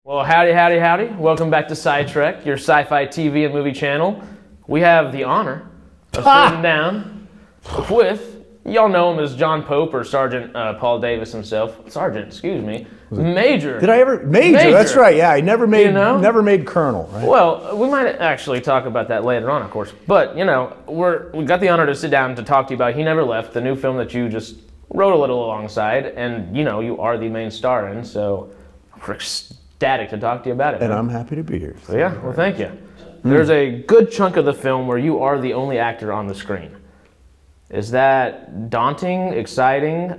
Well, howdy, howdy, howdy. Welcome back to Scitrek, your sci-fi TV and movie channel. We have the honor of sitting down with, y'all know him as John Pope or Sergeant Paul Davis himself. Sergeant, excuse me. Major. Did I ever? Major, that's right. Yeah, I never made, never made Colonel. Right? Well, we might actually talk about that later on, of course. But, you know, we got the honor to sit down to talk to you about He Never Left, the new film that you just wrote a little alongside. And, you know, you are the main star in, so we're ecstatic to talk to you about it. And man. I'm happy to be here. So, yeah, well, thank you. There's a good chunk of the film where you are the only actor on the screen. Is that daunting, exciting?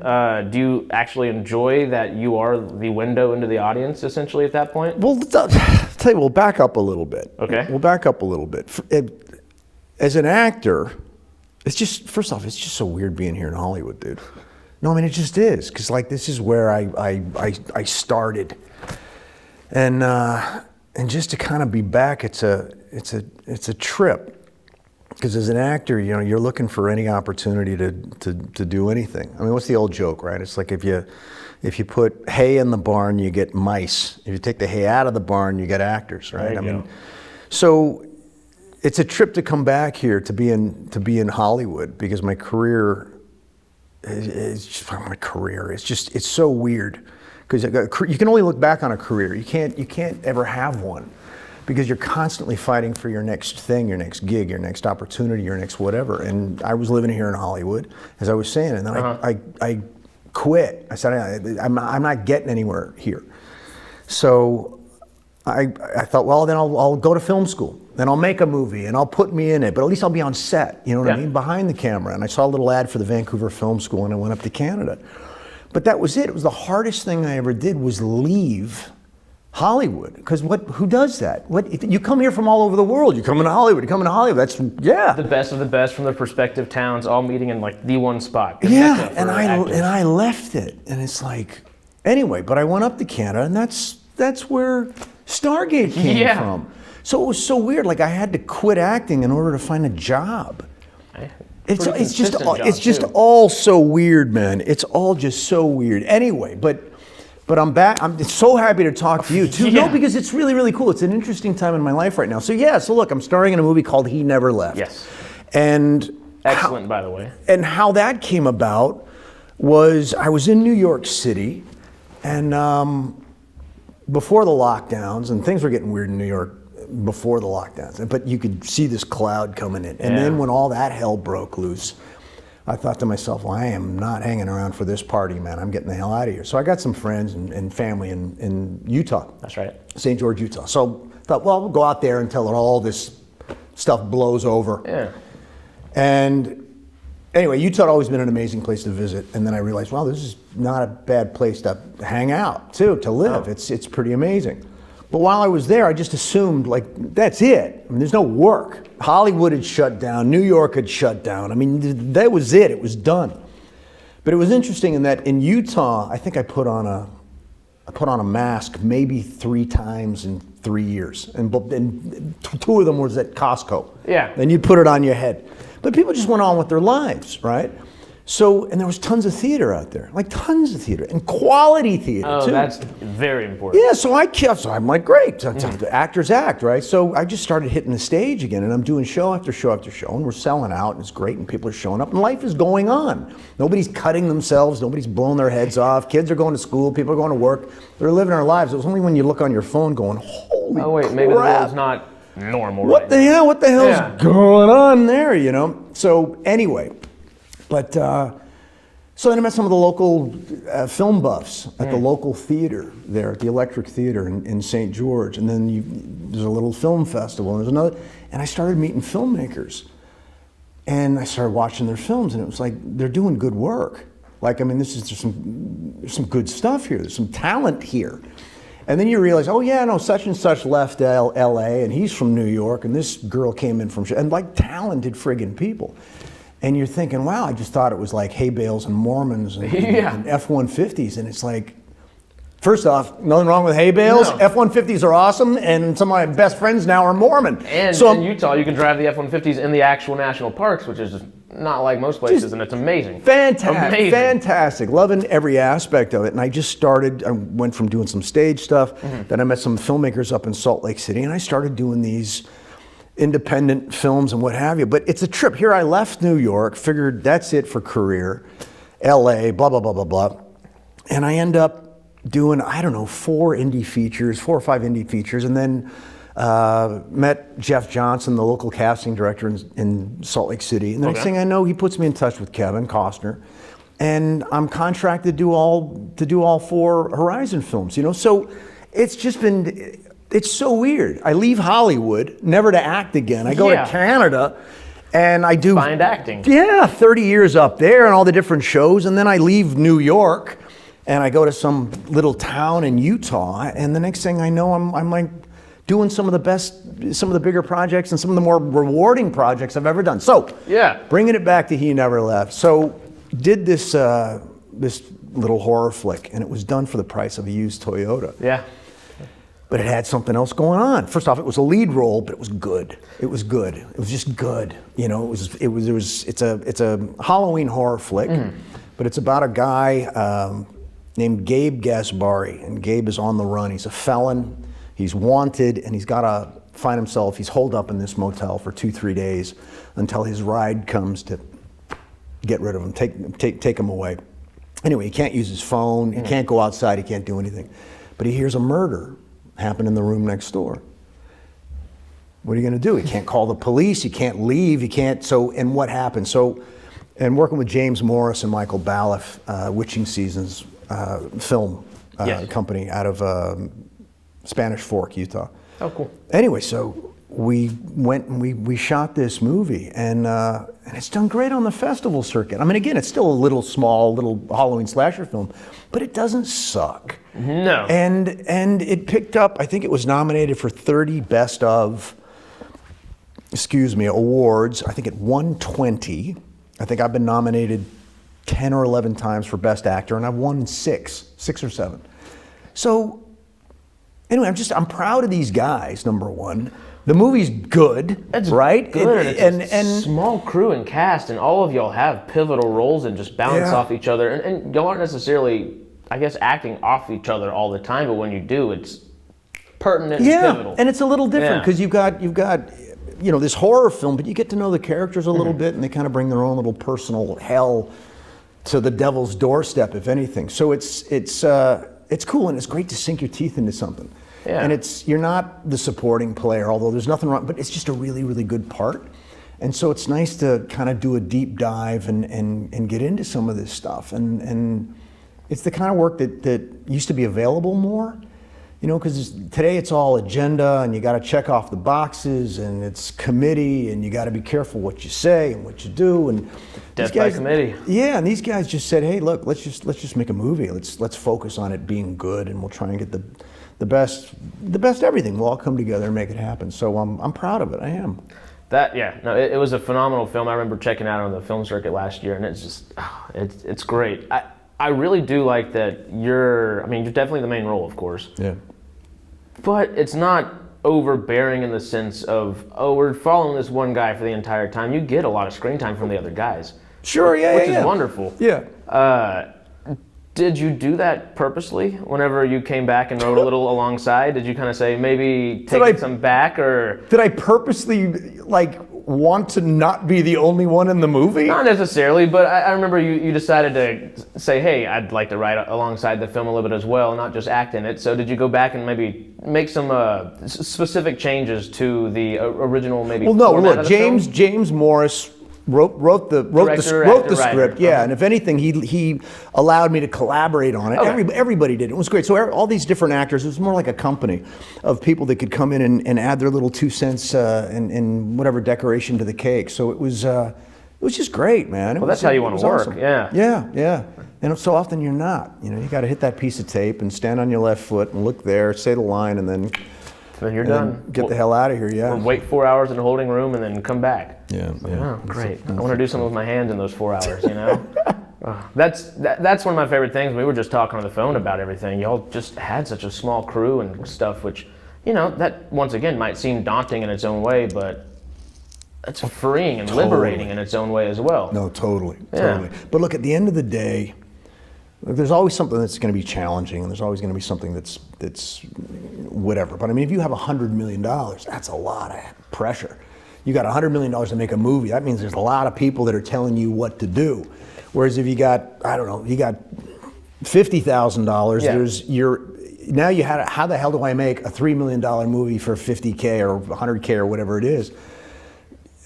Do you actually enjoy that you are the window into the audience, essentially, at that point? Well, I'll tell you, we'll back up a little bit. Okay. We'll back up a little bit. As an actor, it's just, first off, it's just so weird being here in Hollywood, dude. No, I mean, it just is, because, like, this is where I started. And just to kind of be back, it's a trip. Because as an actor, you know, you're looking for any opportunity to do anything. I mean, what's the old joke, right? It's like if you put hay in the barn, you get mice. If you take the hay out of the barn, you get actors, right? I mean, so it's a trip to come back here to be in Hollywood because my career is just my career. It's so weird because you can only look back on a career. You can't ever have one. Because you're constantly fighting for your next thing, your next gig, your next opportunity, your next whatever. And I was living here in Hollywood, as I was saying, and then I quit. I said, I'm not getting anywhere here. So I thought, well, then I'll go to film school. Then I'll make a movie and I'll put me in it, but at least I'll be on set, you know what I mean, behind the camera. And I saw a little ad for the Vancouver Film School and I went up to Canada. But that was it. It was the hardest thing I ever did was leave Hollywood, because who does that? You come here from all over the world. You come into Hollywood. You come into Hollywood. That's the best of the best from their prospective towns, all meeting in like the one spot. Yeah, and I left it, and it's like anyway. But I went up to Canada, and that's where Stargate came from. So it was so weird. Like I had to quit acting in order to find a job. It's just all so weird, man. It's all just so weird. Anyway, But I'm back. I'm so happy to talk to you too. No, because it's really, really cool. It's an interesting time in my life right now. So look, I'm starring in a movie called He Never Left. Yes. And excellent, by the way. And how that came about was I was in New York City, and before the lockdowns, and things were getting weird in New York before the lockdowns, but you could see this cloud coming in. And then when all that hell broke loose, I thought to myself, well, I am not hanging around for this party, man. I'm getting the hell out of here. So I got some friends and family in Utah. That's right. St. George, Utah. So I thought, well, we'll go out there until all this stuff blows over. Yeah. And anyway, Utah had always been an amazing place to visit. And then I realized, well, this is not a bad place to hang out, too, to live. Oh. It's pretty amazing. But while I was there, I just assumed, like, that's it. I mean, there's no work. Hollywood had shut down. New York had shut down. I mean, that was it. It was done. But it was interesting in that in Utah, I think I put on a mask maybe 3 times in 3 years. And 2 of them was at Costco. Yeah. And you put it on your head. But people just went on with their lives, right? So, and there was tons of theater out there, like tons of theater, and quality theater too. Oh, that's very important. Yeah, so I'm like, great, the actors act, right? So I just started hitting the stage again, and I'm doing show after show after show, and we're selling out, and it's great, and people are showing up, and life is going on. Nobody's cutting themselves, nobody's blowing their heads off, kids are going to school, people are going to work, they're living their lives. It was only when you look on your phone going, holy crap. Maybe the world's not normal what the hell's going on there, you know? So anyway. But so then I met some of the local film buffs at the local theater there, at the Electric Theater in St. George. And then there's a little film festival, and there's another. And I started meeting filmmakers. And I started watching their films, and it was like, they're doing good work. Like, I mean, there's some good stuff here. There's some talent here. And then you realize, oh yeah, no, such and such left L.A., and he's from New York, and this girl came in from, and like talented friggin' people. And you're thinking, wow, I just thought it was like hay bales and Mormons and F-150s. And it's like, first off, nothing wrong with hay bales. No. F-150s are awesome, and some of my best friends now are Mormon. And so in Utah, you can drive the F-150s in the actual national parks, which is not like most places, and it's amazing. Fantastic, Amazing. fantastic. Loving every aspect of it. And I just started, I went from doing some stage stuff, then I met some filmmakers up in Salt Lake City, and I started doing these independent films and what have you. But it's a trip. Here I left New York, figured that's it for career, LA, blah, blah, blah, blah, blah. And I end up doing, I don't know, 4 or 5 indie features, and then met Jeff Johnson, the local casting director in Salt Lake City. And the next thing I know, he puts me in touch with Kevin Costner, and I'm contracted to do all 4 Horizon films. You know, so it's just been, it's so weird. I leave Hollywood, never to act again. I go to Canada, and I do find acting. Yeah, 30 years up there and all the different shows, and then I leave New York, and I go to some little town in Utah, and the next thing I know, I'm like doing some of the bigger projects and some of the more rewarding projects I've ever done. So, bringing it back to He Never Left. So, did this this little horror flick, and it was done for the price of a used Toyota. Yeah. But it had something else going on. First off, it was a lead role, but it was good. It was good. It was just good. You know, it's a Halloween horror flick, but it's about a guy named Gabe Gaspari, and Gabe is on the run. He's a felon. He's wanted, and he's got to find himself. He's holed up in this motel for 2-3 days until his ride comes to get rid of him, take him away. Anyway, he can't use his phone. He can't go outside. He can't do anything. But he hears a murder happen in the room next door. What are you going to do? He can't call the police. He can't leave. He can't. So, and what happened? So, and working with James Morris and Michael Balfe, Witching Seasons film company out of Spanish Fork, Utah. Oh, cool. Anyway, so we went and we shot this movie, and it's done great on the festival circuit. I mean, again, it's still a little Halloween slasher film, but it doesn't suck. No. And it picked up, I think it was nominated for 30 awards. I think it won 20. I think I've been nominated 10 or 11 times for Best Actor, and I've won 6 or 7. So, anyway, I'm proud of these guys, number one. The movie's good, right? Good, and it's a small crew and cast, and all of y'all have pivotal roles and just bounce off each other. And y'all aren't necessarily, I guess, acting off each other all the time, but when you do, it's pertinent and pivotal. And it's a little different because you've got you know, this horror film, but you get to know the characters a little bit, and they kind of bring their own little personal hell to the devil's doorstep, if anything. So it's cool, and it's great to sink your teeth into something. Yeah. And you're not the supporting player, although there's nothing wrong, but it's just a really, really good part. And so it's nice to kind of do a deep dive and get into some of this stuff. And it's the kind of work that used to be available more, you know, because today it's all agenda, and you got to check off the boxes, and it's committee, and you got to be careful what you say and what you do. And Death by committee. Yeah, and these guys just said, hey, look, let's just make a movie. Let's focus on it being good, and we'll try and get the best everything. We'll all come together and make it happen. So I'm proud of it. I am. It was a phenomenal film. I remember checking out on the film circuit last year, and it's just, it's great. I really do like that you're definitely the main role, of course. Yeah. But it's not overbearing in the sense of, we're following this one guy for the entire time. You get a lot of screen time from the other guys. Sure, which is wonderful. Yeah. Did you do that purposely? Whenever you came back and wrote a little alongside, did you kind of say maybe take some back, or did I purposely want to not be the only one in the movie? Not necessarily, but I remember you decided to say, hey, I'd like to write alongside the film a little bit as well, not just act in it. So did you go back and maybe make some specific changes to the original maybe? Well, no. Look, James Morris wrote the script, yeah. And if anything, he allowed me to collaborate on it. Okay. Everybody did. It was great. So all these different actors, it was more like a company of people that could come in and add their little 2 cents and whatever decoration to the cake. So it was just great, man. That's how you want to work. Awesome. Yeah. And so often you're not. You know, you got to hit that piece of tape and stand on your left foot and look there, say the line, and then you're done. Get the hell out of here, Or wait 4 hours in a holding room and then come back. Yeah. Oh, great. I want to do something with my hands in those 4 hours, you know? That's one of my favorite things. We were just talking on the phone about everything. Y'all just had such a small crew and stuff, which, you know, that once again might seem daunting in its own way, but that's freeing and liberating in its own way as well. No, totally. Yeah. But look, at the end of the day, there's always something that's going to be challenging, and there's always going to be something that's whatever. But I mean, if you have $100 million, that's a lot of pressure. You got $100 million to make a movie. That means there's a lot of people that are telling you what to do. Whereas if you got, I don't know, you got $50,000, how the hell do I make a $3 million movie for $50K or $100K or whatever it is?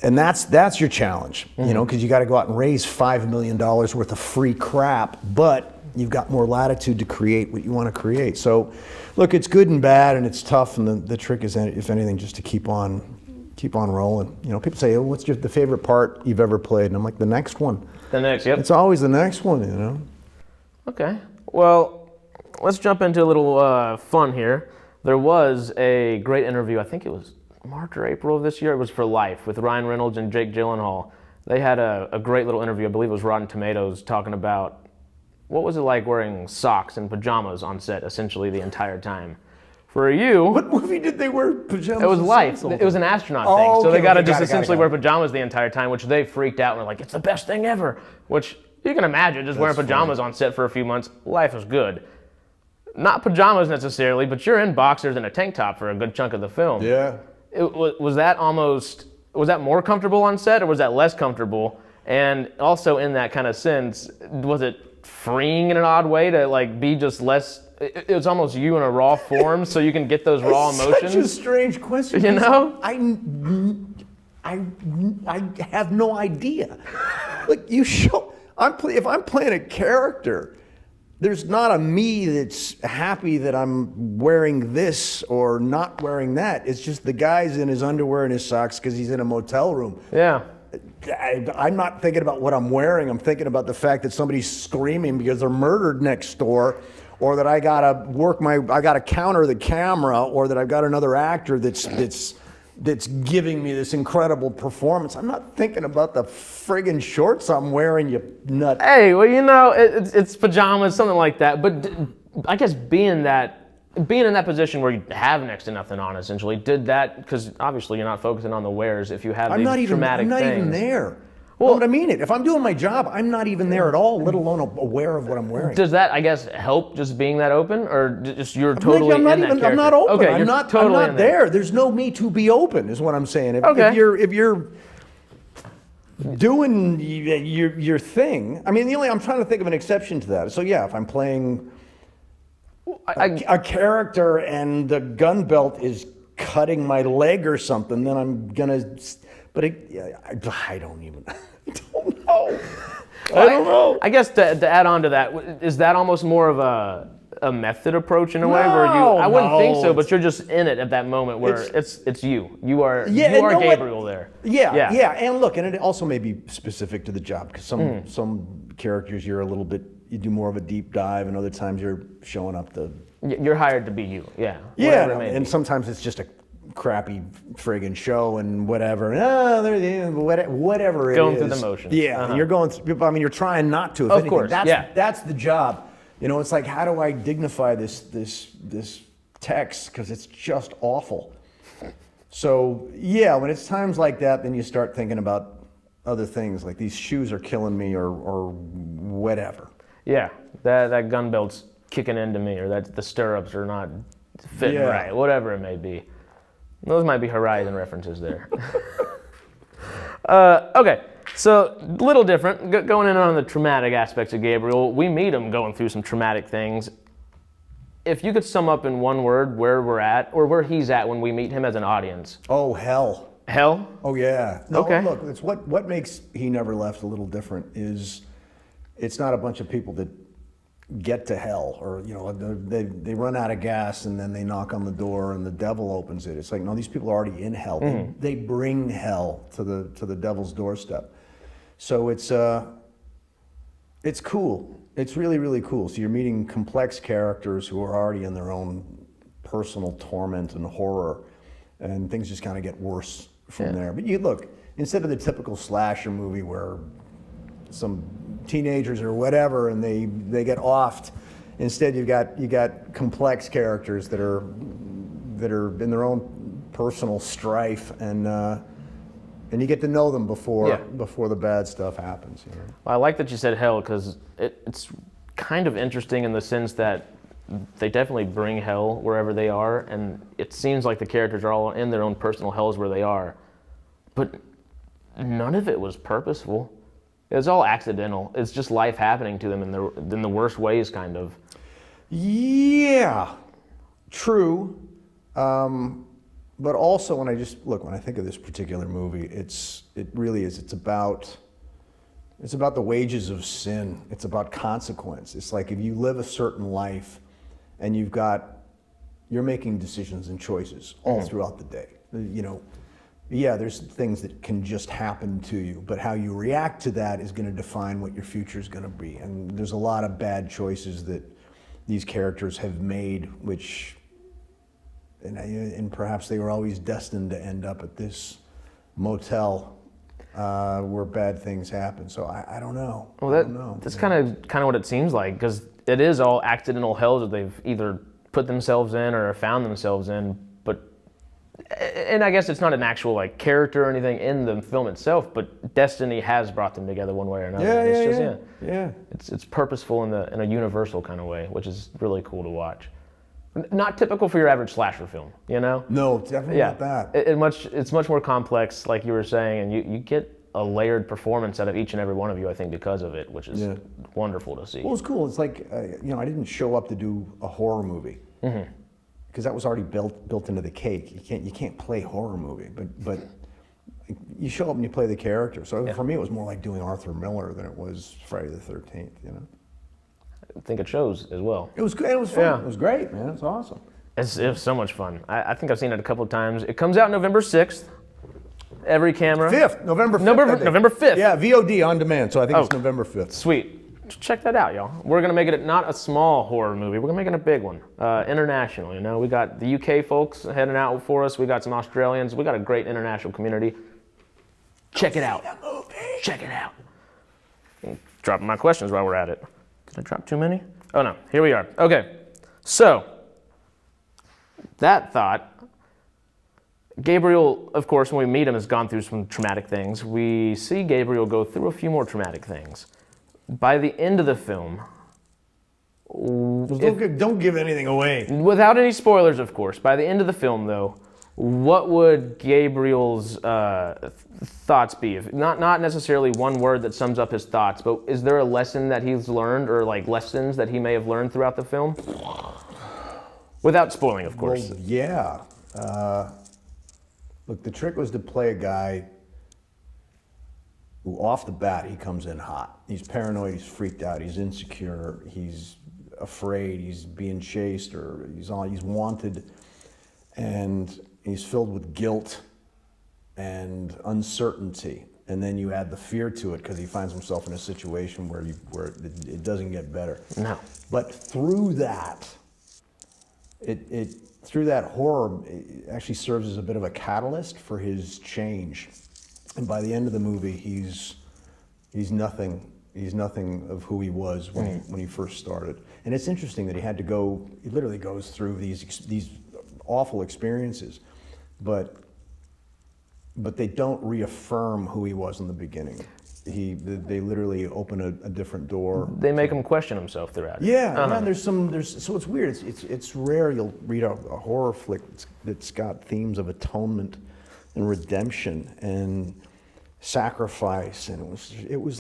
And that's your challenge, because you got to go out and raise $5 million worth of free crap, but you've got more latitude to create what you want to create. So, look, it's good and bad, and it's tough, and the trick is, if anything, just to keep on rolling. People say, what's the favorite part you've ever played? And I'm like, the next one. The next, yep. It's always the next one, Okay. Well, let's jump into a little fun here. There was a great interview, I think it was March or April of this year. It was for Life with Ryan Reynolds and Jake Gyllenhaal. They had a great little interview. I believe it was Rotten Tomatoes, talking about what was it like wearing socks and pajamas on set essentially the entire time. For you, what movie did they wear pajamas? It was Life. It was an astronaut thing. Okay, so they got to just got essentially wear pajamas the entire time, which they freaked out and were like, it's the best thing ever. Which you can imagine, just wearing pajamas on set for a few months. Life is good. Not pajamas necessarily, but you're in boxers and a tank top for a good chunk of the film. Yeah. Was that more comfortable on set, or was that less comfortable? And also in that kind of sense, was it freeing in an odd way to be just less? It was almost you in a raw form, so you can get those raw emotions. Such a strange question. I have no idea. Look, if I'm playing a character, there's not a me that's happy that I'm wearing this or not wearing that. It's just the guy's in his underwear and his socks because he's in a motel room. Yeah. I'm not thinking about what I'm wearing. I'm thinking about the fact that somebody's screaming because they're murdered next door, or that I gotta counter the camera, or that I've got another actor that's giving me this incredible performance. I'm not thinking about the friggin' shorts I'm wearing, you nut. Hey, well, it's pajamas, something like that. But I guess being in that position where you have next to nothing on, essentially, did that, because obviously you're not focusing on the wears if you have these traumatic things. I'm not even there. Well, I mean it. If I'm doing my job, I'm not even there at all, let alone aware of what I'm wearing. Does that, I guess, help just being that open, or just you're totally in that character? I'm not open. Okay, I'm not there. There's no me to be open, is what I'm saying. If you're doing your thing, I mean, I'm trying to think of an exception to that. So yeah, if I'm playing a character and the gun belt is cutting my leg or something, then I'm gonna. But I don't know. I don't know. I guess to add on to that, is that almost more of a method approach in a way where I wouldn't think so, but you're just in it at that moment where it's you. You are Gabriel there. Yeah. And look, and it also may be specific to the job, because some characters you do more of a deep dive, and other times you're showing up You're hired to be you. Yeah. Yeah, and sometimes it's just a crappy friggin' show and whatever. Whatever it is. Going through the motions. Yeah, you're going through, I mean, you're trying not to. Of course, that's the job. It's like, how do I dignify this text, because it's just awful. So yeah, when it's times like that, then you start thinking about other things, like these shoes are killing me, or whatever. Yeah, that gun belt's kicking into me, or that the stirrups are not fitting right, whatever it may be. Those might be Horizon references there. Okay, so a little different. Going in on the traumatic aspects of Gabriel, we meet him going through some traumatic things. If you could sum up in one word where we're at, or where he's at when we meet him as an audience. Oh, hell. Hell? Oh, yeah. No, okay. Look, it's what makes He Never Left a little different is it's not a bunch of people that get to hell, or they run out of gas and then they knock on the door and the devil opens it. It's like, no, these people are already in hell. They bring hell to the devil's doorstep. So it's cool. It's really, really cool. So you're meeting complex characters who are already in their own personal torment and horror, and things just kind of get worse from there. But you look, instead of the typical slasher movie where some teenagers or whatever and they get offed, instead you got complex characters that are in their own personal strife, and And you get to know them before Yeah. before the bad stuff happens. You know? Well, I like that you said hell because it's kind of interesting in the sense that they definitely bring hell wherever they are, and it seems like the characters are all in their own personal hells where they are, but none of it was purposeful. It was all accidental. It's just life happening to them in the worst ways, kind of. Yeah, true. But also, when I think of this particular movie, it really is. It's about the wages of sin. It's about consequence. It's like if you live a certain life, and you're making decisions and choices all throughout the day. You know, yeah, there's things that can just happen to you, but how you react to that is going to define what your future is going to be. And there's a lot of bad choices that these characters have made, and perhaps they were always destined to end up at this motel where bad things happen. So I don't know. Well, I don't know. that's kind of what it seems like, because it is all accidental hells that they've either put themselves in or found themselves in. And I guess it's not an actual like character or anything in the film itself, but destiny has brought them together one way or another. Yeah. It's purposeful in a universal kind of way, which is really cool to watch. Not typical for your average slasher film, you know? No, definitely not that. It's much more complex, like you were saying, and you get a layered performance out of each and every one of you, I think, because of it, which is wonderful to see. Well, it's cool. It's like, I didn't show up to do a horror movie. Because that was already built into the cake. You can't play horror movie, but you show up and you play the character. So for me, it was more like doing Arthur Miller than it was Friday the 13th. You know. I think it shows as well. It was good. It was fun. Yeah. It was great, man. It was awesome. It was so much fun. I think I've seen it a couple of times. It comes out November 6th. Every camera. November 5th. November 5th. Yeah, VOD on demand. So I think it's November 5th. Sweet. Check that out, y'all. We're gonna make it not a small horror movie. We're gonna make it a big one, international. You know, we got the UK folks heading out for us. We got some Australians. We got a great international community. Check it out. Check it out. Dropping my questions while we're at it. Did I drop too many? Oh no. Here we are. Okay. So that thought. Gabriel, of course, when we meet him, has gone through some traumatic things. We see Gabriel go through a few more traumatic things. By the end of the film, don't give anything away. Without any spoilers, of course. By the end of the film, though, what would Gabriel's thoughts be? Not necessarily one word that sums up his thoughts, but is there a lesson that he's learned, or like lessons that he may have learned throughout the film? Without spoiling, of course. Well, yeah. Look, the trick was to play a guy who, off the bat, he comes in hot. He's paranoid, he's freaked out, he's insecure, he's afraid, he's being chased, or he's wanted, and he's filled with guilt and uncertainty. And then you add the fear to it because he finds himself in a situation where it doesn't get better. No. But through that, through that horror, it actually serves as a bit of a catalyst for his change. And by the end of the movie, he's nothing. He's nothing of who he was when he first started. And it's interesting that he had to go. He literally goes through these awful experiences, but they don't reaffirm who he was in the beginning. They literally open a different door. They make him question himself throughout it. Yeah, and so it's weird. It's rare you'll read a horror flick that's got themes of atonement and redemption and sacrifice, and it was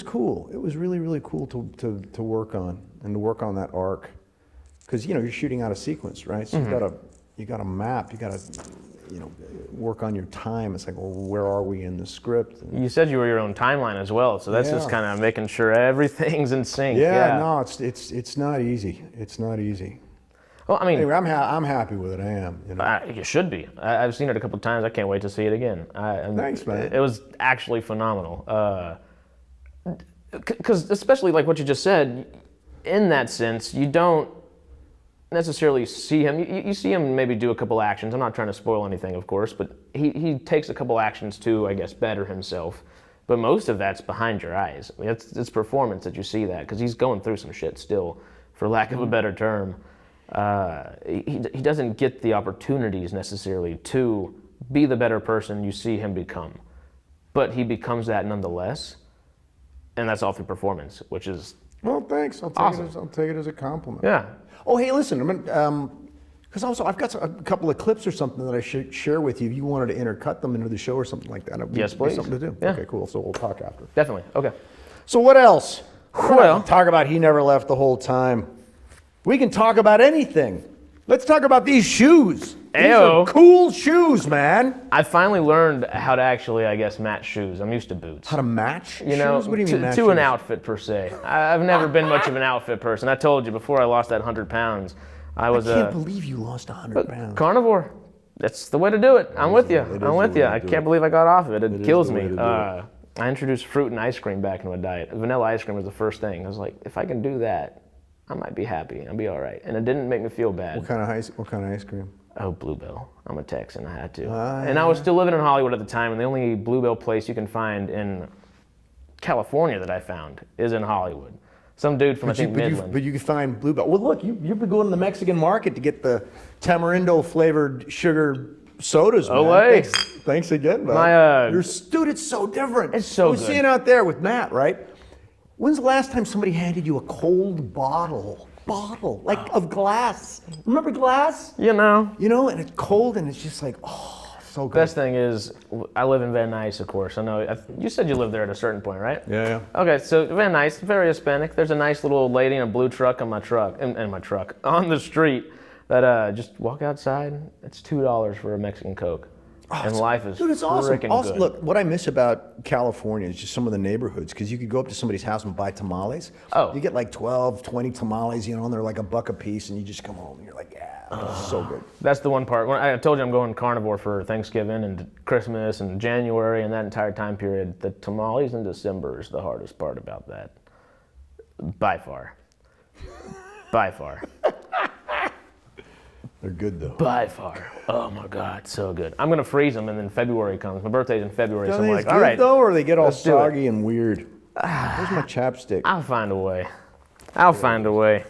cool. It was really, really cool to work on, and to work on that arc, because you're shooting out a sequence, right? So you got a map, you got to work on your time. It's like, well, where are we in the script? And you said you were your own timeline as well, so that's just kind of making sure everything's in sync. No, it's not easy. It's not easy. Well, I mean, anyway, I'm happy with it. I am. You should be. I've seen it a couple of times. I can't wait to see it again. Thanks, man. It was actually phenomenal. Because especially like what you just said, in that sense, you don't necessarily see him. You see him maybe do a couple actions. I'm not trying to spoil anything, of course, but he takes a couple actions to, I guess, better himself. But most of that's behind your eyes. I mean, it's performance that you see that, because he's going through some shit still, for lack of a better term. He doesn't get the opportunities necessarily to be the better person you see him become. But he becomes that nonetheless, and that's all through performance, which is Well, thanks. I'll take it as a compliment. yeah. Oh, hey, listen. Because also I've got a couple of clips or something that I should share with you. If you wanted to intercut them into the show or something like that, it'd be Yes, please. something to do. Yeah. Okay, cool. So we'll talk after. Definitely. Okay. So what else? Well, Talk about he never left the whole time. We can talk about anything. Let's talk about these shoes. These Ayo. are cool shoes, man. I finally learned how to actually, I guess, match shoes. I'm used to boots. How to match You know, shoes? What do you mean match to shoes? an outfit per se. I've never been much of an outfit person. I told you before I lost that 100 pounds, I was I can't a believe you lost 100 pounds. carnivore. That's the way to do it. I'm with you. It is I'm with the you. way to I do can't it. believe I got off of it. It is kills the way me. to do it. I introduced fruit and ice cream back into a diet. Vanilla ice cream was the first thing. I was like, if I can do that, I might be happy. I'll be all right. And it didn't make me feel bad. What kind of ice cream? Oh, Bluebell. I'm a Texan. I had to. And I was still living in Hollywood at the time, and the only Bluebell place you can find in California that I found is in Hollywood. Some dude from, I think, Midland. But you can find Bluebell. Well, look, you've been going to the Mexican market to get the tamarindo flavored sugar sodas. Oh, man. wait. Thanks again, bud. Dude, it's so different. It's so I was good. seeing out there with Matt, right? When's the last time somebody handed you a cold bottle, like of glass? Remember glass? You know, You know, and it's cold, and it's just like, oh, so good. best thing is, I live in Van Nuys, of course. I know, you said you lived there at a certain point, right? Yeah. Okay, so Van Nuys, very Hispanic. There's a nice little old lady in a blue truck on my truck, on the street, that just walk outside. It's $2 for a Mexican Coke. And life is Dude, it's awesome. freaking Also, good. look, what I miss about California is just some of the neighborhoods, because you could go up to somebody's house and buy tamales. Oh. You get like 12, 20 tamales, you know, and they're like $1 a piece, and you just come home and you're like, yeah, it's so good. That's the one part. When I told you I'm going carnivore for Thanksgiving and Christmas and January and that entire time period. The tamales in December is the hardest part about that. By far. By far. They're good though. By far. Oh my God, so good. I'm gonna freeze them, and then February comes. My birthday's in February, so I'm like, all right. though, or they get all let's do it. soggy and weird? Where's my chapstick? I'll find a way. I'll find a way.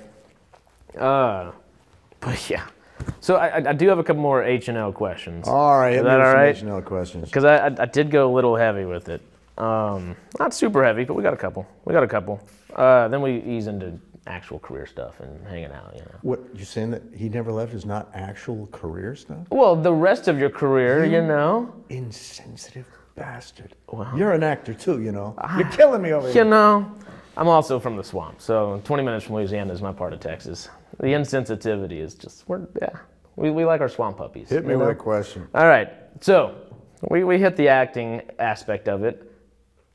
But yeah. So I do have a couple more H&L questions. All right, Is that all right? H&L questions. Because I did go a little heavy with it. Not super heavy, but we got a couple. Then we ease into actual career stuff and hanging out, you know. What, you saying that he never left is not actual career stuff? Well, the rest of your career, you know. Insensitive bastard. Well, You're an actor too, you know. You're killing me over you here. know, I'm also from the swamp, so 20 minutes from Louisiana is my part of Texas. The insensitivity is just, we like our swamp puppies. Hit me you know? with a question. All right, so we hit the acting aspect of it.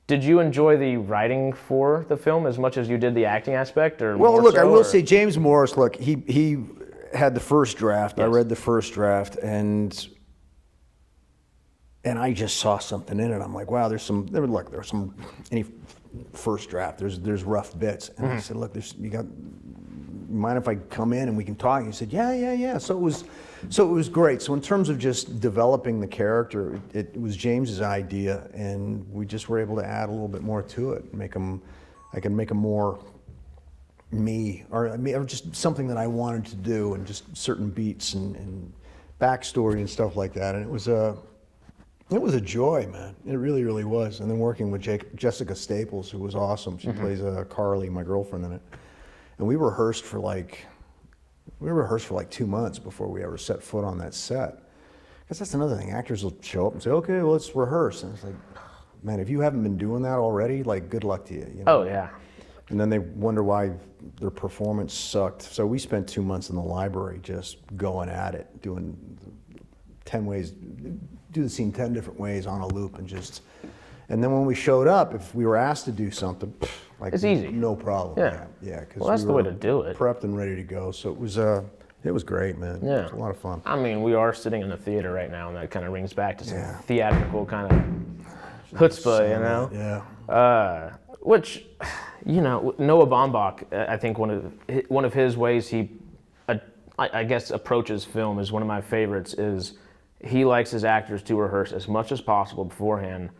Did you enjoy the writing for the film as much as you did the acting aspect, or Well, more look, so, I will or- say James Morris, look, he had the first draft. I Yes. read the first draft, and I just saw something in it. I'm like, wow, there's some any first draft, there's rough bits. And I said, look, you mind if I come in and we can talk? And he said, yeah. So it was great. So in terms of just developing the character, it was James's idea, and we just were able to add a little bit more to it, I can make him more me, or just something that I wanted to do, and just certain beats and backstory and stuff like that. And it was a joy, man. It really, really was. And then working with Jessica Staples, who was awesome. She plays Carly, my girlfriend, in it. And we rehearsed for like 2 months before we ever set foot on that set. Because that's another thing. Actors will show up and say, okay, well, let's rehearse. And it's like, man, if you haven't been doing that already, like, good luck to you. You know? Oh, yeah. And then they wonder why their performance sucked. So we spent 2 months in the library just going at it, doing 10 ways, do the scene 10 different ways on a loop, and then when we showed up, if we were asked to do something, like, It's easy. no problem. Yeah. 'cause Well, that's we the way were to do it. Prepped and ready to go. So it was great, man. Yeah. It was a lot of fun. I mean, we are sitting in the theater right now, and that kind of rings back to some Yeah. theatrical kind of chutzpah, you know? Yeah. Which, you know, Noah Baumbach, I think one of his ways he, I guess, approaches film is one of my favorites. Is he likes his actors to rehearse as much as possible beforehand,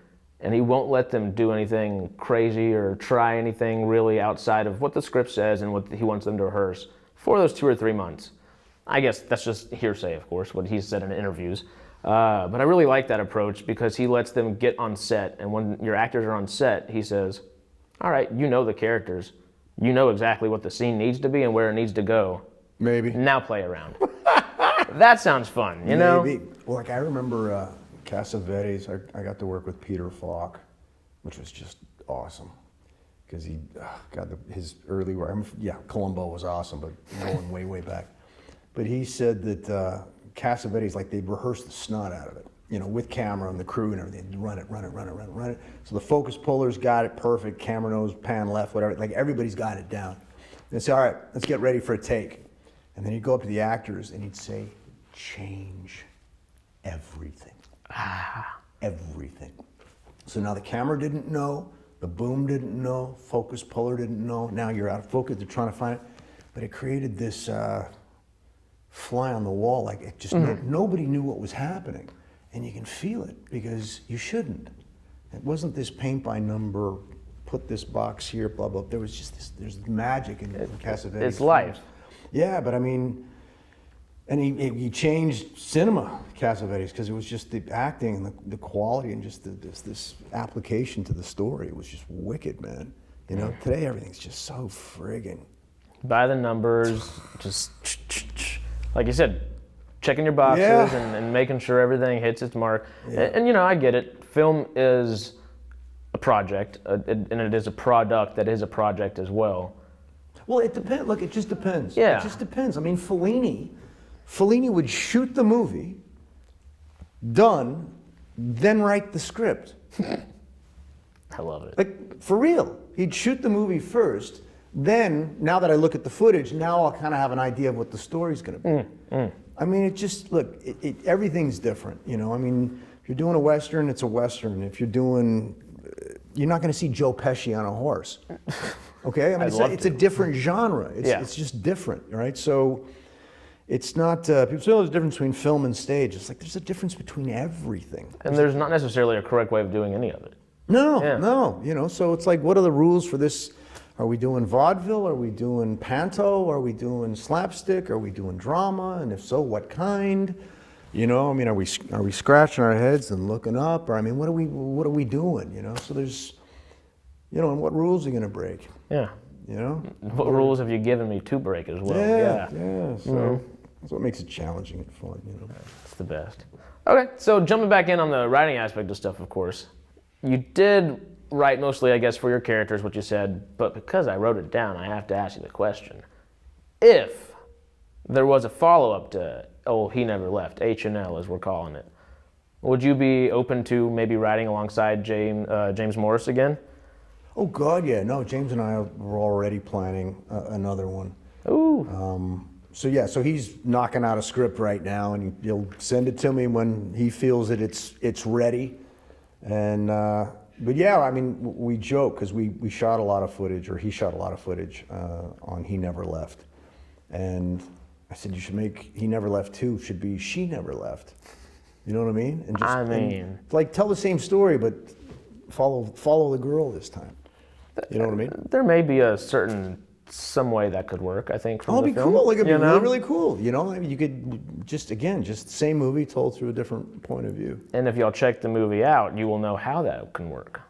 and he won't let them do anything crazy or try anything really outside of what the script says and what he wants them to rehearse for those 2 or 3 months. I guess that's just hearsay, of course, what he's said in interviews. But I really like that approach because he lets them get on set, and when your actors are on set, he says, all right, you know the characters. You know exactly what the scene needs to be and where it needs to go. Maybe. Now play around. That sounds fun, you know? Maybe. Well, like I remember Cassavetes, I got to work with Peter Falk, which was just awesome. Because his early work, Columbo was awesome, but going way, way back. But he said that Cassavetes, like they'd rehearse the snot out of it, you know, with camera and the crew and everything. They'd run it. So the focus pullers got it perfect, camera nose, pan left, whatever. Like everybody's got it down. They'd say, all right, let's get ready for a take. And then he'd go up to the actors and he'd say, change everything. Everything. So now the camera didn't know, the boom didn't know, focus puller didn't know. Now you're out of focus, they're trying to find it. But it created this fly on the wall, like it just, nobody knew what was happening. And you can feel it because you shouldn't. It wasn't this paint by number, put this box here, blah, blah. There was just this, there's magic in Cassavetes. It's life. Yeah, but I mean, and he changed cinema, Cassavetes, because it was just the acting and the quality and just this application to the story. It was just wicked, man. You know, today everything's just so friggin'. By the numbers, just, like you said, checking your boxes and making sure everything hits its mark. Yeah. And you know, I get it. Film is a project, and it is a product that is a project as well. Well, it depends. Look, it just depends. Yeah. It just depends. I mean, Fellini would shoot the movie, done, then write the script. I love it. Like, for real. He'd shoot the movie first, then, now that I look at the footage, now I'll kind of have an idea of what the story's going to be. I mean, it just, look, everything's different, you know? I mean, if you're doing a Western, it's a Western. If you're doing, you're not going to see Joe Pesci on a horse. Okay, I mean, it's a different genre. It's just different, right? So it's not, people say, oh, there's a difference between film and stage. It's like there's a difference between everything. And there's not necessarily a correct way of doing any of it. No, you know, so it's like, what are the rules for this? Are we doing vaudeville? Are we doing panto? Are we doing slapstick? Are we doing drama? And if so, what kind? You know, I mean, are we scratching our heads and looking up? Or I mean, what are we doing? You know, so there's, you know, and what rules are you going to break? Yeah. You know? What rules have you given me to break as well? Yeah. So that's what makes it challenging and fun, you know? It's the best. Okay, so jumping back in on the writing aspect of stuff, of course. You did write mostly, I guess, for your characters, what you said, but because I wrote it down, I have to ask you the question. If there was a follow-up to He Never Left, H&L as we're calling it, would you be open to maybe writing alongside James Morris again? Oh, God, yeah. No, James and I were already planning another one. Ooh. So he's knocking out a script right now, and he'll send it to me when he feels that it's ready. And but yeah, I mean, we joke because we shot a lot of footage, or he shot a lot of footage on He Never Left, and I said you should make He Never Left 2 should be She Never Left. You know what I mean? And and like tell the same story, but follow the girl this time. You know what I mean? There may be some way that could work, I think, from the it'd be film. cool. Like, it'd be really, really cool. You know, I mean, you could just the same movie told through a different point of view. And if y'all check the movie out, you will know how that can work.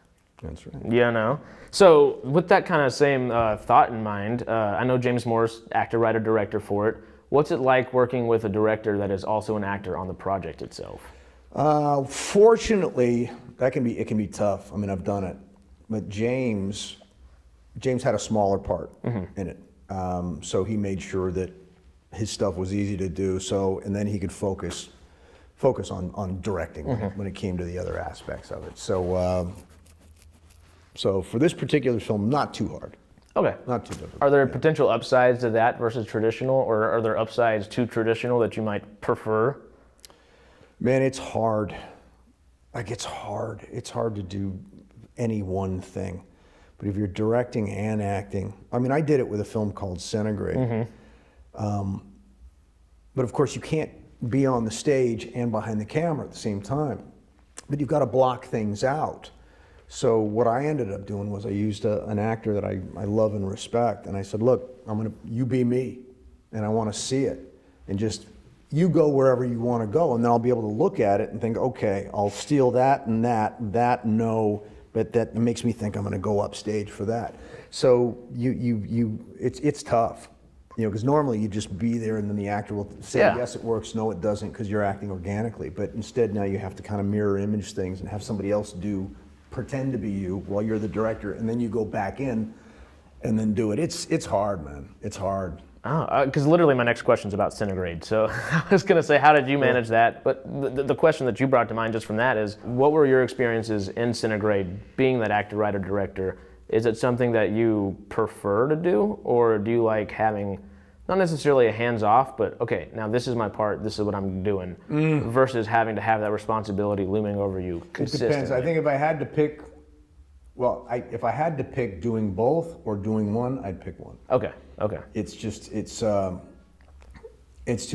That's right. You know? So with that kind of same thought in mind, I know James Morris, actor, writer, director for it. What's it like working with a director that is also an actor on the project itself? Fortunately, it can be tough. I mean, I've done it. But James had a smaller part in it, so he made sure that his stuff was easy to do. So, and then he could focus on directing when it came to the other aspects of it. So, so for this particular film, not too hard. Okay. Not too difficult. Are there potential upsides to that versus traditional, or are there upsides to traditional that you might prefer? Man, it's hard. Like, it's hard. It's hard to do any one thing. But if you're directing and acting, I mean, I did it with a film called Centigrade. But of course, you can't be on the stage and behind the camera at the same time. But you've got to block things out. So what I ended up doing was I used an actor that I love and respect, and I said, look, you be me, and I want to see it. And just you go wherever you want to go, and then I'll be able to look at it and think, okay, I'll steal that and that no, but that makes me think I'm going to go upstage for that. So it's tough, because normally you just be there and then the actor will say, yes, it works, no, it doesn't, because you're acting organically. But instead now you have to kind of mirror image things and have somebody else pretend to be you while you're the director, and then you go back in and then do it. It's hard, man. It's hard. Oh, because literally my next question is about Centigrade. So I was going to say, how did you manage that? But the question that you brought to mind just from that is, what were your experiences in Centigrade, being that actor, writer, director? Is it something that you prefer to do, or do you like having, not necessarily a hands-off, but okay, now this is my part, this is what I'm doing, versus having to have that responsibility looming over you consistently? It depends. I think if I had to pick, if I had to pick doing both or doing one, I'd pick one. Okay. It's just, it's too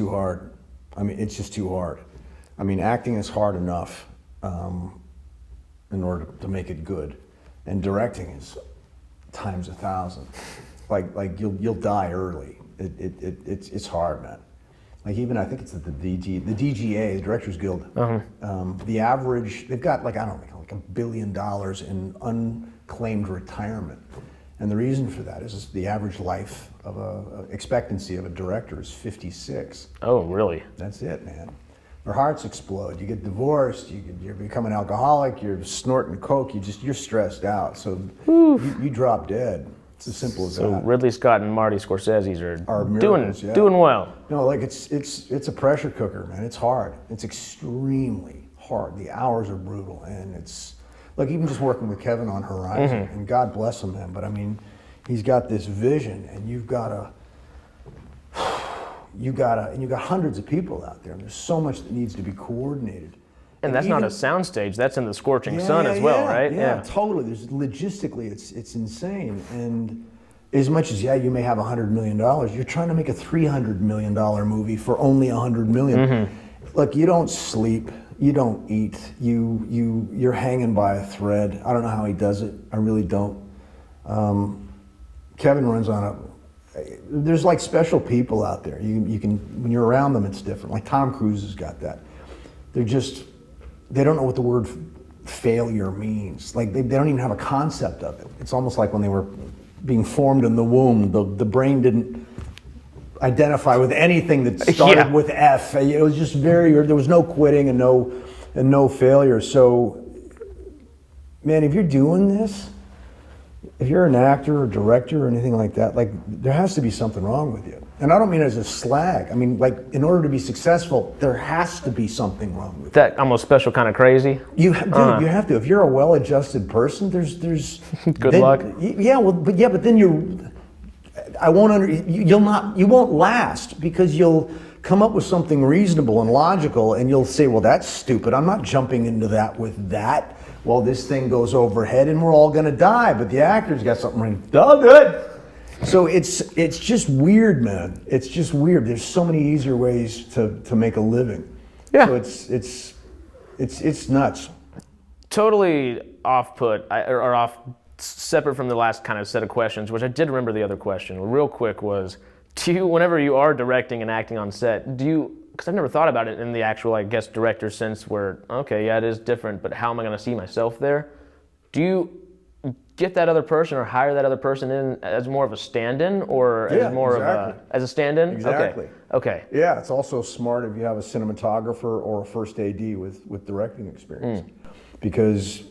hard. I mean, it's just too hard. I mean, acting is hard enough in order to make it good, and directing is times 1,000. Like you'll die early. It's hard, man. Like even I think it's the DGA, the Directors Guild. The average, they've got like $1 billion in unclaimed retirement. And the reason for that is the average life of expectancy of a director is 56. Oh, really? That's it, man. Their hearts explode. You get divorced. You become an alcoholic. You're snorting coke. You're stressed out. So you drop dead. It's as simple as that. So Ridley Scott and Marty Scorsese's are miracles, doing well. No, like it's a pressure cooker, man. It's hard. It's extremely hard. The hours are brutal, and it's. Like even just working with Kevin on Horizon, and God bless him, man. But I mean, he's got this vision, and you got hundreds of people out there, and there's so much that needs to be coordinated. And that's not a soundstage; that's in the scorching sun as well, right? Yeah, totally. There's logistically, it's insane. And as much as you may have $100 million, you're trying to make a $300 million movie for only $100 million. Look, you don't sleep. You don't eat. You're hanging by a thread. I don't know how he does it. I really don't. Kevin runs on there's like special people out there. You can, when you're around them, it's different. Like Tom Cruise has got that. They don't know what the word failure means. Like they don't even have a concept of it. It's almost like when they were being formed in the womb, the brain didn't identify with anything that started with F. It was just there was no quitting and no failure. So, man, if you're doing this, if you're an actor or director or anything like that, like there has to be something wrong with you. And I don't mean it as a slag. I mean, like in order to be successful, there has to be something wrong with you. That almost special kind of crazy. You have to. If you're a well-adjusted person, there's good luck. But then you won't last, because you'll come up with something reasonable and logical, and you'll say, well, that's stupid. I'm not jumping into that with that. Well, this thing goes overhead and we're all gonna die, but the actor's got something right. Oh, good. So it's just weird, man. It's just weird. There's so many easier ways to make a living. Yeah. So it's nuts. Totally separate from the last kind of set of questions, which I did remember the other question real quick was, whenever you are directing and acting on set, because I've never thought about it in the actual, I guess, director sense where, okay, yeah, it is different, but how am I going to see myself there? Do you get that other person or hire that other person in as more of a stand-in, or as more as a stand-in? Exactly. Okay. Yeah, it's also smart if you have a cinematographer or a first AD with directing experience, because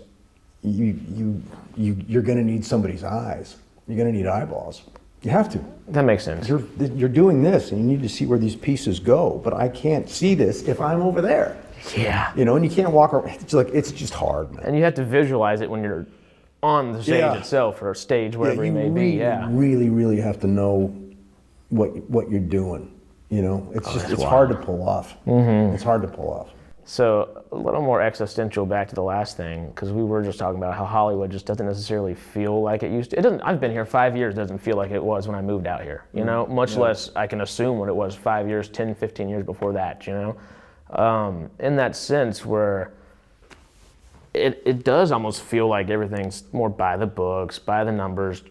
you're going to need somebody's eyes. You're going to need eyeballs. You have to. That makes sense. You're doing this, and you need to see where these pieces go. But I can't see this if I'm over there. Yeah. And you can't walk around. It's just hard, man. And you have to visualize it when you're on the stage itself, or stage, wherever you may be. Yeah. You really, really have to know what you're doing. It's hard to pull off. It's hard to pull off. So a little more existential back to the last thing, because we were just talking about how Hollywood just doesn't necessarily feel like it used to. It doesn't. I've been here 5 years. It doesn't feel like it was when I moved out here. Much less I can assume what it was 5 years, 10, 15 years before that. In that sense, where it does almost feel like everything's more by the books, by the numbers,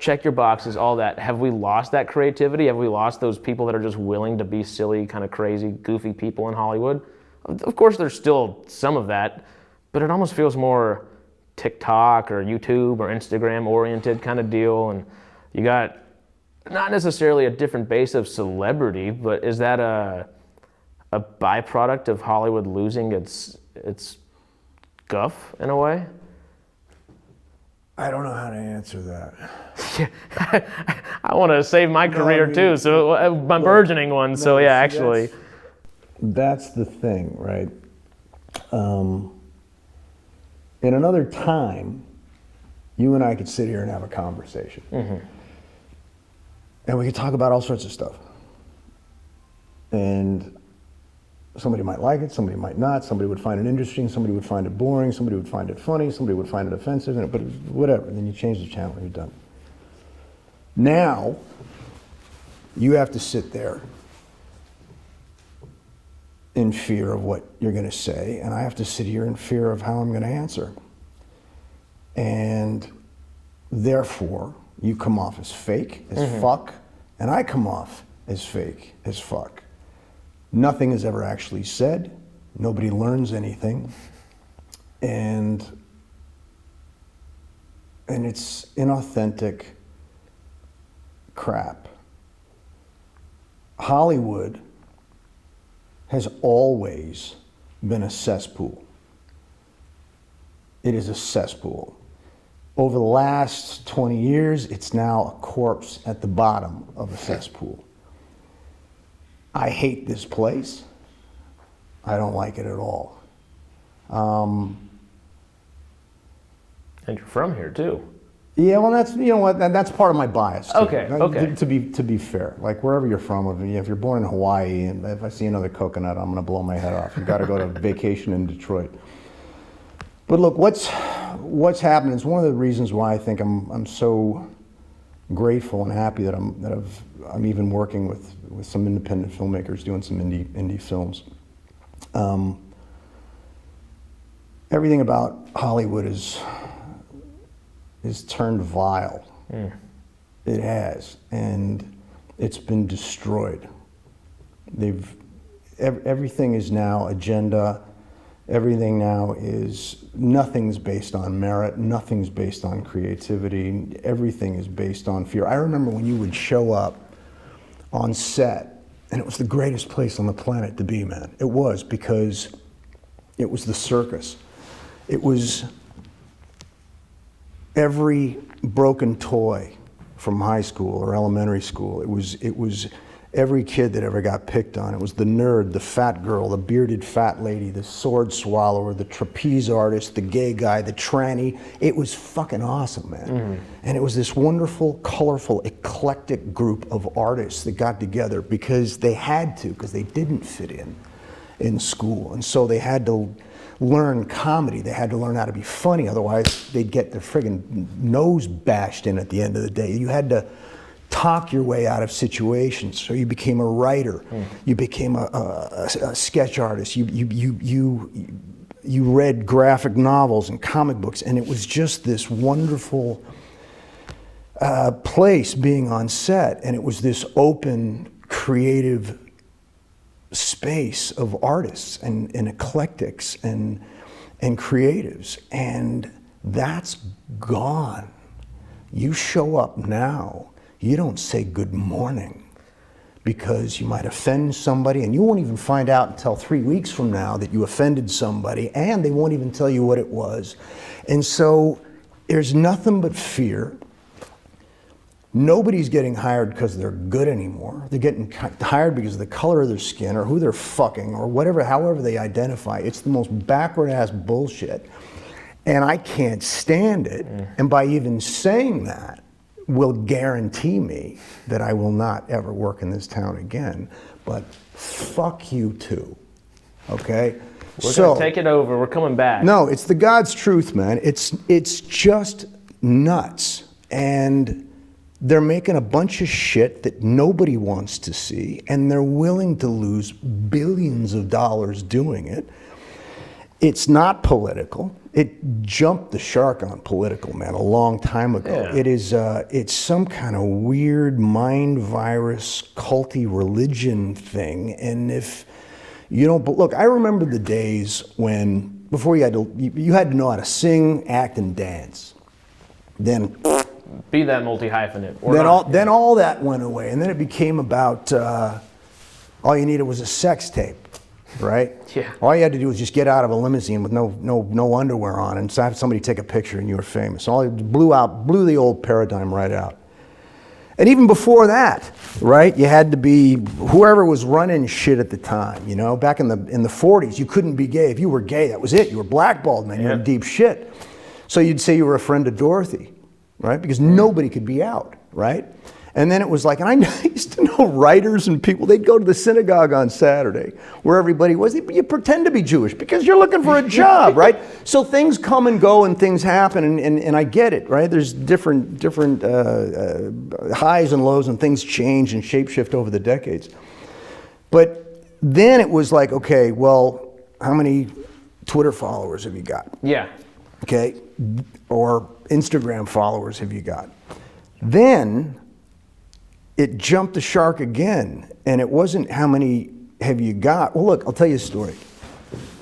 check your boxes, all that. Have we lost that creativity? Have we lost those people that are just willing to be silly, kind of crazy, goofy people in Hollywood? Of course, there's still some of that, but it almost feels more TikTok or YouTube or Instagram oriented kind of deal. And you got not necessarily a different base of celebrity, but is that a byproduct of Hollywood losing its guff in a way? I don't know how to answer that. I want to save my career too, so I'm burgeoning one. So yeah, actually, that's the thing, right? In another time, you and I could sit here and have a conversation, and we could talk about all sorts of stuff. And somebody might like it, somebody might not. Somebody would find it interesting, somebody would find it boring, somebody would find it funny, somebody would find it offensive, but whatever. And then you change the channel and you're done. Now, you have to sit there in fear of what you're going to say, and I have to sit here in fear of how I'm going to answer. And therefore, you come off as fake as fuck, and I come off as fake as fuck. Nothing is ever actually said. Nobody learns anything. And it's inauthentic crap. Hollywood has always been a cesspool. It is a cesspool. Over the last 20 years, it's now a corpse at the bottom of a cesspool. I hate this place. I don't like it at all. And you're from here too. Yeah, well, that's, you know what, that's part of my bias too. Okay. To be fair, like wherever you're from, if you're born in Hawaii, and if I see another coconut, I'm gonna blow my head off. You got to go to vacation in Detroit. But look, what's happening is one of the reasons why I think I'm so grateful and happy that I'm even working with some independent filmmakers doing some indie films. Everything about Hollywood is turned vile. It has, and it's been destroyed. Everything is now agenda. Everything now nothing's based on merit, nothing's based on creativity, everything is based on fear. I remember when you would show up on set, and it was the greatest place on the planet to be, man. It was, because it was the circus. It was every broken toy from high school or elementary school. It was every kid that ever got picked on. It was the nerd, the fat girl, the bearded fat lady, the sword swallower, the trapeze artist, the gay guy, the tranny. It was fucking awesome, man. And it was this wonderful, colorful, eclectic group of artists that got together because they had to, because they didn't fit in school. And so they had to learn comedy. They had to learn how to be funny, otherwise they'd get their friggin' nose bashed in at the end of the day. You had to talk your way out of situations. So you became a writer. You became a sketch artist. You read graphic novels and comic books, and it was just this wonderful place being on set, and it was this open, creative space of artists and eclectics and creatives, and that's gone. You show up now, you don't say good morning because you might offend somebody, and you won't even find out until 3 weeks from now that you offended somebody, and they won't even tell you what it was. And so there's nothing but fear. Nobody's getting hired because they're good anymore. They're getting hired because of the color of their skin or who they're fucking or whatever, however they identify. It's the most backward ass bullshit. And I can't stand it. And by even saying that will guarantee me that I will not ever work in this town again. But fuck you too, okay? We're gonna take it over, we're coming back. No, it's the God's truth, man. It's just nuts. And they're making a bunch of shit that nobody wants to see, and they're willing to lose billions of dollars doing it. It's not political. it jumped the shark on political, man, a long time ago. Yeah. It is, it's some kind of weird mind virus, culty religion thing. And if you don't, but look, I remember the days when, before you had to know how to sing, act, and dance. Then Be that multi-hyphenate. Or then not. then all that went away, and then it became about all you needed was a sex tape, right? Yeah. All you had to do was just get out of a limousine with no underwear on, and have somebody take a picture, and you were famous. All it blew the old paradigm right out. And even before that, right? You had to be whoever was running shit at the time. You know, back in the 40s, you couldn't be gay. If you were gay, that was it. You were blackballed, man. You were in deep shit. So you'd say you were a friend of Dorothy, right? Because nobody could be out, right? And then it was like, and I used to know writers and people, they'd go to the synagogue on Saturday where everybody was. You pretend to be Jewish because you're looking for a job, right? So things come and go and things happen, and I get it, right? There's different highs and lows, and things change and shapeshift over the decades. But then it was like, okay, well, how many Twitter followers have you got? Yeah. Okay, or Instagram followers have you got? Then it jumped the shark again, and it wasn't how many have you got. Well, look, I'll tell you a story.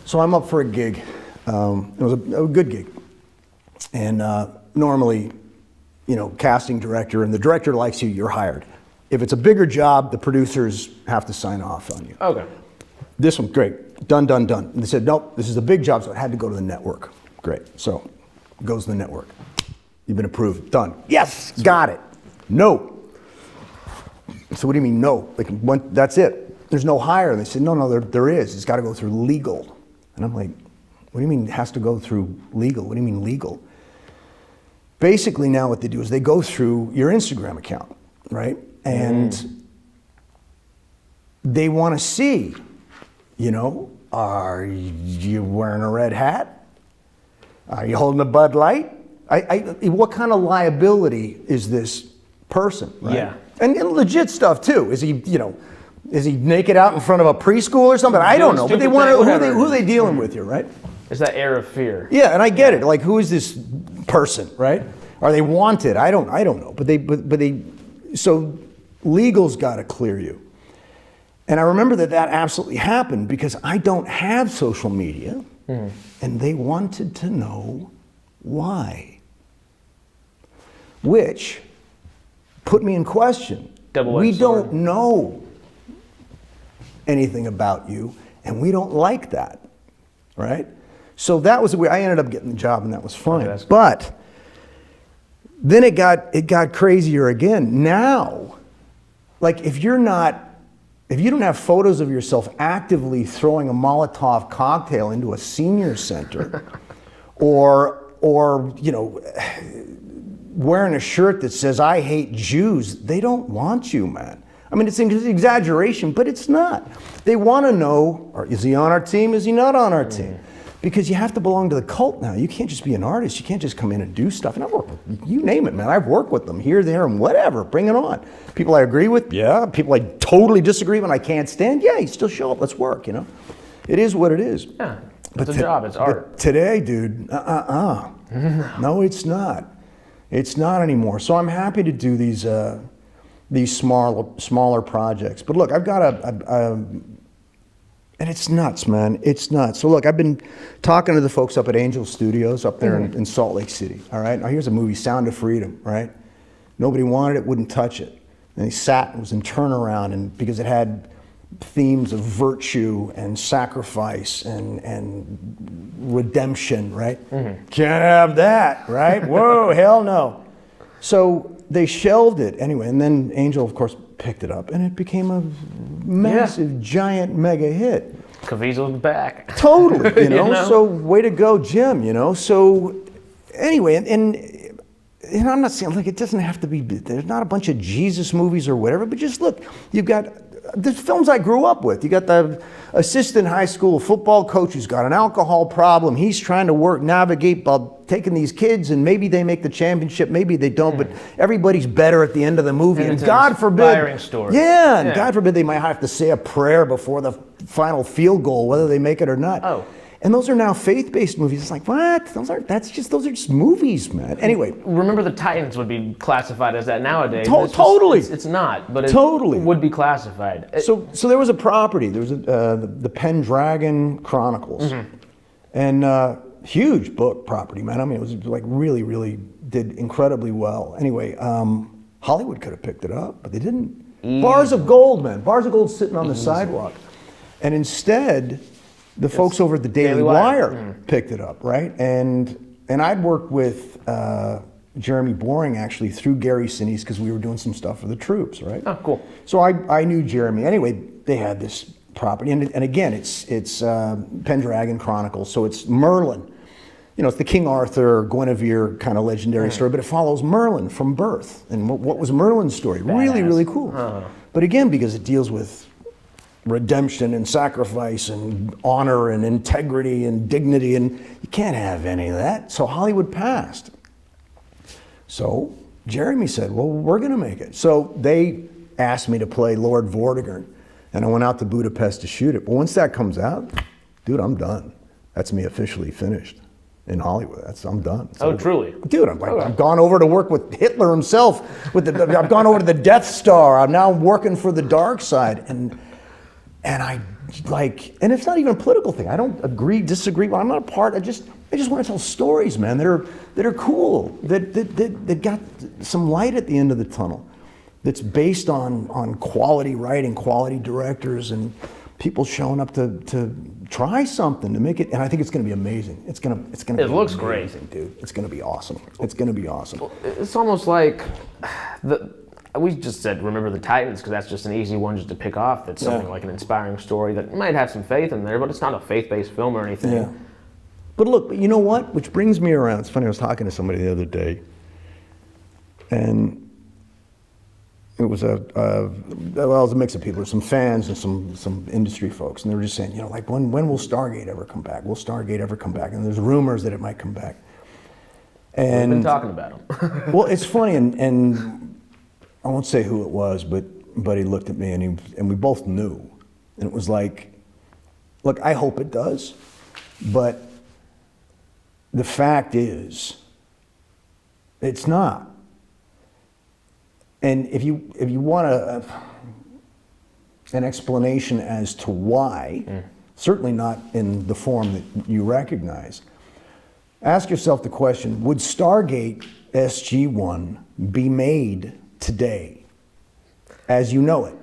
So I'm up for a gig. It was a good gig, and normally, you know, casting director, and the director likes you, you're hired. If it's a bigger job, the producers have to sign off on you. Okay. This one, great, done. And they said, nope, this is a big job, so it had to go to the network. Great, so it goes to the network. You've been approved, done. Yes, got it. No. So what do you mean no? Like, that's it. There's no hire. And they said, no, there is. It's got to go through legal. And I'm like, what do you mean it has to go through legal? What do you mean legal? Basically now what they do is they go through your Instagram account, right? And they want to see, you know, are you wearing a red hat? Are you holding a Bud Light? What kind of liability is this person, right? Yeah. And legit stuff too. Is he naked out in front of a preschool or something? I don't know. But they want to, who are they dealing with here, right? It's that air of fear. Yeah, and I get it. Like, who is this person, right? Are they wanted? I don't know. But they so legal's got to clear you. And I remember that absolutely happened because I don't have social media, and they wanted to know why, which put me in question. We don't know anything about you, and we don't like that, right? So that was the way I ended up getting the job, and that was fine. Okay, but then it got crazier again. Now, like if you don't have photos of yourself actively throwing a Molotov cocktail into a senior center, or you know, wearing a shirt that says "I hate Jews," they don't want you, man. I mean, it's an exaggeration, but it's not. They want to know: is he on our team? Is he not on our team? Because you have to belong to the cult now. You can't just be an artist. You can't just come in and do stuff. And I've worked with, you name it, man. I've worked with them here, there, and whatever. Bring it on. People I agree with, yeah. People I totally disagree with, I can't stand, yeah. You still show up. Let's work. You know, it is what it is. Yeah, it's a job. It's art. But today, dude, no, it's not. It's not anymore. So I'm happy to do these smaller projects. But look, I've got and it's nuts, man. It's nuts. So look, I've been talking to the folks up at Angel Studios up there in Salt Lake City. All right. Now here's a movie, Sound of Freedom. Right. Nobody wanted it, wouldn't touch it. And they sat and was in turnaround, and because it had themes of virtue and sacrifice and redemption. Right. Can't have that. Right. Whoa, hell no. So they shelved it anyway, and then Angel, of course, picked it up, and it became a massive, giant, mega hit. Caviezel's back. Totally, you know? So way to go, Jim, you know? So anyway, and I'm not saying, like, it doesn't have to be, there's not a bunch of Jesus movies or whatever, but just look, you've got the films I grew up with. You got the assistant high school football coach who's got an alcohol problem. He's trying to navigate by taking these kids, and maybe they make the championship, maybe they don't, but everybody's better at the end of the movie. And God forbid, inspiring story. Yeah, and God forbid they might have to say a prayer before the final field goal, whether they make it or not. Oh. And those are now faith-based movies. It's like, what? Those are just movies, man. Anyway. Remember the Titans would be classified as that nowadays. Totally. It's not, but it totally would be classified. So there was a property. There was the Pendragon Chronicles. And huge book property, man. I mean, it was like really, really did incredibly well. Anyway, Hollywood could have picked it up, but they didn't. Bars of gold, man. Bars of gold sitting on the sidewalk. And instead, the folks over at the Daily Wire picked it up, right? And I'd worked with Jeremy Boring actually through Gary Sinise because we were doing some stuff for the troops, right? Oh, cool. So I knew Jeremy. Anyway, they had this property, and again, it's Pendragon Chronicles, so it's Merlin. You know, it's the King Arthur, Guinevere kind of legendary story, but it follows Merlin from birth. And what was Merlin's story? Badass. Really, really cool. But again, because it deals with redemption and sacrifice and honor and integrity and dignity, and you can't have any of that. So Hollywood passed. So Jeremy said, well, we're going to make it. So they asked me to play Lord Vortigern, and I went out to Budapest to shoot it. But once that comes out, dude, I'm done. That's me officially finished in Hollywood. I'm done. Oh, truly? Dude, I've gone over to work with Hitler himself. I've gone over to the Death Star. I'm now working for the dark side. And I and it's not even a political thing. I don't disagree. I'm not a part. I just want to tell stories, man, that are cool, that got some light at the end of the tunnel, that's based on quality writing, quality directors, and people showing up to try something to make it. And I think it's going to be amazing. It's going to. It looks great, dude. It's going to be awesome. It's going to be awesome. It's almost like we just said remember the Titans because that's just an easy one just to pick off. That's something like an inspiring story that might have some faith in there, but it's not a faith-based film or anything. Yeah. But look, you know what? Which brings me around. It's funny. I was talking to somebody the other day, and it was it was a mix of people. There were some fans and some industry folks, and they were just saying, you know, like when will Stargate ever come back? Will Stargate ever come back? And there's rumors that it might come back. And we've been talking about them. Well, it's funny, and I won't say who it was, but he looked at me and we both knew, and it was like, look, I hope it does, but the fact is, it's not. And if you want an explanation as to why, certainly not in the form that you recognize, ask yourself the question, would Stargate SG-1 be made today as you know it?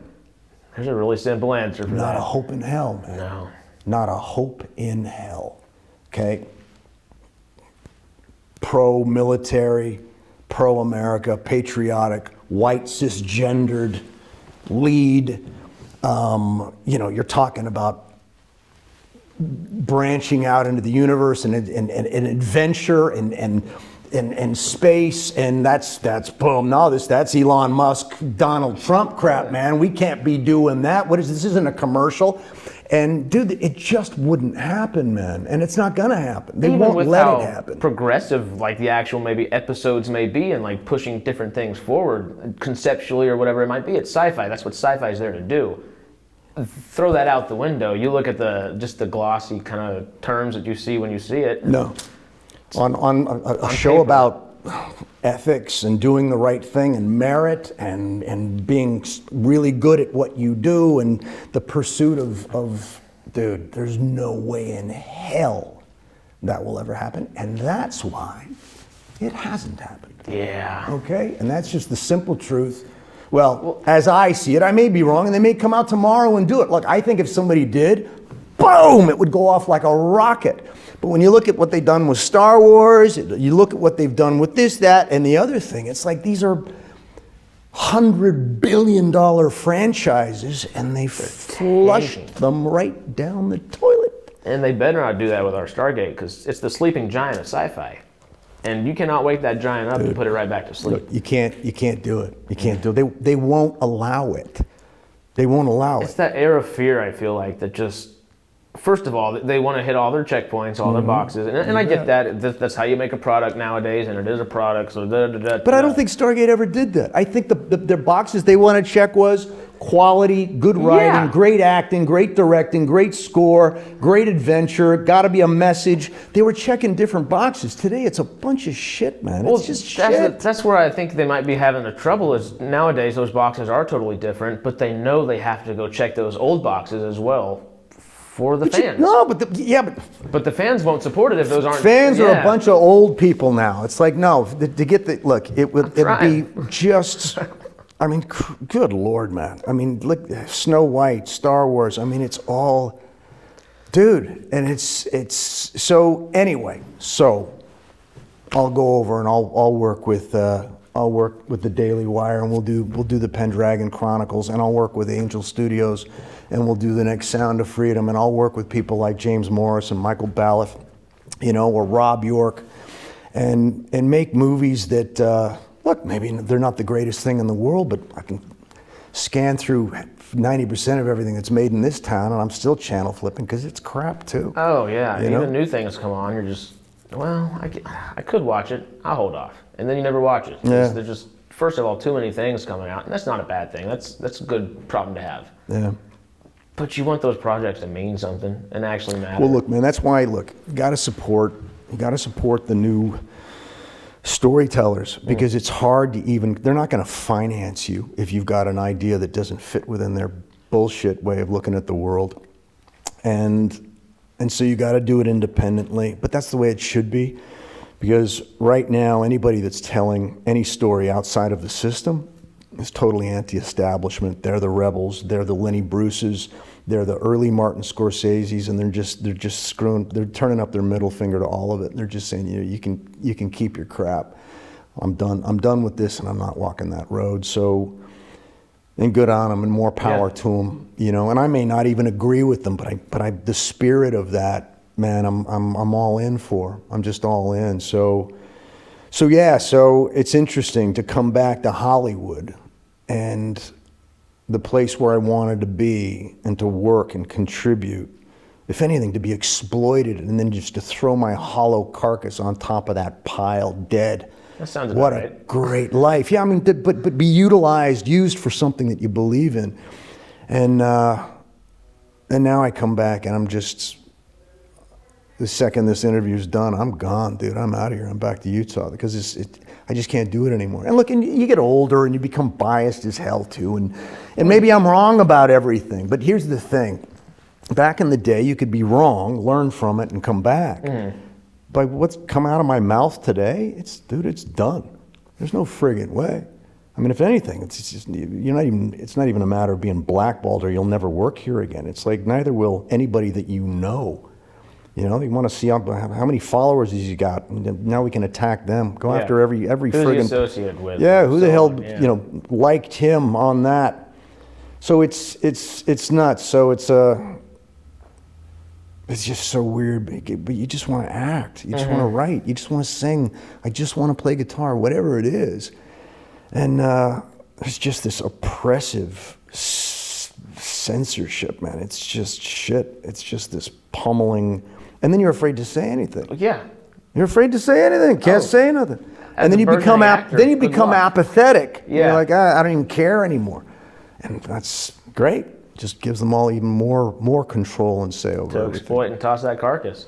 There's a really simple answer for that. Not a hope in hell, man. No. Not a hope in hell. Okay? Pro-military, pro-America, patriotic, white, cisgendered lead. You're talking about branching out into the universe and adventure and space, and that's boom. No, that's Elon Musk, Donald Trump crap, man. We can't be doing that. This isn't a commercial. And dude, it just wouldn't happen, man. And it's not gonna happen. They Even won't with let how it happen. progressive like the actual maybe episodes may be and like pushing different things forward conceptually or whatever it might be. It's sci-fi. That's what sci-fi is there to do. Throw that out the window. You look at the glossy kind of terms that you see when you see it. No. On a show paper. about ethics and doing the right thing and merit and being really good at what you do and the pursuit of dude, there's no way in hell that will ever happen. And that's why it hasn't happened. Yeah. Okay? And that's just the simple truth. Well, as I see it, I may be wrong, and they may come out tomorrow and do it. Look, I think if somebody did, boom, it would go off like a rocket. But when you look at what they've done with Star Wars, you look at what they've done with this, that, and the other thing, it's like these are $100 billion franchises, and they flushed them right down the toilet. And they better not do that with our Stargate because it's the sleeping giant of sci-fi. And you cannot wake that giant up and put it right back to sleep. Look, you can't do it. You can't do it. They won't allow it. They won't allow It's it. that air of fear, I feel like, that just, first of all, they want to hit all their checkpoints, all their boxes. And I get that. That's how you make a product nowadays, and it is a product. So But I don't think Stargate ever did that. I think their boxes they want to check was, quality, good writing, great acting, great directing, great score, great adventure, got to be a message. They were checking different boxes. Today, it's a bunch of shit, man. It's just shit. That's where I think they might be having the trouble is nowadays those boxes are totally different, but they know they have to go check those old boxes as well for the fans. But the fans won't support it if those aren't. Fans are a bunch of old people now. It's like, no, to get the, look, it'd be just, I mean, good Lord, man. I mean, look, Snow White, Star Wars, I mean, it's all, dude, and it's, so anyway, so I'll go over and I'll work with the Daily Wire, and we'll do the Pendragon Chronicles, and I'll work with Angel Studios, and we'll do the next Sound of Freedom, and I'll work with people like James Morris and Michael Balfe, you know, or Rob York, and make movies that, look, maybe they're not the greatest thing in the world, but I can scan through 90% of everything that's made in this town, and I'm still channel flipping because it's crap too. Oh yeah, you know? Even new things come on, you're just, well, I could watch it, I'll hold off, and then you never watch it. Yeah. There's just, first of all, too many things coming out, and that's not a bad thing. That's a good problem to have. Yeah. But you want those projects to mean something and actually matter. Well, look, man, that's why, look, you got to support the new storytellers, because it's hard to even, they're not going to finance you if you've got an idea that doesn't fit within their bullshit way of looking at the world. And so you got to do it independently, but that's the way it should be, because right now anybody that's telling any story outside of the system is totally anti-establishment. They're the rebels, they're the Lenny Bruces, they're the early Martin Scorseses, and they're just screwing, they're turning up their middle finger to all of it. They're just saying, you can keep your crap. I'm done with this, and I'm not walking that road. So, and good on them, and more power to them, you know. And I may not even agree with them, but the spirit of that, man, I'm all in for. I'm just all in. So it's interesting to come back to Hollywood and the place where I wanted to be and to work and contribute, if anything, to be exploited and then just to throw my hollow carcass on top of that pile dead. That sounds what about a right. Great life. Yeah, I mean, but be used for something that you believe in. And now I come back and I'm just, the second this interview's done, I'm gone, dude. I'm out of here. I'm back to Utah because I just can't do it anymore. And look, and you get older and you become biased as hell too. And maybe I'm wrong about everything. But here's the thing. Back in the day, you could be wrong, learn from it, and come back. But what's come out of my mouth today, it's done. There's no friggin' way. I mean, if anything, it's not even a matter of being blackballed or you'll never work here again. It's like neither will anybody that you know. You know, they want to see how many followers he's got, and now we can attack them. Go after every friggin'. Who's he associated with? Yeah, who the hell liked him on that? So it's nuts. So it's just so weird. But you just want to act. You just want to write. You just want to sing. I just want to play guitar, whatever it is. And there's just this oppressive censorship, man. It's just shit. It's just this pummeling. And then you're afraid to say anything. Yeah. You're afraid to say anything. Can't say nothing. And then you become apathetic. Yeah. You're like, I don't even care anymore. And that's great. Just gives them all even more control and say over everything. To exploit and toss that carcass.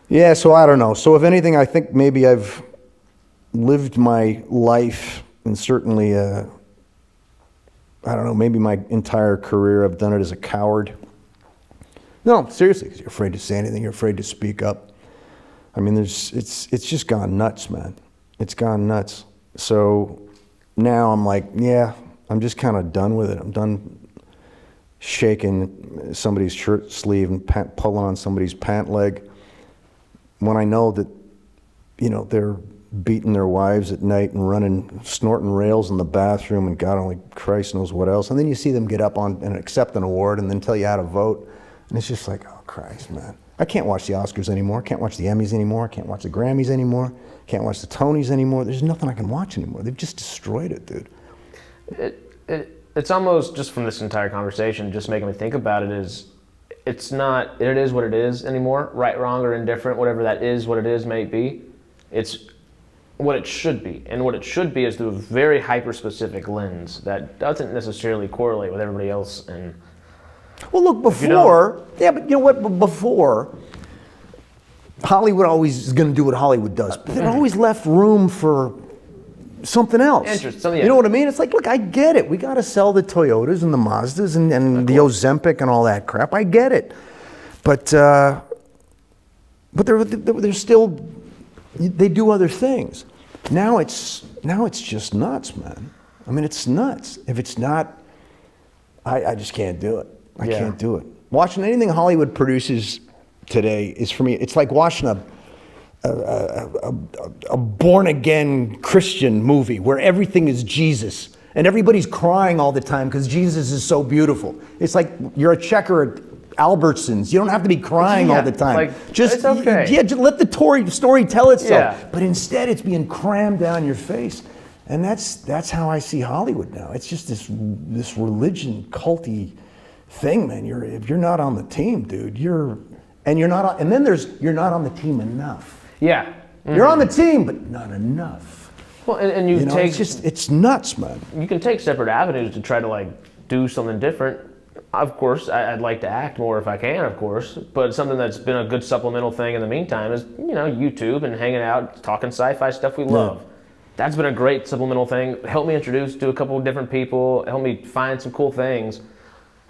Yeah, so I don't know. So if anything, I think maybe I've lived my life, and certainly, I don't know, maybe my entire career I've done it as a coward. No, seriously, because you're afraid to say anything, you're afraid to speak up. I mean, it's just gone nuts, man. It's gone nuts. So now I'm like, yeah, I'm just kind of done with it. I'm done shaking somebody's shirt sleeve and pulling on somebody's pant leg when I know that, they're beating their wives at night and snorting rails in the bathroom, and God only Christ knows what else. And then you see them get up on and accept an award and then tell you how to vote. And it's just like, oh Christ, man. I can't watch the Oscars anymore. I can't watch the Emmys anymore. I can't watch the Grammys anymore. I can't watch the Tonys anymore. There's nothing I can watch anymore. They've just destroyed it, dude. It's almost, just from this entire conversation, just making me think about it, is it is what it is anymore, right, wrong, or indifferent, whatever that is, what it is may be. It's what it should be. And what it should be is through a very hyper-specific lens that doesn't necessarily correlate with everybody else. And well, look, before, yeah, but you know what? Before, Hollywood always is going to do what Hollywood does, but it always left room for something else. Interesting. Yeah. You know what I mean? It's like, look, I get it. We got to sell the Toyotas and the Mazdas and the Ozempic and all that crap. I get it. But they're still, they do other things. Now it's just nuts, man. I mean, it's nuts. If it's not, I just can't do it. I can't do it. Watching anything Hollywood produces today is, for me, it's like watching a born-again Christian movie where everything is Jesus and everybody's crying all the time because Jesus is so beautiful. It's like you're a checker at Albertsons. You don't have to be crying all the time. Like, it's okay. Just let the story tell itself. Yeah. But instead, it's being crammed down your face. And that's how I see Hollywood now. It's just this religion culty thing, man. If you're not on the team, dude, you're not on the team enough. Yeah. Mm-hmm. You're on the team, but not enough. Well, and you take, it's nuts, man. You can take separate avenues to try to like do something different. Of course, I'd like to act more if I can, of course, but something that's been a good supplemental thing in the meantime is, YouTube and hanging out, talking sci-fi stuff we love. That's been a great supplemental thing. Help me introduce to a couple of different people, help me find some cool things.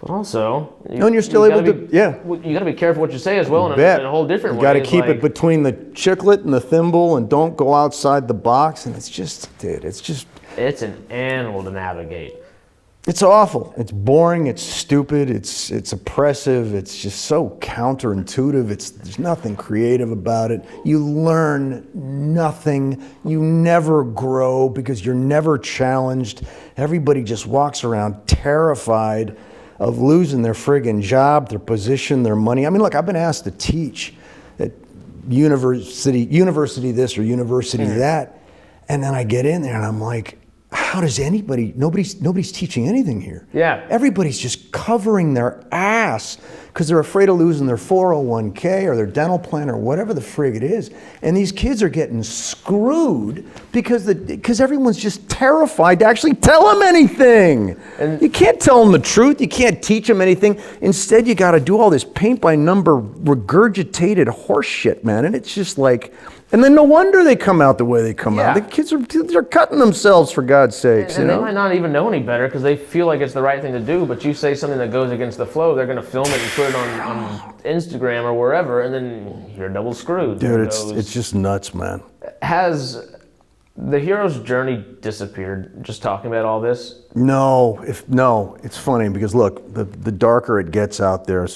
But also, you're still able to, you got to be careful what you say as well in a whole different way. You got to keep it between the chiclet and the thimble, and don't go outside the box. And it's just, dude, it's an animal to navigate. It's awful. It's boring. It's stupid. It's oppressive. It's just so counterintuitive. There's nothing creative about it. You learn nothing. You never grow because you're never challenged. Everybody just walks around terrified of losing their friggin' job, their position, their money. I mean, look, I've been asked to teach at university this or university that, and then I get in there and I'm like, how does nobody's teaching anything here. Yeah. Everybody's just covering their ass because they're afraid of losing their 401k or their dental plan or whatever the frig it is. And these kids are getting screwed because everyone's just terrified to actually tell them anything. And you can't tell them the truth. You can't teach them anything. Instead, you got to do all this paint by number regurgitated horse shit, man. And it's just like, and then no wonder they come out the way they come out. The kids they're cutting themselves, for God's sakes. And they might not even know any better because they feel like it's the right thing to do, but you say something that goes against the flow, they're going to film it and put it on Instagram or wherever, and then you're double screwed. Dude, it's just nuts, man. Has the hero's journey disappeared just talking about all this? No, it's funny because look, the darker it gets out there,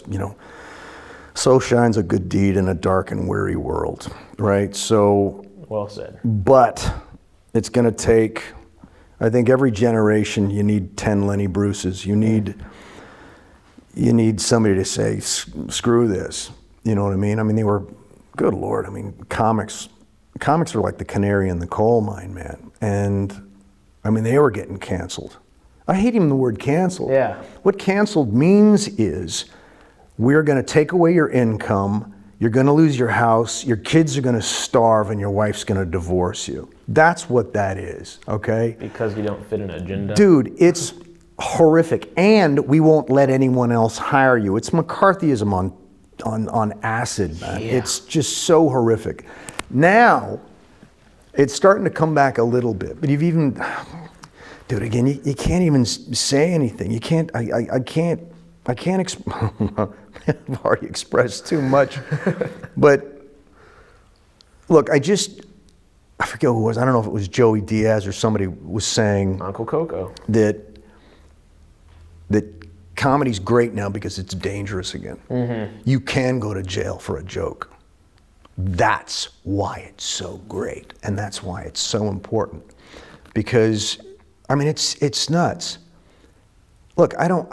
so shines a good deed in a dark and weary world, right? So, well said. But it's going to take, I think every generation you need 10 Lenny Bruces. You need somebody to say, screw this. You know what I mean? I mean, they were, good Lord, I mean, comics are like the canary in the coal mine, man. And I mean, they were getting canceled. I hate even the word canceled. Yeah. What canceled means is, we're going to take away your income, you're going to lose your house, your kids are going to starve, and your wife's going to divorce you. That's what that is, okay? Because you don't fit an agenda? Dude, it's horrific, and we won't let anyone else hire you. It's McCarthyism on acid, man. Yeah. It's just so horrific. Now, it's starting to come back a little bit, but you've even, dude, again, you can't even say anything. You can't, I can't I've already expressed too much. But look, I forget who it was. I don't know if it was Joey Diaz or somebody was saying Uncle Coco that comedy's great now because it's dangerous again. Mm-hmm. You can go to jail for a joke. That's why it's so great, and that's why it's so important. Because I mean, it's nuts. Look, I don't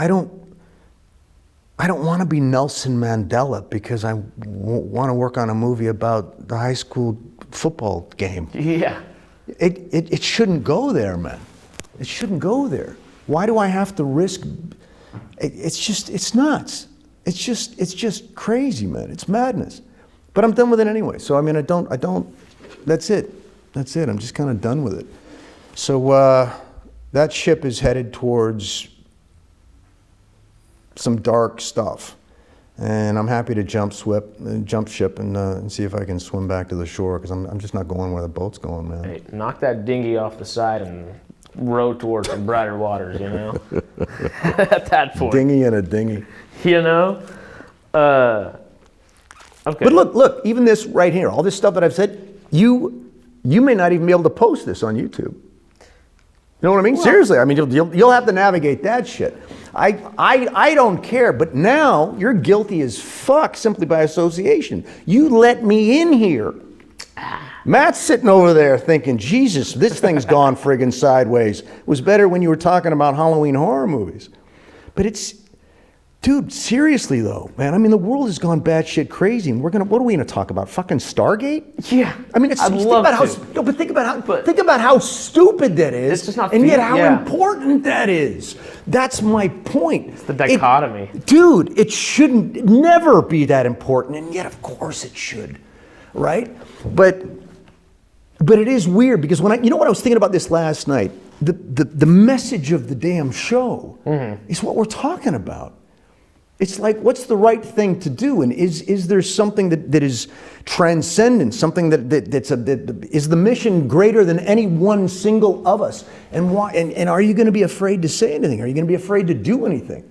want to be Nelson Mandela because I want to work on a movie about the high school football game. Yeah. It shouldn't go there, man. It shouldn't go there. Why do I have to risk? It's nuts. It's just crazy, man. It's madness. But I'm done with it anyway. So I mean, I don't. That's it. That's it. I'm just kind of done with it. So that ship is headed towards some dark stuff. And I'm happy to jump ship and see if I can swim back to the shore, because I'm just not going where the boat's going, man. Hey, knock that dinghy off the side and row towards some brighter waters, you know? At that point. Dinghy and a dinghy. You know? Okay. But look, even this right here, all this stuff that I've said, you may not even be able to post this on YouTube. You know what I mean? Well, seriously, I mean, you'll have to navigate that shit. I don't care, but now you're guilty as fuck simply by association. You let me in here. Matt's sitting over there thinking, Jesus, this thing's gone friggin' sideways. It was better when you were talking about Halloween horror movies. But dude, seriously though, man, I mean, the world has gone batshit crazy, and what are we gonna talk about? Fucking Stargate? Yeah. I mean, think about how stupid that is, it's just not and yet how important that is. That's my point. It's the dichotomy. Dude, it shouldn't never be that important, and yet of course it should, right? But it is weird, because you know what I was thinking about this last night? The message of the damn show is what we're talking about. It's like, what's the right thing to do? And is there something that is transcendent, something that is the mission greater than any one single of us? And why? And are you going to be afraid to say anything? Are you going to be afraid to do anything?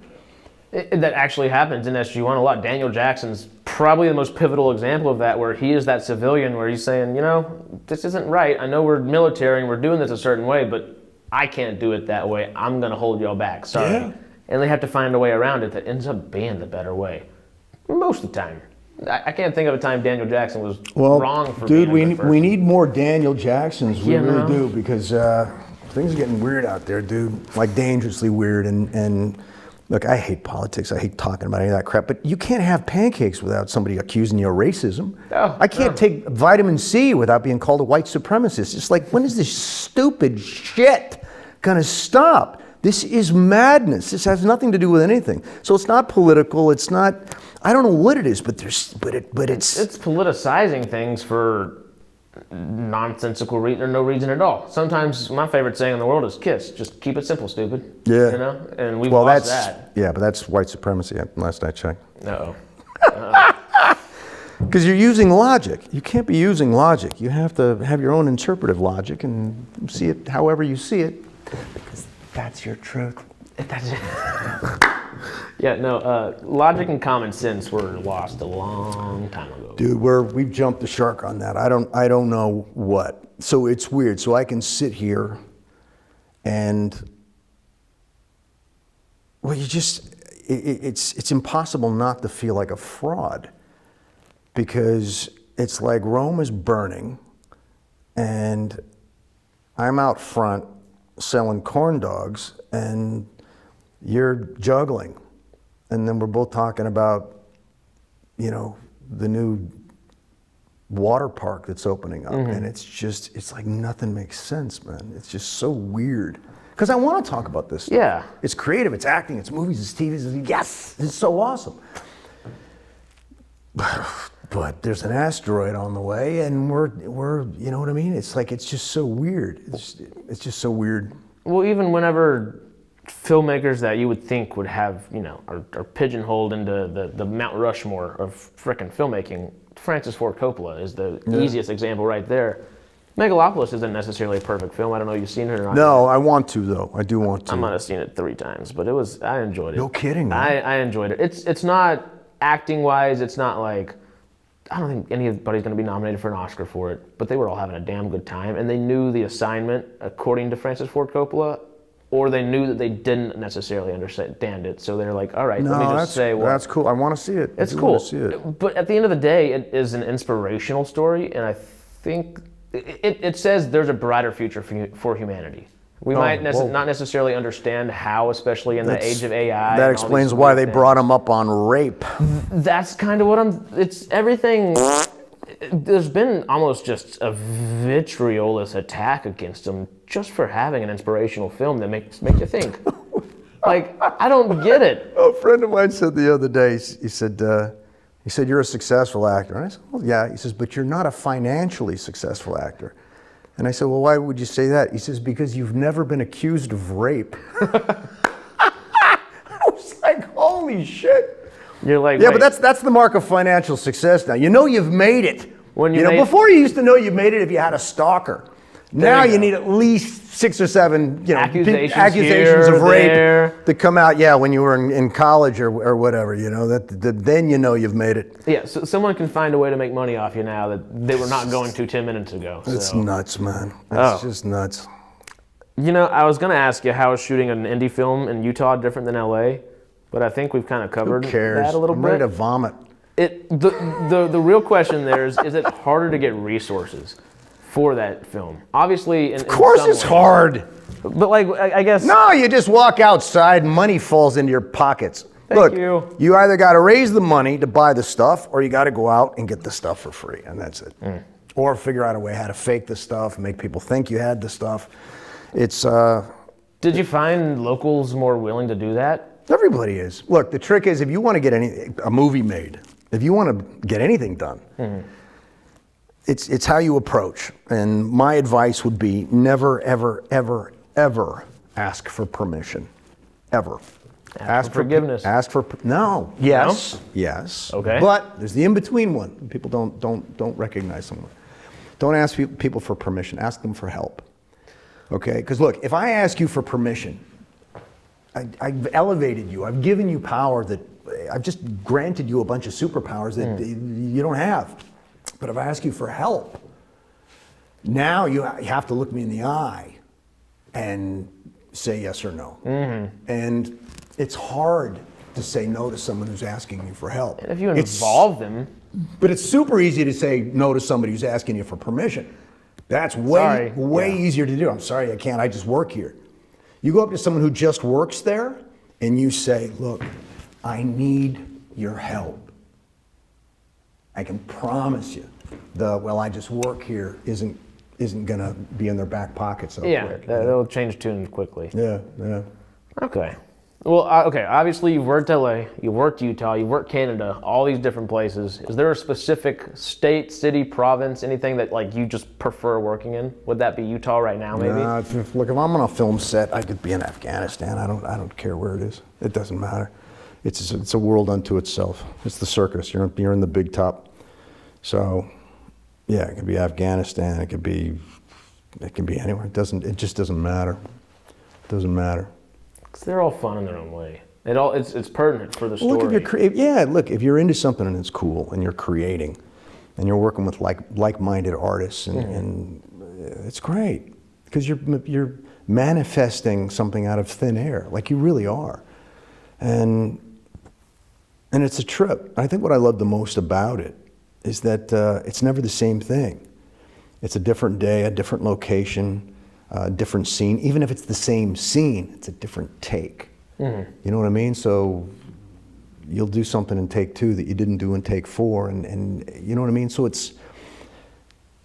That actually happens in SG-1 a lot. Daniel Jackson's probably the most pivotal example of that, where he is that civilian where he's saying, you know, this isn't right. I know we're military and we're doing this a certain way, but I can't do it that way. I'm going to hold y'all back. Sorry. Yeah. And they have to find a way around it that ends up being the better way. Most of the time. I can't think of a time Daniel Jackson was wrong for dude, being we need more Daniel Jacksons. We really do, because things are getting weird out there, dude. Like dangerously weird. And look, I hate politics. I hate talking about any of that crap. But you can't have pancakes without somebody accusing you of racism. I can't take vitamin C without being called a white supremacist. It's like, when is this stupid shit gonna stop? This is madness. This has nothing to do with anything. So it's not political. It's not. I don't know what it is, but it's. It's politicizing things for nonsensical reason or no reason at all. Sometimes my favorite saying in the world is "kiss." Just keep it simple, stupid. Yeah. You know, and we've lost that. Yeah, but that's white supremacy. Last I checked. Uh-oh. Because you're using logic. You can't be using logic. You have to have your own interpretive logic and see it however you see it. Because that's your truth. That's it. Yeah, no, logic and common sense were lost a long time ago. Dude, we've jumped the shark on that. I don't know what. So it's weird. So I can sit here and, well, it's impossible not to feel like a fraud, because it's like Rome is burning and I'm out front selling corn dogs and you're juggling, and then we're both talking about, you know, the new water park that's opening up, and it's like nothing makes sense, man. It's just so weird, because I want to talk about this stuff. Yeah, it's creative, it's acting, it's movies, it's TV. Yes, it's so awesome. But there's an asteroid on the way, and we're you know what I mean? It's like, it's just so weird. It's just so weird. Well, even whenever filmmakers that you would think would have, you know, are pigeonholed into the Mount Rushmore of frickin' filmmaking, Francis Ford Coppola is the easiest example right there. Megalopolis isn't necessarily a perfect film. I don't know if you've seen it or not. No, I want to, though. I do want to. I might have seen it 3 times, but I enjoyed it. No kidding, man. I enjoyed it. It's not acting-wise, it's not like, I don't think anybody's going to be nominated for an Oscar for it, but they were all having a damn good time, and they knew the assignment according to Francis Ford Coppola, or they knew that they didn't necessarily understand it, so they're like, all right, let me just say, well, that's cool. I want to see it. It's cool. See it. But at the end of the day, it is an inspirational story, and I think it says there's a brighter future for humanity. We might not necessarily understand how, especially in the age of AI. That explains why they brought him up on rape. That's kind of what it's everything. There's been almost just a vitriolous attack against him just for having an inspirational film that makes you think. Like, I don't get it. A friend of mine said the other day, he said, you're a successful actor. And I said, well, yeah. He says, but you're not a financially successful actor. And I said, well, why would you say that? He says, because you've never been accused of rape. I was like, holy shit. You're like, yeah, wait. but that's the mark of financial success now. You know you've made it. When Before you used to know you made it if you had a stalker. Now you need at least 6 or 7, accusations of rape to come out. Yeah, when you were in college or whatever, then you know you've made it. Yeah, so someone can find a way to make money off you now that they were not going to 10 minutes ago. It's nuts, man. It's just nuts. I was going to ask you how is shooting an indie film in Utah different than LA, but I think we've kind of covered that a little bit. I'm ready to vomit. The real question there is it harder to get resources for that film? Obviously, of course it's hard. But I guess... No, you just walk outside and money falls into your pockets. Thank Look, you either got to raise the money to buy the stuff or you got to go out and get the stuff for free, and that's it. Or figure out a way how to fake the stuff, make people think you had the stuff. It's... Did you find locals more willing to do that? Everybody is. Look, the trick is if you want to get a movie made, if you want to get anything done, it's how you approach. And my advice would be never, ever, ever, ever ask for permission. Ever. Ask for forgiveness. Yes. Okay. But there's the in-between one. People don't recognize someone. Don't ask people for permission. Ask them for help. Okay? Because look, if I ask you for permission, I've elevated you. I've given you power that I've just granted you a bunch of superpowers that you don't have. But if I ask you for help, now you have to look me in the eye and say yes or no. And it's hard to say no to someone who's asking you for help. And if you involve them. But it's super easy to say no to somebody who's asking you for permission. That's way easier to do. I'm sorry, I can't. I just work here. You go up to someone who just works there and you say, look, I need your help. I can promise you I just work here isn't going to be in their back pocket so quick. Yeah, they'll change tune quickly. Yeah. Okay. Well, obviously you've worked LA, you've worked Utah, you've worked Canada, all these different places. Is there a specific state, city, province, anything that you just prefer working in? Would that be Utah right now, maybe? Look, if I'm on a film set, I could be in Afghanistan. I don't care where it is. It doesn't matter. It's a world unto itself. It's the circus. You're in the big top. So, yeah, it could be Afghanistan. It can be anywhere. It just doesn't matter. It doesn't matter. Because they're all fun in their own way. It's pertinent for the story. Look, if you're into something and it's cool and you're creating, and you're working with like-minded artists, and it's great because you're manifesting something out of thin air, like you really are, and it's a trip. I think what I love the most about it is that it's never the same thing. It's a different day, a different location, a different scene. Even if it's the same scene, it's a different take. You know what I mean? So you'll do something in take 2 that you didn't do in take 4, and you know what I mean? So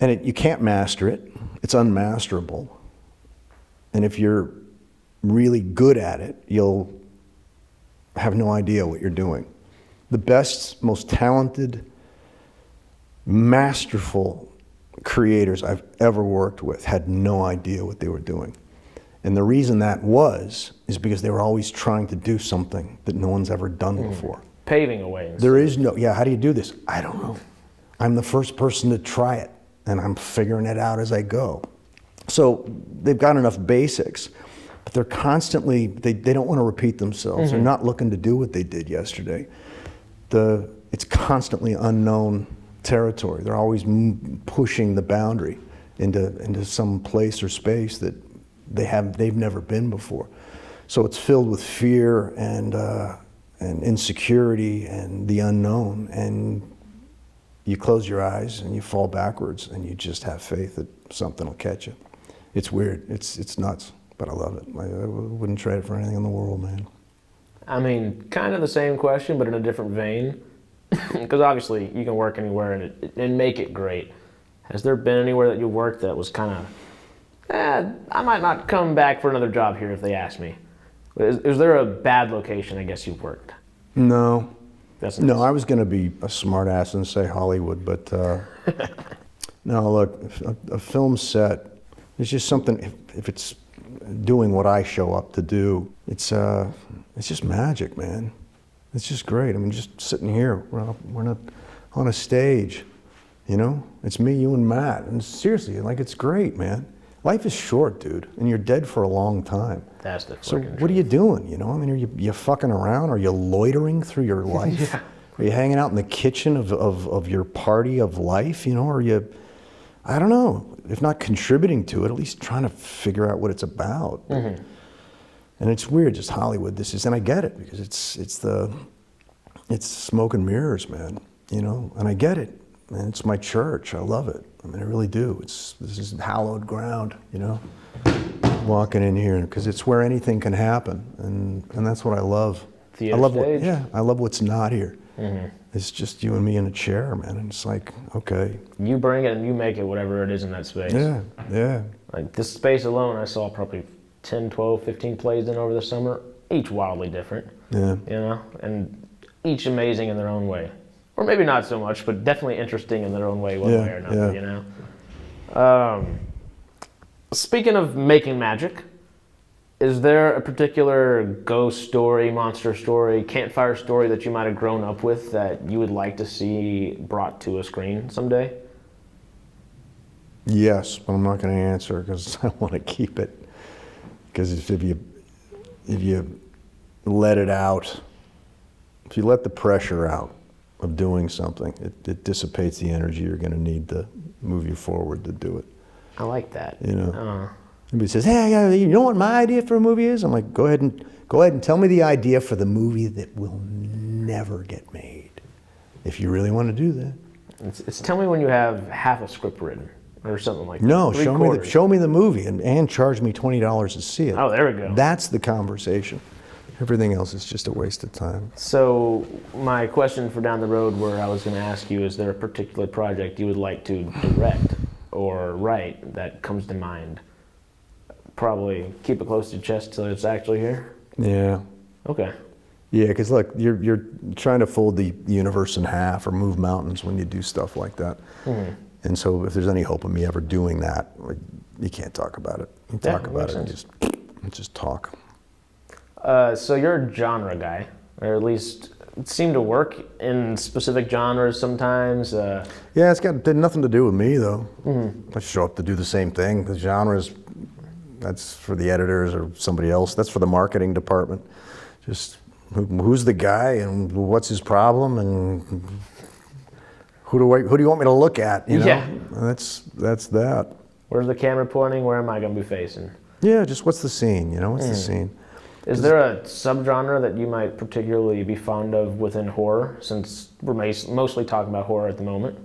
you can't master it. It's unmasterable. And if you're really good at it, you'll have no idea what you're doing. The best, most talented, masterful creators I've ever worked with had no idea what they were doing. And the reason that is because they were always trying to do something that no one's ever done before. Paving a way. There is how do you do this? I don't know. I'm the first person to try it, and I'm figuring it out as I go. So they've got enough basics, but they're constantly, they don't want to repeat themselves. They're not looking to do what they did yesterday. It's constantly unknown territory. They're always pushing the boundary into some place or space that they've never been before. So it's filled with fear and insecurity and the unknown, and you close your eyes and you fall backwards and you just have faith that something will catch you. It's weird. It's nuts, but I love it. I wouldn't trade it for anything in the world, man. I mean, kind of the same question, but in a different vein. Because obviously you can work anywhere and make it great. Has there been anywhere that you worked that was kind of, I might not come back for another job here if they ask me? Is there a bad location, I guess, you've worked? No. No, I was going to be a smart ass and say Hollywood, but no, look, a film set It's just something, if it's doing what I show up to do, it's just magic, man. It's just great. I mean, just sitting here, we're not on a stage, you know? It's me, you, and Matt. And seriously, like, it's great, man. Life is short, dude, and you're dead for a long time. That's the So fucking what are you doing, you know? I mean, are you fucking around? Are you loitering through your life? Yeah. Are you hanging out in the kitchen of your party of life, you know? Are you, I don't know, if not contributing to it, at least trying to figure out what it's about. Mm-hmm. And it's weird, just Hollywood. This is, and I get it, because it's smoke and mirrors, man. You know, and I get it. And it's my church. I love it. I mean, I really do. This is hallowed ground. You know, walking in here, because it's where anything can happen, and that's what I love. Theater I love stage. I love what's not here. Mm-hmm. It's just you and me in a chair, man. And it's like, okay. You bring it and you make it whatever it is in that space. Yeah, yeah. Like this space alone, I saw probably 10, 12, 15 plays in over the summer, each wildly different. Yeah. You know, and each amazing in their own way. Or maybe not so much, but definitely interesting in their own way, one way or another, you know? Speaking of making magic, is there a particular ghost story, monster story, campfire story that you might have grown up with that you would like to see brought to a screen someday? Yes, but I'm not going to answer because I want to keep it. Because if you let it out, if you let the pressure out of doing something, it dissipates the energy you're going to need to move you forward to do it. I like that. You know, somebody says, "Hey, you know what my idea for a movie is?" I'm like, "Go ahead and tell me the idea for the movie that will never get made, if you really want to do that." It's tell me when you have half a script written or something like that. No, Three-quarters. show me the movie and charge me $20 to see it. Oh, there we go. That's the conversation. Everything else is just a waste of time. So my question for down the road, where I was going to ask you, is there a particular project you would like to direct or write that comes to mind? Probably keep it close to your chest till it's actually here? Yeah. Okay. Yeah, because look, you're trying to fold the universe in half or move mountains when you do stuff like that. Mm-hmm. And so if there's any hope of me ever doing that, like, you can't talk about it. You talk about it and just talk. So you're a genre guy, or at least it seemed to work in specific genres sometimes. Yeah, did nothing to do with me though. Mm-hmm. I show up to do the same thing. The genres, that's for the editors or somebody else. That's for the marketing department. Just who's the guy and what's his problem and who do you want me to look at? You know? Yeah. And that's that. Where's the camera pointing? Where am I going to be facing? Yeah, just what's the scene? You know, what's the scene? Is there a subgenre that you might particularly be fond of within horror, since we're mostly talking about horror at the moment?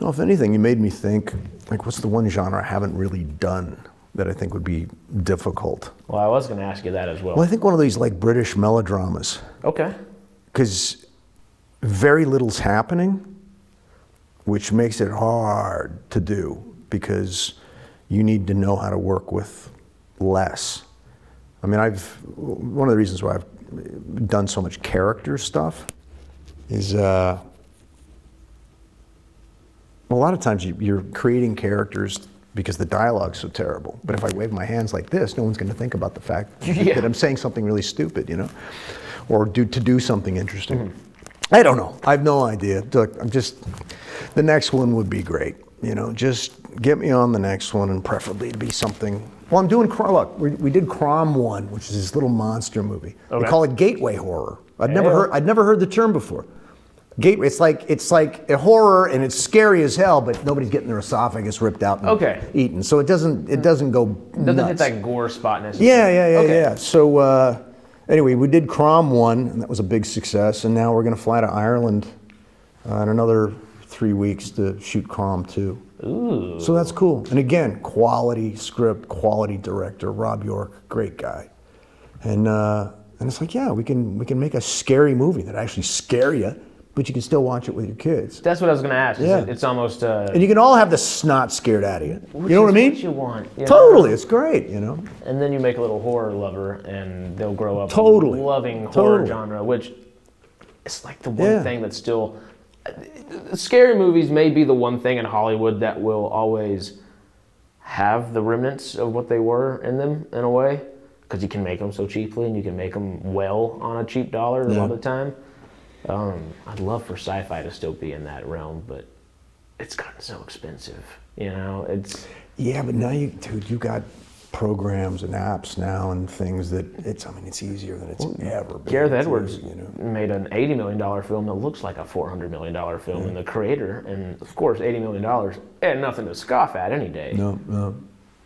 No, if anything, you made me think, like, what's the one genre I haven't really done that I think would be difficult? Well, I was going to ask you that as well. Well, I think one of these, like, British melodramas. Okay. Because very little's happening, which makes it hard to do, because you need to know how to work with less. I mean, one of the reasons why I've done so much character stuff is a lot of times you're creating characters because the dialogue's so terrible. But if I wave my hands like this, no one's going to think about the fact that I'm saying something really stupid, you know, or to do something interesting. Mm-hmm. I don't know. I have no idea. Look, the next one would be great. You know, just get me on the next one, and preferably to be something. Well, I'm doing, look, we did Crom 1, which is this little monster movie. Okay. They call it gateway horror. I'd never heard the term before. Gateway, it's like a horror, and it's scary as hell, but nobody's getting their esophagus ripped out and eaten. So it doesn't go nuts. Doesn't hit that gore spot necessarily. Yeah. So anyway, we did Crom 1, and that was a big success, and now we're going to fly to Ireland in another 3 weeks to shoot Crom 2. Ooh. So that's cool. And again, quality script, quality director, Rob York, great guy. And it's like, yeah, we can make a scary movie that actually scare you, but you can still watch it with your kids. That's what I was going to ask. Yeah. It's almost... and you can all have the snot scared out of you. You know what I mean? What you want. You totally. Know? It's great, you know? And then you make a little horror lover, and they'll grow up loving horror genre, which is like the one thing that's still... Scary movies may be the one thing in Hollywood that will always have the remnants of what they were in them in a way, because you can make them so cheaply and you can make them well on a cheap dollar a lot of the time. I'd love for sci-fi to still be in that realm, but it's gotten so expensive. You know, it's Yeah, but now dude, you got programs and apps now and things that it's easier than it's ever been. Gareth Edwards made an $80 million film that looks like a $400 million film, and the creator, and of course $80 million ain't nothing to scoff at any day. No.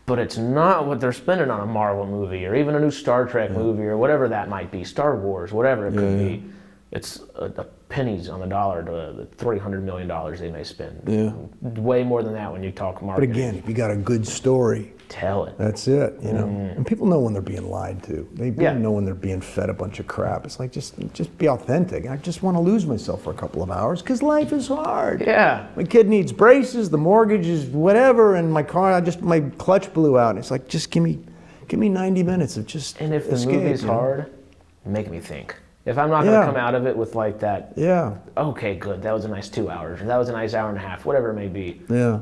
But it's not what they're spending on a Marvel movie or even a new Star Trek movie or whatever that might be, Star Wars, whatever it could be. It's a pennies on the dollar to the $300 million they may spend. Yeah. Way more than that when you talk marketing. But again, if you got a good story, tell it. that's it, you know. And people know when they're being lied to. They know when they're being fed a bunch of crap. It's like, just be authentic. I just want to lose myself for a couple of hours because life is hard. Yeah. My kid needs braces, the mortgage is whatever, and my car, my clutch blew out. It's like, just give me 90 minutes of just And if the escape, movie's hard, make me think. If I'm not going to come out of it with like that, okay, good, that was a nice 2 hours, or that was a nice hour and a half, whatever it may be. Yeah.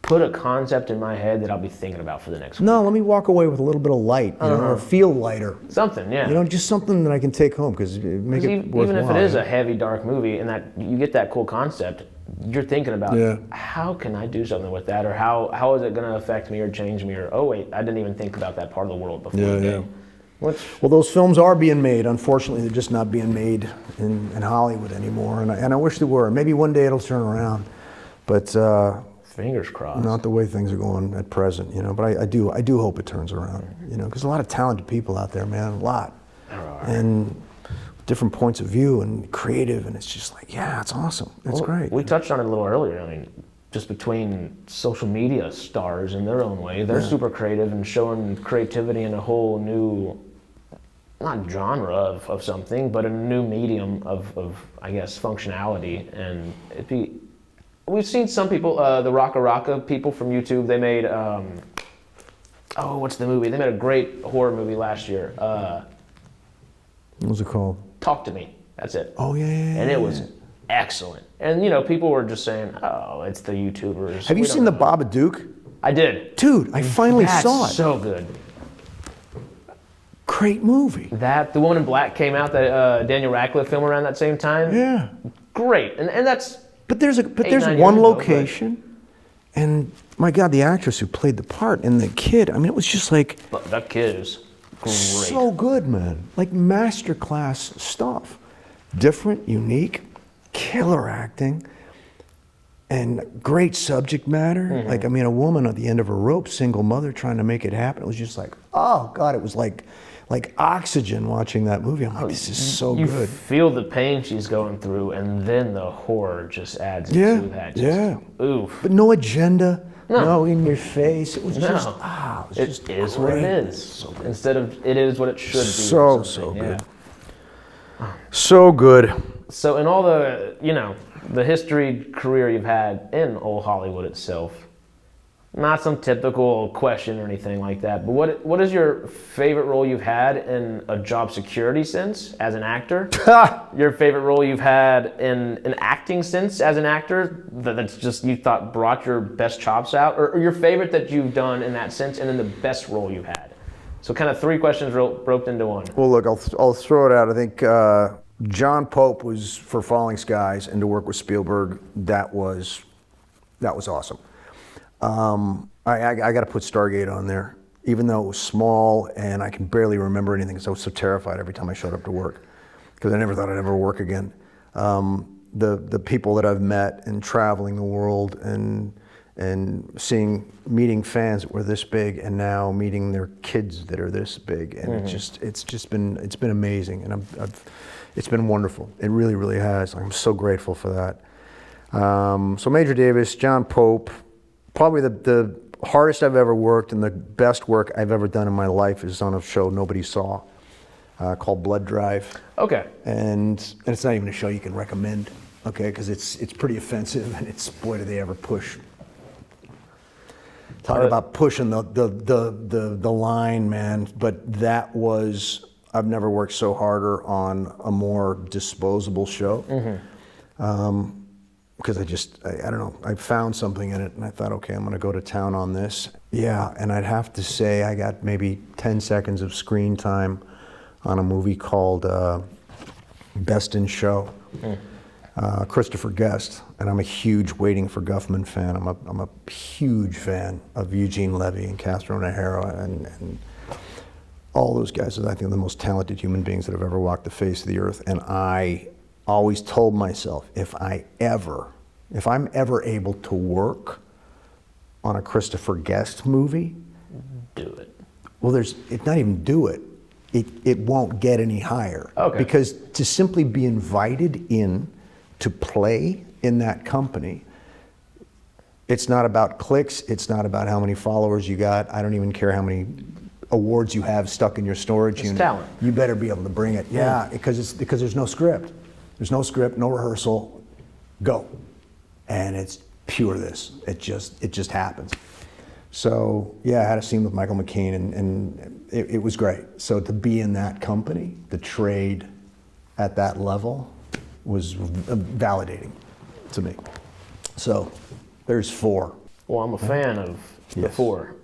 Put a concept in my head that I'll be thinking about for the next week. No, let me walk away with a little bit of light, you know, or feel lighter. Something, yeah. You know, just something that I can take home because make it worthwhile. Even if it is a heavy, dark movie and that you get that cool concept, you're thinking about how can I do something with that, or how is it going to affect me or change me, or oh wait, I didn't even think about that part of the world before. Well, those films are being made. Unfortunately, they're just not being made in Hollywood anymore, and I wish they were. Maybe one day it'll turn around, but fingers crossed. Not the way things are going at present, you know. But I do hope it turns around, you know, because a lot of talented people out there, man, a lot, and different points of view and creative, and it's just like, yeah, it's awesome. It's great. We touched on it a little earlier. I mean, just between social media stars in their own way, they're super creative and showing creativity in a whole new, not genre of something, but a new medium of I guess, functionality. And we've seen some people, the Raka Raka people from YouTube, they made, what's the movie? They made a great horror movie last year. What was it called? Talk to Me. That's it. Oh, yeah. And it was excellent. And, you know, people were just saying, oh, it's the YouTubers. Have you seen The Babadook? I did. Dude, I finally saw it. So good. Great movie. The Woman in Black came out, that Daniel Radcliffe film around that same time. Yeah. Great. And that's... But there's one location, and my God, the actress who played the part and the kid, I mean, it was just like... But that kid is great. So good, man. Like masterclass stuff. Different, unique, killer acting, and great subject matter. Like, I mean, a woman at the end of her rope, single mother, trying to make it happen. It was just like, oh God, it was like oxygen watching that movie. I'm like, this is so good. You feel the pain she's going through, and then the horror just adds to that. Oof. But no agenda, no in your face. It was just, it is what it is. So instead of it is what it should be. So good. So good. So in all the, you know, the history career you've had in old Hollywood itself, not some typical question or anything like that, but what is your favorite role you've had in a job security sense as an actor? Your favorite role you've had in an acting sense as an actor that's just you thought brought your best chops out, or your favorite that you've done in that sense, and then the best role you've had? So kind of three questions roped into one. Well, look, I'll throw it out. I think John Pope was for Falling Skies, and to work with Spielberg, that was awesome. I got to put Stargate on there, even though it was small and I can barely remember anything because I was so terrified every time I showed up to work because I never thought I'd ever work again. The people that I've met and traveling the world and meeting fans that were this big and now meeting their kids that are this big, and it's been amazing, and it's been wonderful. It really, really has. I'm so grateful for that. So Major Davis, John Pope, probably the hardest I've ever worked and the best work I've ever done in my life is on a show nobody saw called Blood Drive. Okay. And it's not even a show you can recommend, okay, because it's pretty offensive, and it's, boy, do they ever push. Talk about pushing the line, man. But that was, I've never worked so harder on a more disposable show. because I don't know, I found something in it and I thought, okay, I'm gonna go to town on this. Yeah, and I'd have to say I got maybe 10 seconds of screen time on a movie called Best in Show. Christopher Guest, and I'm a huge Waiting for Guffman fan. I'm a huge fan of Eugene Levy and Castro O'Hara and all those guys. I think are the most talented human beings that have ever walked the face of the earth. And I always told myself, if I'm ever able to work on a Christopher Guest movie, do it. well, it's not even do it. It won't get any higher. Okay. Because to simply be invited in to play in that company, it's not about clicks, it's not about how many followers you got. I don't even care how many awards you have stuck in your storage unit. Talent. You better be able to bring it. Yeah, because there's no script. There's no script, no rehearsal. Go. And it's pure this. It just happens. So yeah, I had a scene with Michael McKean and it was great. So to be in that company, the trade at that level was validating to me. So there's 4. Well, I'm a fan of the Yes. 4.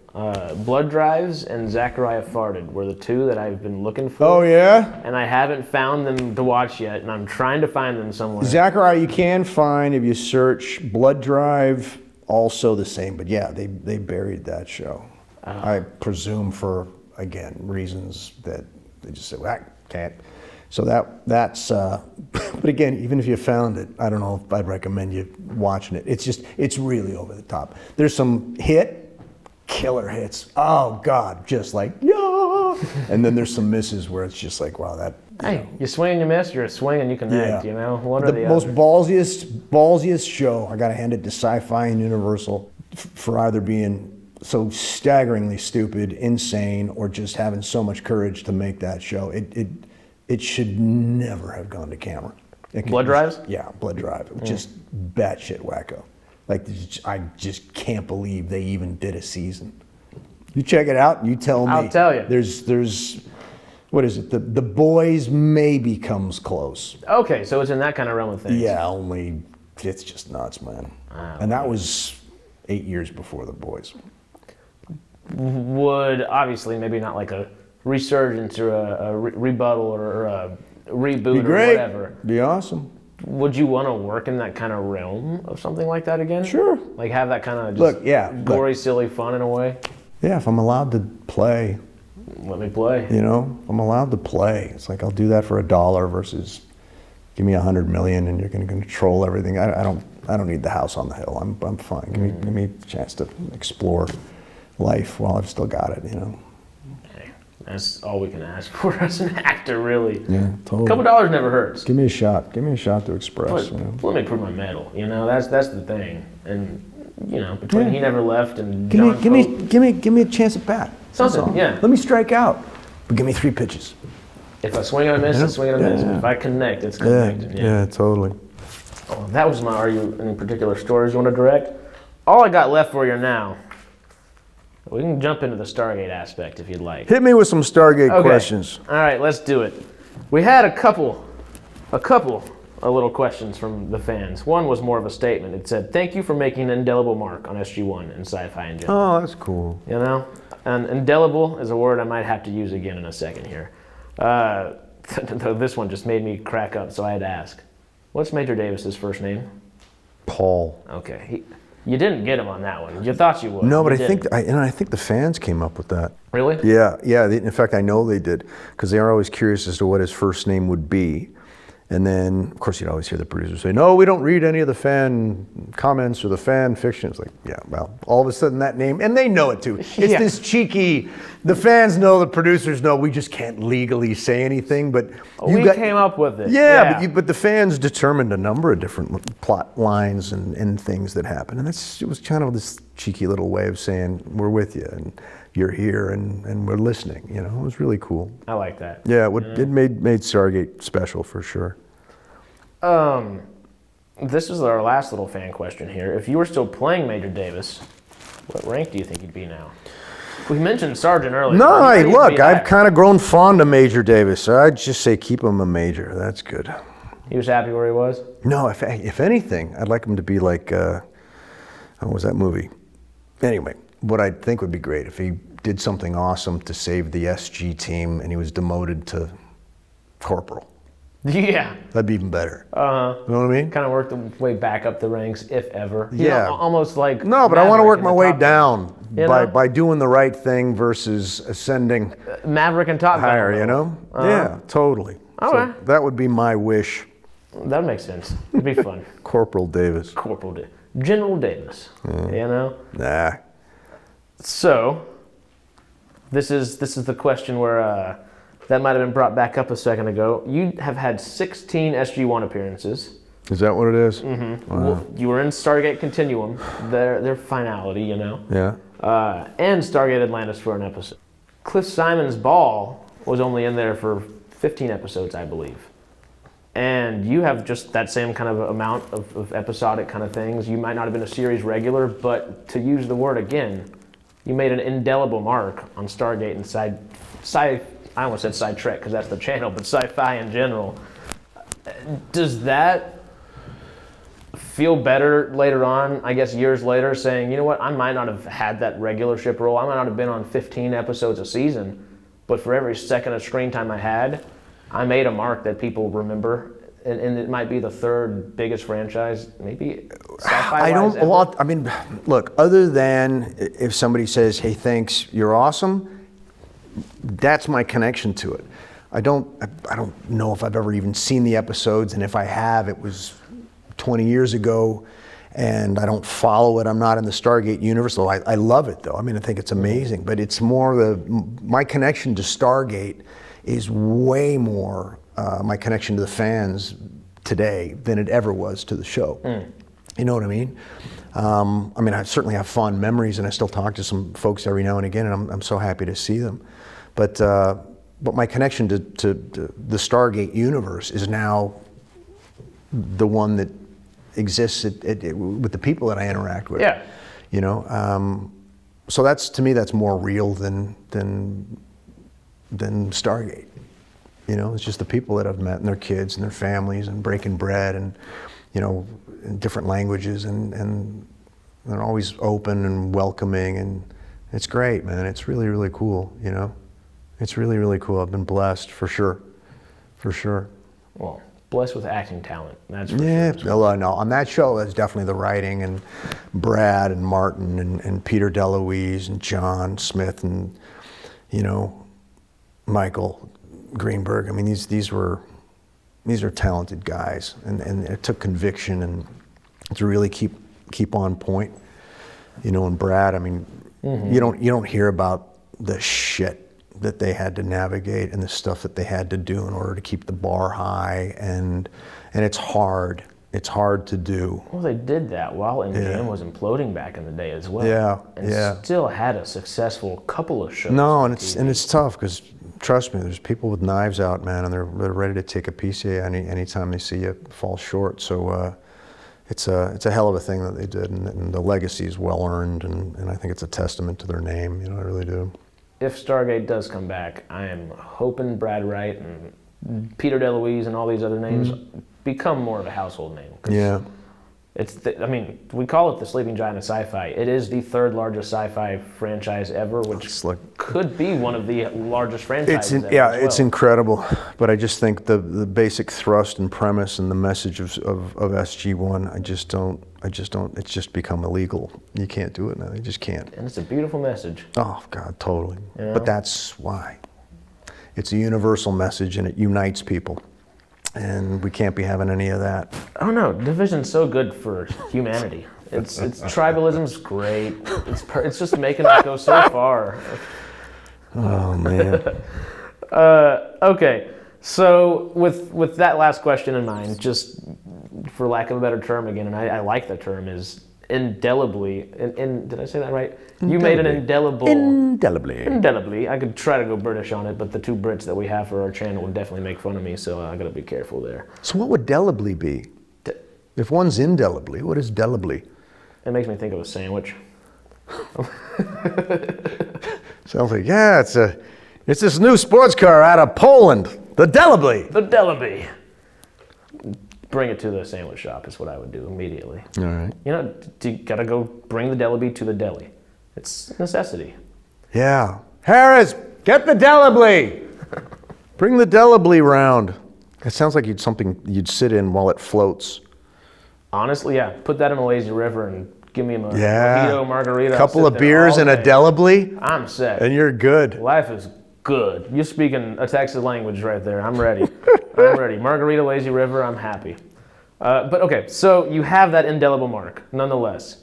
Blood Drives and Zachariah Farted were the 2 that I've been looking for. Oh yeah? And I haven't found them to watch yet, and I'm trying to find them somewhere. Zachariah you can find if you search Blood Drive, also the same, but yeah, they buried that show. I presume for, again, reasons that they just said, well, I can't. So that's, but again, even if you found it, I don't know if I'd recommend you watching it. It's really over the top. There's some killer hits. Oh God, just like, yeah. And then there's some misses where it's just like, wow, that. Hey, you swing and you miss, you're a swing and you connect, you know? One or the most other. ballsiest show, I gotta hand it to Sci-Fi and Universal for either being so staggeringly stupid, insane, or just having so much courage to make that show. It should never have gone to camera. Blood Drives? Yeah, Blood Drive. It was just batshit wacko. Like, I just can't believe they even did a season. You check it out and you tell me. I'll tell you. There's what is it? The Boys maybe comes close. Okay, so it's in that kind of realm of things. Yeah, only it's just nuts, man. And that was 8 years before The Boys. Would, obviously, maybe not like a resurgence or a rebuttal or a reboot Be or great. whatever. Be awesome. Would you want to work in that kind of realm of something like that again? Sure. Like have that kind of just gory, silly fun in a way? Yeah, if I'm allowed to play, Let me play. you know, I'm allowed to play. It's like I'll do that for $1 versus give me 100 million and you're going to control everything. I don't need the house on the hill. I'm fine. Give me a chance to explore life while I've still got it, you know. Hey, that's all we can ask for as an actor, really. Yeah, totally. A couple dollars never hurts. Give me a shot. Give me a shot to express. But You know? let me prove my medal. You know, that's the thing. And you know, between He Never Left and Give John Pope, me a chance at bat. That's Something, all. yeah. Let me strike out, but give me 3 pitches. if I swing and I miss, I swing and I miss. Yeah. If I connect, it's connected. Yeah, totally. Oh, that was my. Are you any particular stories you want to direct? All I got left for you now. We can jump into the Stargate aspect if you'd like. Hit me with some Stargate questions. All right, let's do it. We had a couple of little questions from the fans. One was more of a statement. It said, "Thank you for making an indelible mark on SG-1 and sci-fi in general." Oh, that's cool. You know, and indelible is a word I might have to use again in a second here. This one just made me crack up, so I had to ask. What's Major Davis's first name? Paul. Okay, you didn't get him on that one. You thought you would. No, but You didn't. I think the fans came up with that. Really? Yeah. In fact, I know they did because they are always curious as to what his first name would be. And then, of course, you'd always hear the producers say, "No, we don't read any of the fan comments or the fan fiction." It's like, yeah, well, all of a sudden that name, and they know it too. It's this cheeky. The fans know, the producers know. We just can't legally say anything, but We came up with it. Yeah, but the fans determined a number of different plot lines and things that happened, and it was kind of this cheeky little way of saying we're with you and you're here and we're listening. You know, it was really cool. I like that. Yeah, it made Stargate special for sure. This is our last little fan question here. If you were still playing Major Davis, what rank do you think you'd be now? We mentioned Sergeant earlier. No, Where do you look, be I've at? kind of grown fond of Major Davis. I'd just say keep him a major. That's good. He was happy where he was? No, if anything, I'd like him to be like, what was that movie? Anyway, what I think would be great if he did something awesome to save the SG team and he was demoted to corporal. Yeah. That'd be even better. You know what I mean? Kind of work the way back up the ranks, if ever. Yeah. Almost like. No, but I want to Maverick work in my the way Top Gun. down You know? by doing the right thing versus ascending Maverick and Top Gun. higher, you know? Yeah, totally. Okay. So that would be my wish. That makes sense. It'd be fun. Corporal Davis. General Davis. You know? Nah. So, this is the question where that might have been brought back up a second ago. You have had 16 SG-1 appearances. Is that what it is? Mm-hmm. Wow. Well, you were in Stargate Continuum, their finality, you know. Yeah. And Stargate Atlantis for an episode. Cliff Simon's Ball was only in there for 15 episodes, I believe. And you have just that same kind of amount of episodic kind of things. You might not have been a series regular, but to use the word again, you made an indelible mark on Stargate and I almost said Scitrek because that's the channel, but sci-fi in general. Does that feel better later on, I guess years later, saying, you know what, I might not have had that regularship role, I might not have been on 15 episodes a season, but for every second of screen time I had, I made a mark that people remember, and it might be the third biggest franchise, maybe sci-fi. I mean, look, other than if somebody says, hey, thanks, you're awesome, that's my connection to it. I don't know if I've ever even seen the episodes, and if I have, it was 20 years ago, and I don't follow it. I'm not in the Stargate universe, though I love it, though. I mean, I think it's amazing, but it's more my connection to Stargate is way more my connection to the fans today than it ever was to the show. You know what I mean? I mean, I certainly have fond memories, and I still talk to some folks every now and again, and I'm so happy to see them. But my connection to the Stargate universe is now the one that exists with the people that I interact with. Yeah. You know, so that's, to me, that's more real than Stargate. You know, it's just the people that I've met and their kids and their families and breaking bread and, you know, in different languages, and they're always open and welcoming, and it's great, man. It's really, really cool, you know. It's really, really cool. I've been blessed, for sure. For sure. Well, blessed with acting talent, that's for Yeah, sure. no, on that show, it's definitely the writing, and Brad and Martin and Peter DeLuise and John Smith and, you know, Michael Greenberg. I mean, these are talented guys, and it took conviction and to really keep on point. You know, and Brad, I mean, you don't hear about the shit that they had to navigate and the stuff that they had to do in order to keep the bar high, and it's hard. It's hard to do. Well, they did that while MGM was imploding back in the day as well. Yeah, and still had a successful couple of shows. No, and it's tough, because trust me, there's people with knives out, man, and they're ready to take a piece of you anytime they see you fall short. So it's a hell of a thing that they did, and the legacy is well earned, and I think it's a testament to their name. You know, I really do. If Stargate does come back, I am hoping Brad Wright and Peter DeLuise and all these other names become more of a household name. Yeah. I mean, we call it the sleeping giant of sci-fi. It is the third largest sci-fi franchise ever, which could be one of the largest franchises ever. Yeah, it's incredible. But I just think the basic thrust and premise and the message of SG-1, I just don't. It's just become illegal. You can't do it now. You just can't. And it's a beautiful message. Oh God, totally. You know? But that's why. It's a universal message, and it unites people. And we can't be having any of that. Oh no, division's so good for humanity. It's tribalism's great. It's just making us go so far. Oh man. Okay, so with that last question in mind, just for lack of a better term again, and I like the term, is indelibly. Did I say that right? You made an indelibly. I could try to go British on it, but the two Brits that we have for our channel would definitely make fun of me, so I got to be careful there. So what would delibly be? If one's indelibly, what is delibly? It makes me think of a sandwich. Sounds like, yeah, it's this new sports car out of Poland, the Delibly. The Delaby. bring it to the sandwich shop is what I would do immediately. All right. You know, you gotta go bring the deli to the deli. It's a necessity. Yeah. Harris, get the Delibly. Bring the Delibly round. It sounds like something you'd sit in while it floats. Honestly, yeah. Put that in a lazy river and give me a Yeah. mojito, margarita. A couple of beers and a Delibly, I'm set. and you're good. Life is good. You're speaking a Texas language right there. I'm ready. I'm ready. Margarita, lazy river, I'm happy. But okay, so you have that indelible mark, nonetheless.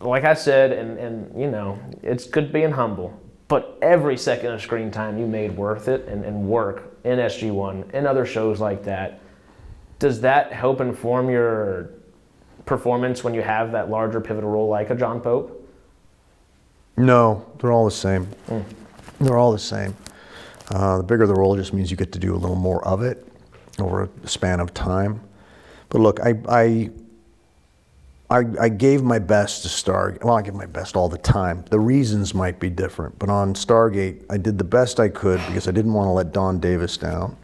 Like I said, and you know, it's good being humble, but every second of screen time you made worth it and work in SG1 and other shows like that. Does that help inform your performance when you have that larger pivotal role like a John Pope? No, they're all the same. They're all the same. The bigger the role just means you get to do a little more of it over a span of time. But look, I gave my best to Stargate. Well, I give my best all the time. The reasons might be different, but on Stargate, I did the best I could because I didn't want to let Don Davis down.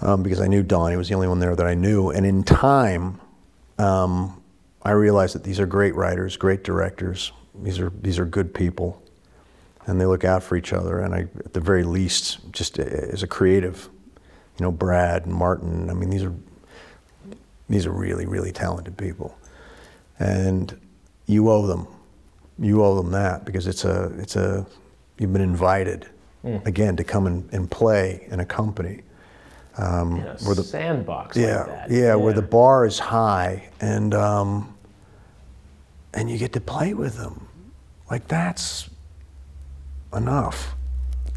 Because I knew Don, he was the only one there that I knew. And in time, I realized that these are great writers, great directors. These are good people, and they look out for each other. And I, at the very least, just as a creative, you know, Brad and Martin. I mean, these are really, really talented people, and you owe them that because you've been invited again to come and play in a company. Where the sandbox like that. Yeah, where the bar is high and you get to play with them. Like, that's enough.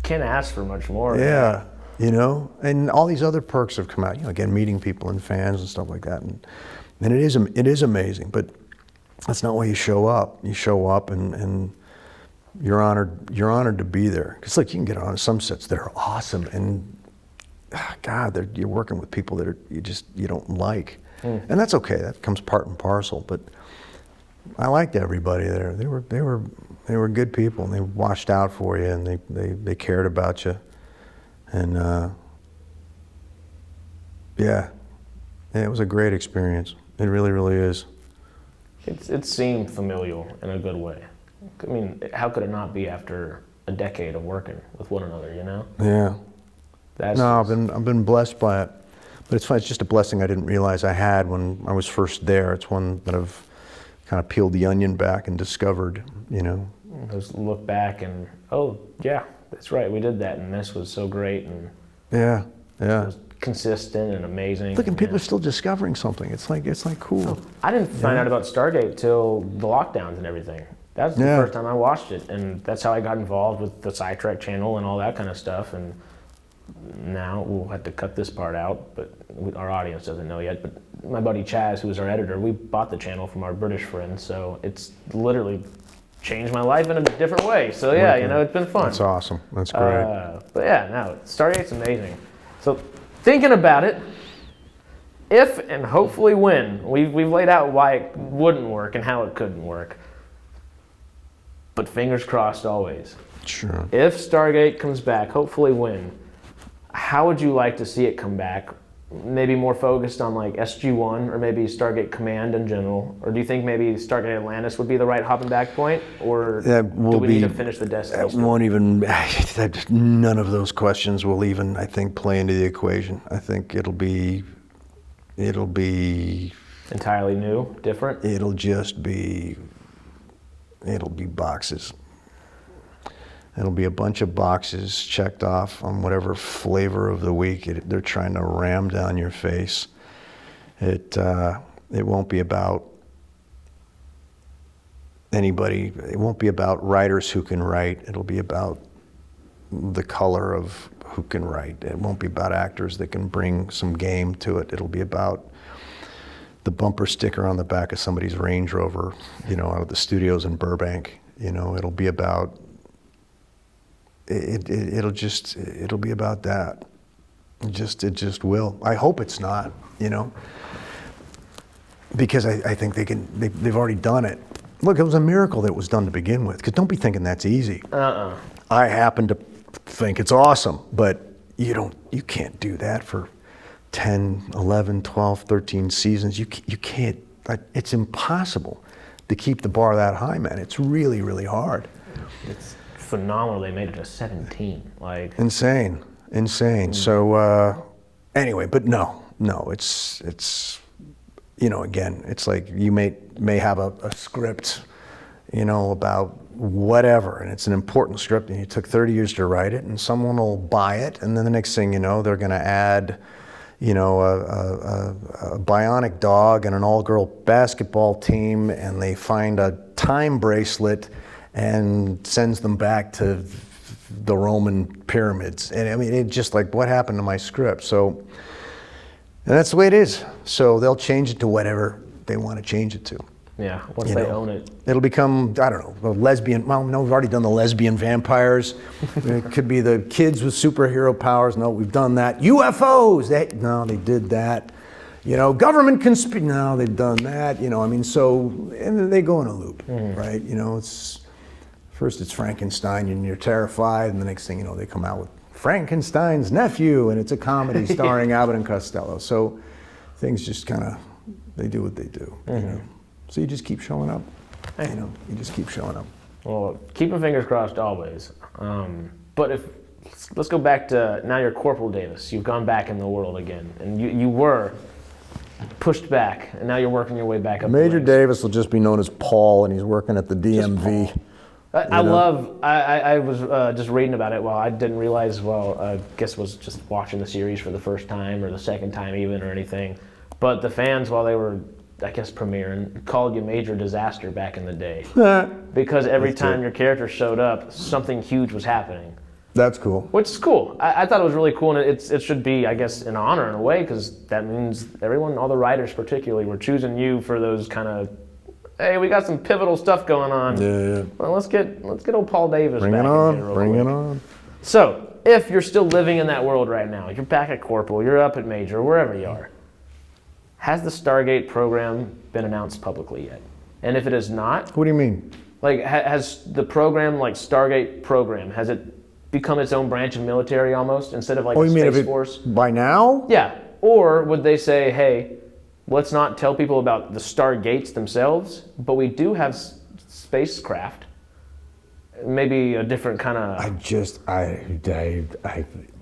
Can't ask for much more. Yeah, you know, and all these other perks have come out. You know, again, meeting people and fans and stuff like that, and it is amazing. But that's not why you show up. You show up and you're honored. You're honored to be there. Because like you can get on some sets that are awesome, and God, you're working with people that you don't like, and that's okay. That comes part and parcel. But I liked everybody there. They were good people, and they watched out for you, and they cared about you, and yeah, it was a great experience. It really, really is. It seemed familial in a good way. I mean, how could it not be after a decade of working with one another? You know? Yeah. I've been blessed by it, but it's fine. It's just a blessing I didn't realize I had when I was first there. It's one that I've kind of peeled the onion back and discovered. You know, just look back and oh yeah, that's right, we did that, and this was so great, and yeah, it was consistent and amazing. Look, and people are still discovering something. It's like cool. I didn't find out about Stargate till the lockdowns and everything. That's the first time I watched it, and that's how I got involved with the Scitrek channel and all that kind of stuff. And now we'll have to cut this part out, but our audience doesn't know yet. But my buddy Chaz, who is our editor, we bought the channel from our British friends, so it's literally changed my life in a different way. So yeah, you know, it's been fun. That's awesome. That's great. But yeah, no, Stargate's amazing. So thinking about it, if and hopefully when, we've laid out why it wouldn't work and how it couldn't work. But fingers crossed always. Sure. If Stargate comes back, hopefully when, how would you like to see it come back? Maybe more focused on like SG1 or maybe Stargate Command in general? Or do you think maybe Stargate Atlantis would be the right hopping back point? Or do we need to finish the Destiny story? Won't even, none of those questions will even, I think, play into the equation. I think it'll be entirely new, different? It'll be boxes. It'll be a bunch of boxes checked off on whatever flavor of the week they're trying to ram down your face. It won't be about anybody. It won't be about writers who can write. It'll be about the color of who can write. It won't be about actors that can bring some game to it. It'll be about the bumper sticker on the back of somebody's Range Rover, you know, out of the studios in Burbank. You know, it'll be about it'll be about that. It just will. I hope it's not, you know, because I think they've already done it. Look, it was a miracle that it was done to begin with. Because don't be thinking that's easy. I happen to think it's awesome, but you can't do that for 10, 11, 12, 13 seasons. You can't, it's impossible to keep the bar that high, man. It's really, really hard. It's phenomenal they made it to 17. Like insane. So anyway, but no, it's you know, again, it's like you may have a script, you know, about whatever, and it's an important script, and you took 30 years to write it, and someone will buy it, and then the next thing you know, they're going to add, you know, a bionic dog and an all-girl basketball team, and they find a time bracelet and sends them back to the Roman pyramids. And I mean, it just like, what happened to my script? So, and that's the way it is. So they'll change it to whatever they want to change it to. Yeah, once they own it. It'll become, I don't know, a lesbian, well, no, we've already done the lesbian vampires. It could be the kids with superhero powers. No, we've done that. UFOs, no, they did that. You know, government conspiracy, no, they've done that. You know, I mean, so, and then they go in a loop, right? You know, first it's Frankenstein and you're terrified, and the next thing you know, they come out with Frankenstein's nephew, and it's a comedy starring Abbott and Costello. So things just kind of, they do what they do, you know? So you just keep showing up, you know, you just keep showing up. Well, keep my fingers crossed always. But let's go back to, now you're Corporal Davis. You've gone back in the world again, and you were pushed back, and now you're working your way back up. Major Davis will just be known as Paul, and he's working at the DMV. I was just reading about it. Well, I didn't realize, I guess was just watching the series for the first time or the second time even or anything. But the fans, while they were, I guess, premiering, called you Major Disaster back in the day. Because every time your character showed up, something huge was happening. That's cool. Which is cool. I thought it was really cool, and it should be, I guess, an honor in a way, because that means everyone, all the writers particularly, were choosing you for those kind of, hey, we got some pivotal stuff going on. Yeah. Well, let's get old Paul Davis Bring back it in on. here real Bring quick. it on. So, if you're still living in that world right now, you're back at Corporal, you're up at Major, wherever you are, has the Stargate program been announced publicly yet? And if it is not, What do you mean? like, has the program, like Stargate program, has it become its own branch of military almost, instead of like Oh, a you mean Space if Force? by now? Yeah. Or would they say, hey, let's not tell people about the Stargates themselves, but we do have spacecraft. Maybe a different kind of...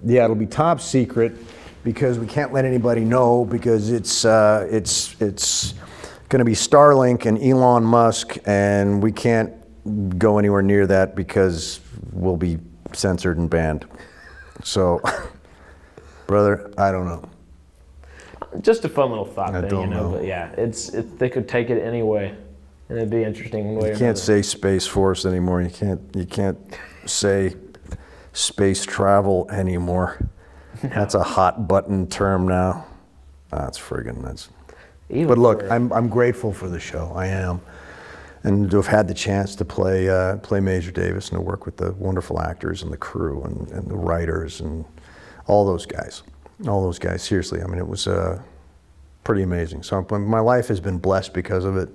Yeah, it'll be top secret because we can't let anybody know, because it's going to be Starlink and Elon Musk, and we can't go anywhere near that because we'll be censored and banned. So, brother, I don't know. Just a fun little thought I there, don't know. But yeah, they could take it anyway, and it'd be interesting one way or You can't another. say Space Force anymore. You can't say space travel anymore. No. That's a hot button term now. That's friggin'. Even but look, for- I'm grateful for the show. I am, and to have had the chance to play Major Davis and to work with the wonderful actors and the crew and the writers and all those guys. Seriously, I mean, it was pretty amazing. So my life has been blessed because of it,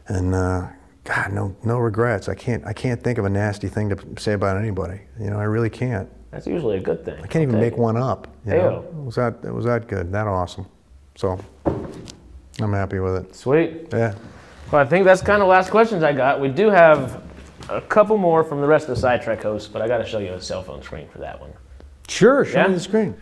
and God, no regrets. I can't think of a nasty thing to say about anybody. You know, I really can't. That's usually a good thing. I can't even make one up. You know? Heyo. It was that good, that awesome. So I'm happy with it. Sweet. Yeah. Well, I think that's kind of the last questions I got. We do have a couple more from the rest of the Scitrek hosts, but I got to show you a cell phone screen for that one. Sure, show Yeah? me the screen.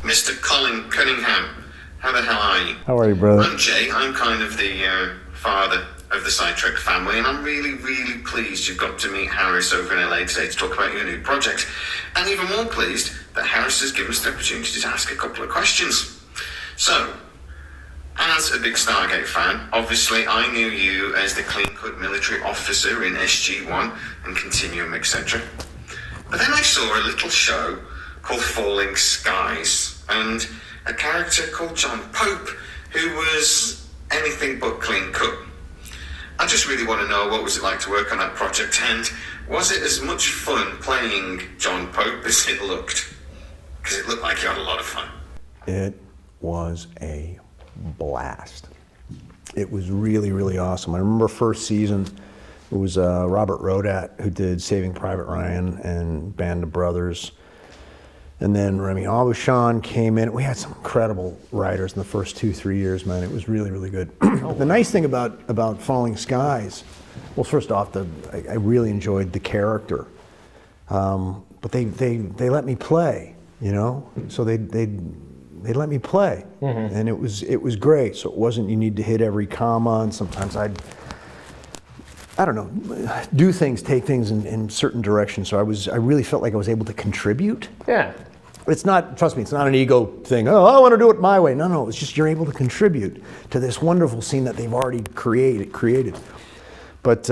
Mr. Colin Cunningham, how the hell are you? How are you, brother? I'm Jay. I'm kind of the father of the Scitrek family, and I'm really, really pleased you've got to meet Harris over in LA today to talk about your new project. And even more pleased that Harris has given us the opportunity to ask a couple of questions. So, as a big Stargate fan, obviously I knew you as the clean-cut military officer in SG-1 and Continuum, etc. But then I saw a little show called Falling Skies, and a character called John Pope, who was anything but clean-cut. I just really want to know, what was it like to work on that project, and was it as much fun playing John Pope as it looked? Because it looked like you had a lot of fun. It was a blast. It was really, really awesome. I remember first season, it was Robert Rodat who did Saving Private Ryan and Band of Brothers. And then Remy Aubuchon came in. We had some incredible writers in the first 2-3 years, man. It was really, really good. The nice thing about Falling Skies, well, first off, I really enjoyed the character, but they let me play, you know. So they let me play, and it was great. So it wasn't you need to hit every comma, and sometimes I don't know, do things, take things in certain directions. So I really felt like I was able to contribute. Yeah. It's not, trust me, it's not an ego thing. Oh, I want to do it my way. No, it's just you're able to contribute to this wonderful scene that they've already created. But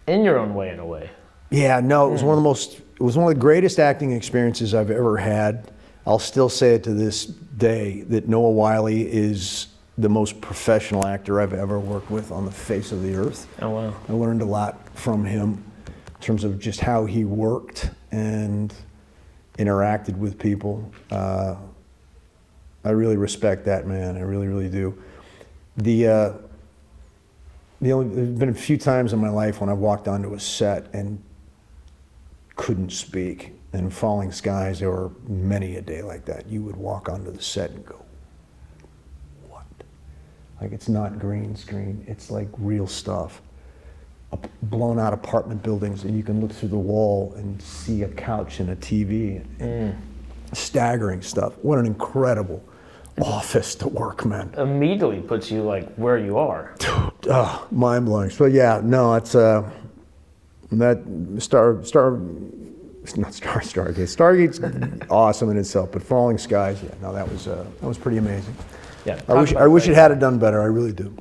in your own way, in a way. yeah, no, it was one of the greatest acting experiences I've ever had. I'll still say it to this day that Noah Wyle is the most professional actor I've ever worked with on the face of the earth. Oh, wow. I learned a lot from him in terms of just how he worked and interacted with people. I really respect that man. I really, really do. There's been a few times in my life when I've walked onto a set and couldn't speak. And Falling Skies, there were many a day like that. You would walk onto the set and go, what? Like, it's not green screen. It's like real stuff. Blown out apartment buildings, and you can look through the wall and see a couch and a TV. Staggering stuff. What an incredible office to work, man. Immediately puts you like where you are. Oh, mind blowing. So yeah, no, it's that Stargate's awesome in itself, but Falling Skies, yeah, no, that was pretty amazing. Yeah. I wish it had done better. I really do.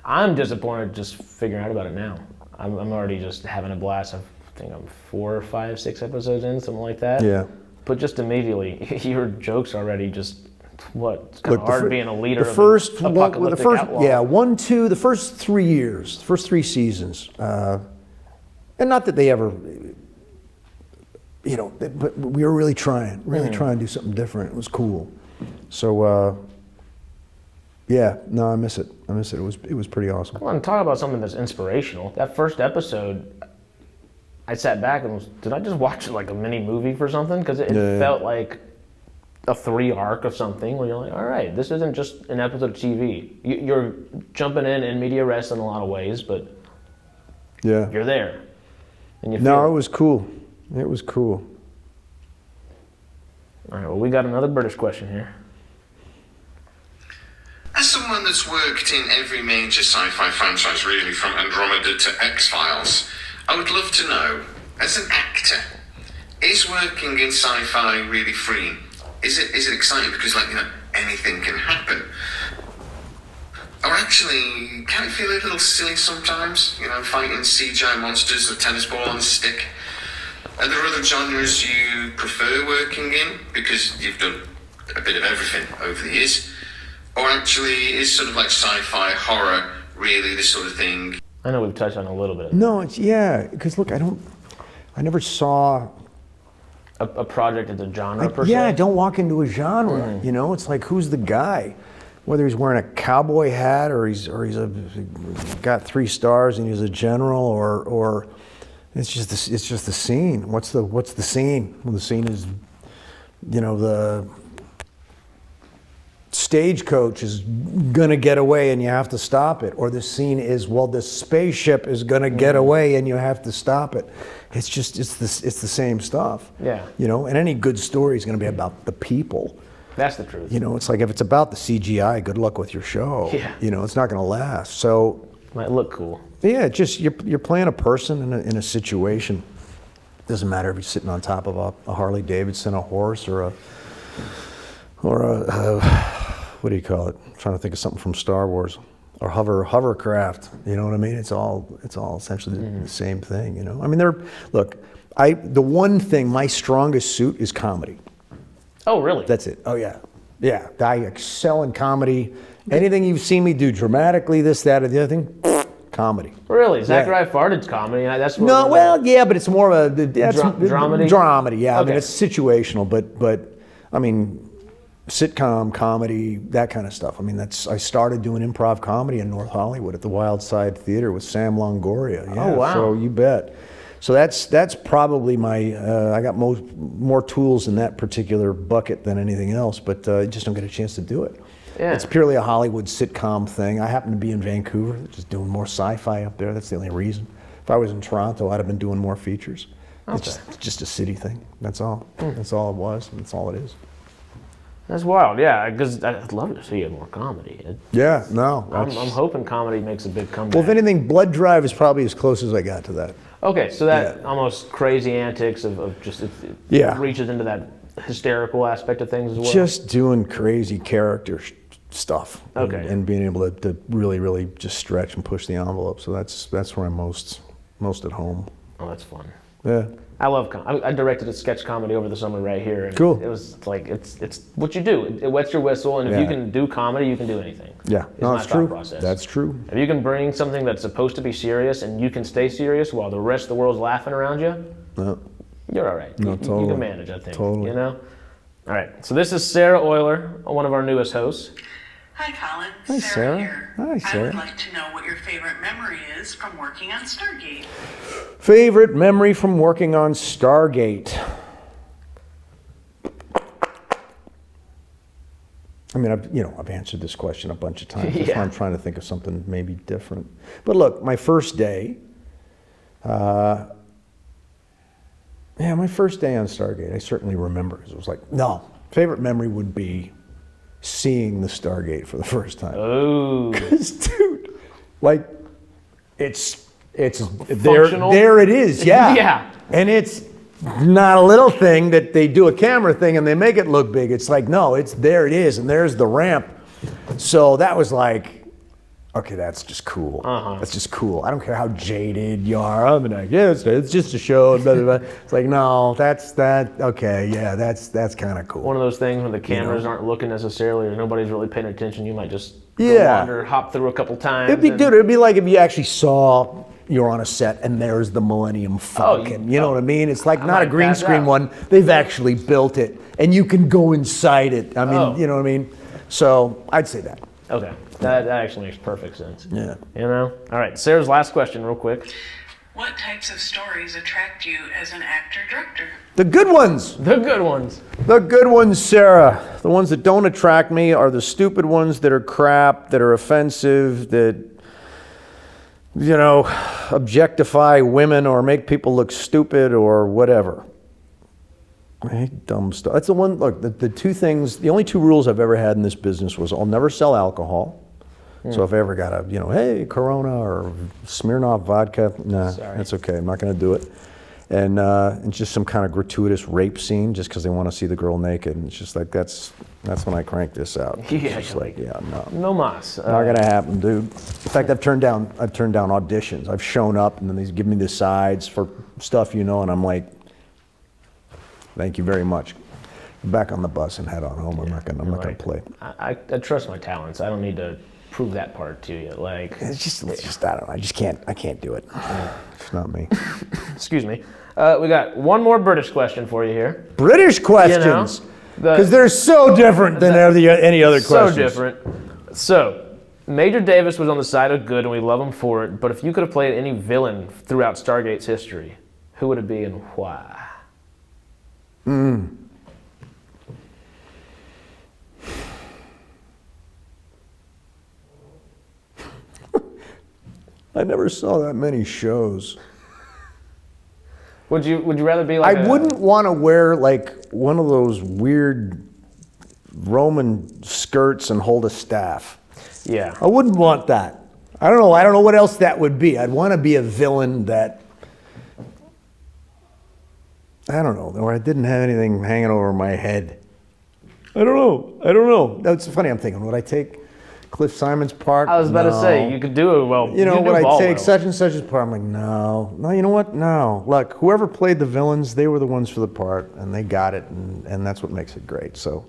I'm disappointed just figuring out about it now. I'm already just having a blast. I think I'm 4, 5, 6 episodes in, something like that. Yeah. But just immediately, your jokes already just, what? It's kind of hard being a leader the of first, an apocalyptic outlaw. Yeah, 1, 2, the first 3 years, the first 3 seasons. And not that they ever, you know, but we were really trying to do something different. It was cool. So, yeah, no, I miss it. It was pretty awesome. I want to talk about something that's inspirational. That first episode, I sat back and did I just watch like a mini movie for something? Because it felt like a 3 arc of something where you're like, all right, this isn't just an episode of TV. You're jumping in media res in a lot of ways, but yeah, you're there. And you it was cool. It was cool. All right, well, we got another British question here. As someone that's worked in every major sci-fi franchise, really, from Andromeda to X-Files, I would love to know, as an actor, is working in sci-fi really freeing? Is it exciting because, like, you know, anything can happen? Or actually, can it feel a little silly sometimes? You know, fighting CGI monsters, a tennis ball on a stick? Are there other genres you prefer working in because you've done a bit of everything over the years? Or actually, is sort of like sci-fi horror really this sort of thing? I know we've touched on it a little bit. No, because look, I never saw a project as a genre per se. Yeah, I don't walk into a genre. You know, it's like, who's the guy? Whether he's wearing a cowboy hat or he's got 3 stars and he's a general, or it's just the scene. What's the scene? Well, the scene is, you know, the stagecoach is gonna get away and you have to stop it, or the scene is, well, the spaceship is gonna get away and you have to stop it. It's the same stuff. Yeah. You know, and any good story is gonna be about the people. That's the truth. You know, it's like if it's about the CGI, good luck with your show. Yeah. You know, it's not gonna last. So Might look cool. yeah, just you're playing a person in a situation. Doesn't matter if you're sitting on top of a Harley Davidson, a horse, or a what do you call it? I'm trying to think of something from Star Wars, or hovercraft. You know what I mean? It's all essentially the same thing. You know, I mean, the one thing, my strongest suit is comedy. Oh, really? That's it. Oh yeah, yeah. I excel in comedy. Anything you've seen me do dramatically, this, that, or the other thing, comedy. Really? Zachariah Farted's comedy. That's what No, well, yeah, but it's more of a dramedy. Dramedy, yeah. Okay. I mean, it's situational, but I mean, sitcom, comedy, that kind of stuff. I mean, I started doing improv comedy in North Hollywood at the Wild Side Theater with Sam Longoria. Yeah, Oh, wow. So you bet. So that's probably my, I got more tools in that particular bucket than anything else, but I just don't get a chance to do it. Yeah. It's purely a Hollywood sitcom thing. I happen to be in Vancouver, just doing more sci-fi up there. That's the only reason. If I was in Toronto, I'd have been doing more features. Okay. It's just a city thing. That's all. That's all it was. That's all it is. That's wild, yeah, because I'd love to see more comedy. Yeah, no. I'm hoping comedy makes a big comeback. Well, if anything, Blood Drive is probably as close as I got to that. Okay, so that almost crazy antics of just it reaches into that hysterical aspect of things as well. Just doing crazy character stuff. Okay. And being able to really, really just stretch and push the envelope. So that's where I'm most at home. Oh, that's fun. Yeah. I love I directed a sketch comedy over the summer right here. And Cool. It was like it's what you do. It wets your whistle, and if you can do comedy, you can do anything. Yeah. No, that's true. That's true. If you can bring something that's supposed to be serious and you can stay serious while the rest of the world's laughing around you, you're all right. No, totally. You can manage, I think. Totally. You know? All right. So this is Sarah Euler, one of our newest hosts. Hi, Colin. Hi, Sarah. Here. Hi, Sarah. I would like to know what your favorite memory is from working on Stargate. Favorite memory from working on Stargate? I mean, I've answered this question a bunch of times. That's why I'm trying to think of something maybe different. But look, my first day, my first day on Stargate, I certainly remember, because it was like, favorite memory would be seeing the Stargate for the first time. Oh. Because, dude, like, it's Functional? there it is, yeah. Yeah. And it's not a little thing that they do a camera thing and they make it look big. It's like, no, there it is, and there's the ramp. So that was like, okay, that's just cool. That's just cool. I don't care how jaded you are. I'm like, yeah, it's just a show. Blah, blah, blah. It's like, no, okay, yeah, that's kind of cool. One of those things when the cameras aren't looking necessarily or nobody's really paying attention, you might just Yeah. wander, hop through a couple times. It'd be like if you actually saw you're on a set and there's the Millennium Falcon. You know what I mean? It's like not a green screen one. They've actually built it and you can go inside it. I mean, you know what I mean? So I'd say that. Okay. That actually makes perfect sense. Yeah. You know? All right. Sarah's last question real quick. What types of stories attract you as an actor-director? The good ones. The good ones. The good ones, Sarah. The ones that don't attract me are the stupid ones that are crap, that are offensive, that, objectify women or make people look stupid or whatever. I hate dumb stuff. That's the one, look, the only two rules I've ever had in this business was I'll never sell alcohol. So if I ever got hey, Corona or Smirnoff vodka, that's okay. I'm not going to do it. And just some kind of gratuitous rape scene just because they want to see the girl naked. And it's just like, that's when I crank this out. Yeah, it's just like, no. No mas. Not going to happen, dude. In fact, I've turned down auditions. I've shown up and then they give me the sides for stuff, and I'm like, thank you very much. Back on the bus and head on home. I'm not gonna play. I trust my talents. I don't need to prove that part to you. Like it's just I don't know. I can't do it. It's not me. Excuse me. We got one more British question for you here. British questions, because they're so different than any other questions. So different. So Major Davis was on the side of good, and we love him for it. But if you could have played any villain throughout Stargate's history, who would it be and why? I never saw that many shows. Would you rather be like I wouldn't want to wear like one of those weird Roman skirts and hold a staff. Yeah. I wouldn't want that. I don't know what else that would be. I'd want to be a villain that, I don't know, or I didn't have anything hanging over my head. I don't know. That's funny. I'm thinking, would I take Cliff Simon's part? I was about to say, you could do it well. Would I take such and such's part? I'm like, no, you know what? No. Look, whoever played the villains, they were the ones for the part, and they got it, and that's what makes it great. So,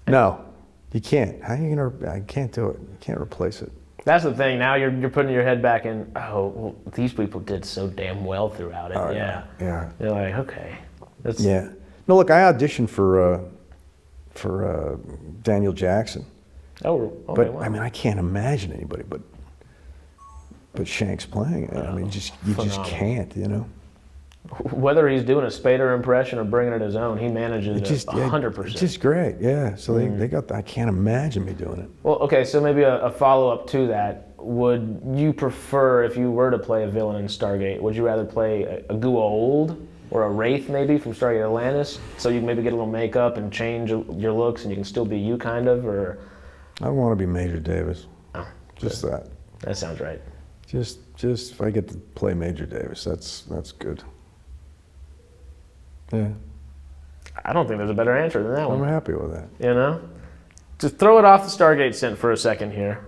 no, you can't. I can't do it. You can't replace it. That's the thing. Now you're putting your head back in, these people did so damn well throughout it. Yeah. You're like, okay. Yeah. No, look, I auditioned for Daniel Jackson. But wow. I mean, I can't imagine anybody but Shanks playing it. I mean, you just can't, Whether he's doing a Spader impression or bringing it his own, he manages it just 100%. It's just great, yeah. So they got. I can't imagine me doing it. Well, okay, so maybe a follow-up to that. Would you prefer, if you were to play a villain in Stargate, would you rather play a Goa'uld or a Wraith maybe from Stargate Atlantis, so you can maybe get a little makeup and change your looks and you can still be you kind of, or? I want to be Major Davis. Oh, just that. That sounds right. Just if I get to play Major Davis, that's good. Yeah. I don't think there's a better answer than that one. I'm happy with that. You know? Just throw it off the Stargate scent for a second here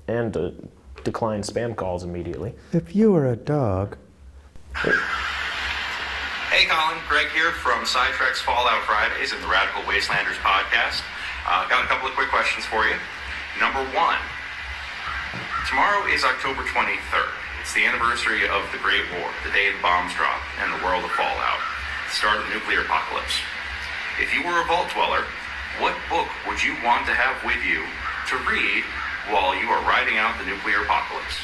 and decline spam calls immediately. If you were a dog. Hey Colin, Greg here from Citrek's Fallout Fridays and the Radical Wastelanders podcast. Got a couple of quick questions for you. Number one, tomorrow is October 23rd. It's the anniversary of the Great War, the day the bombs dropped and the world of Fallout, the start of the nuclear apocalypse. If you were a Vault Dweller, what book would you want to have with you to read while you are riding out the nuclear apocalypse?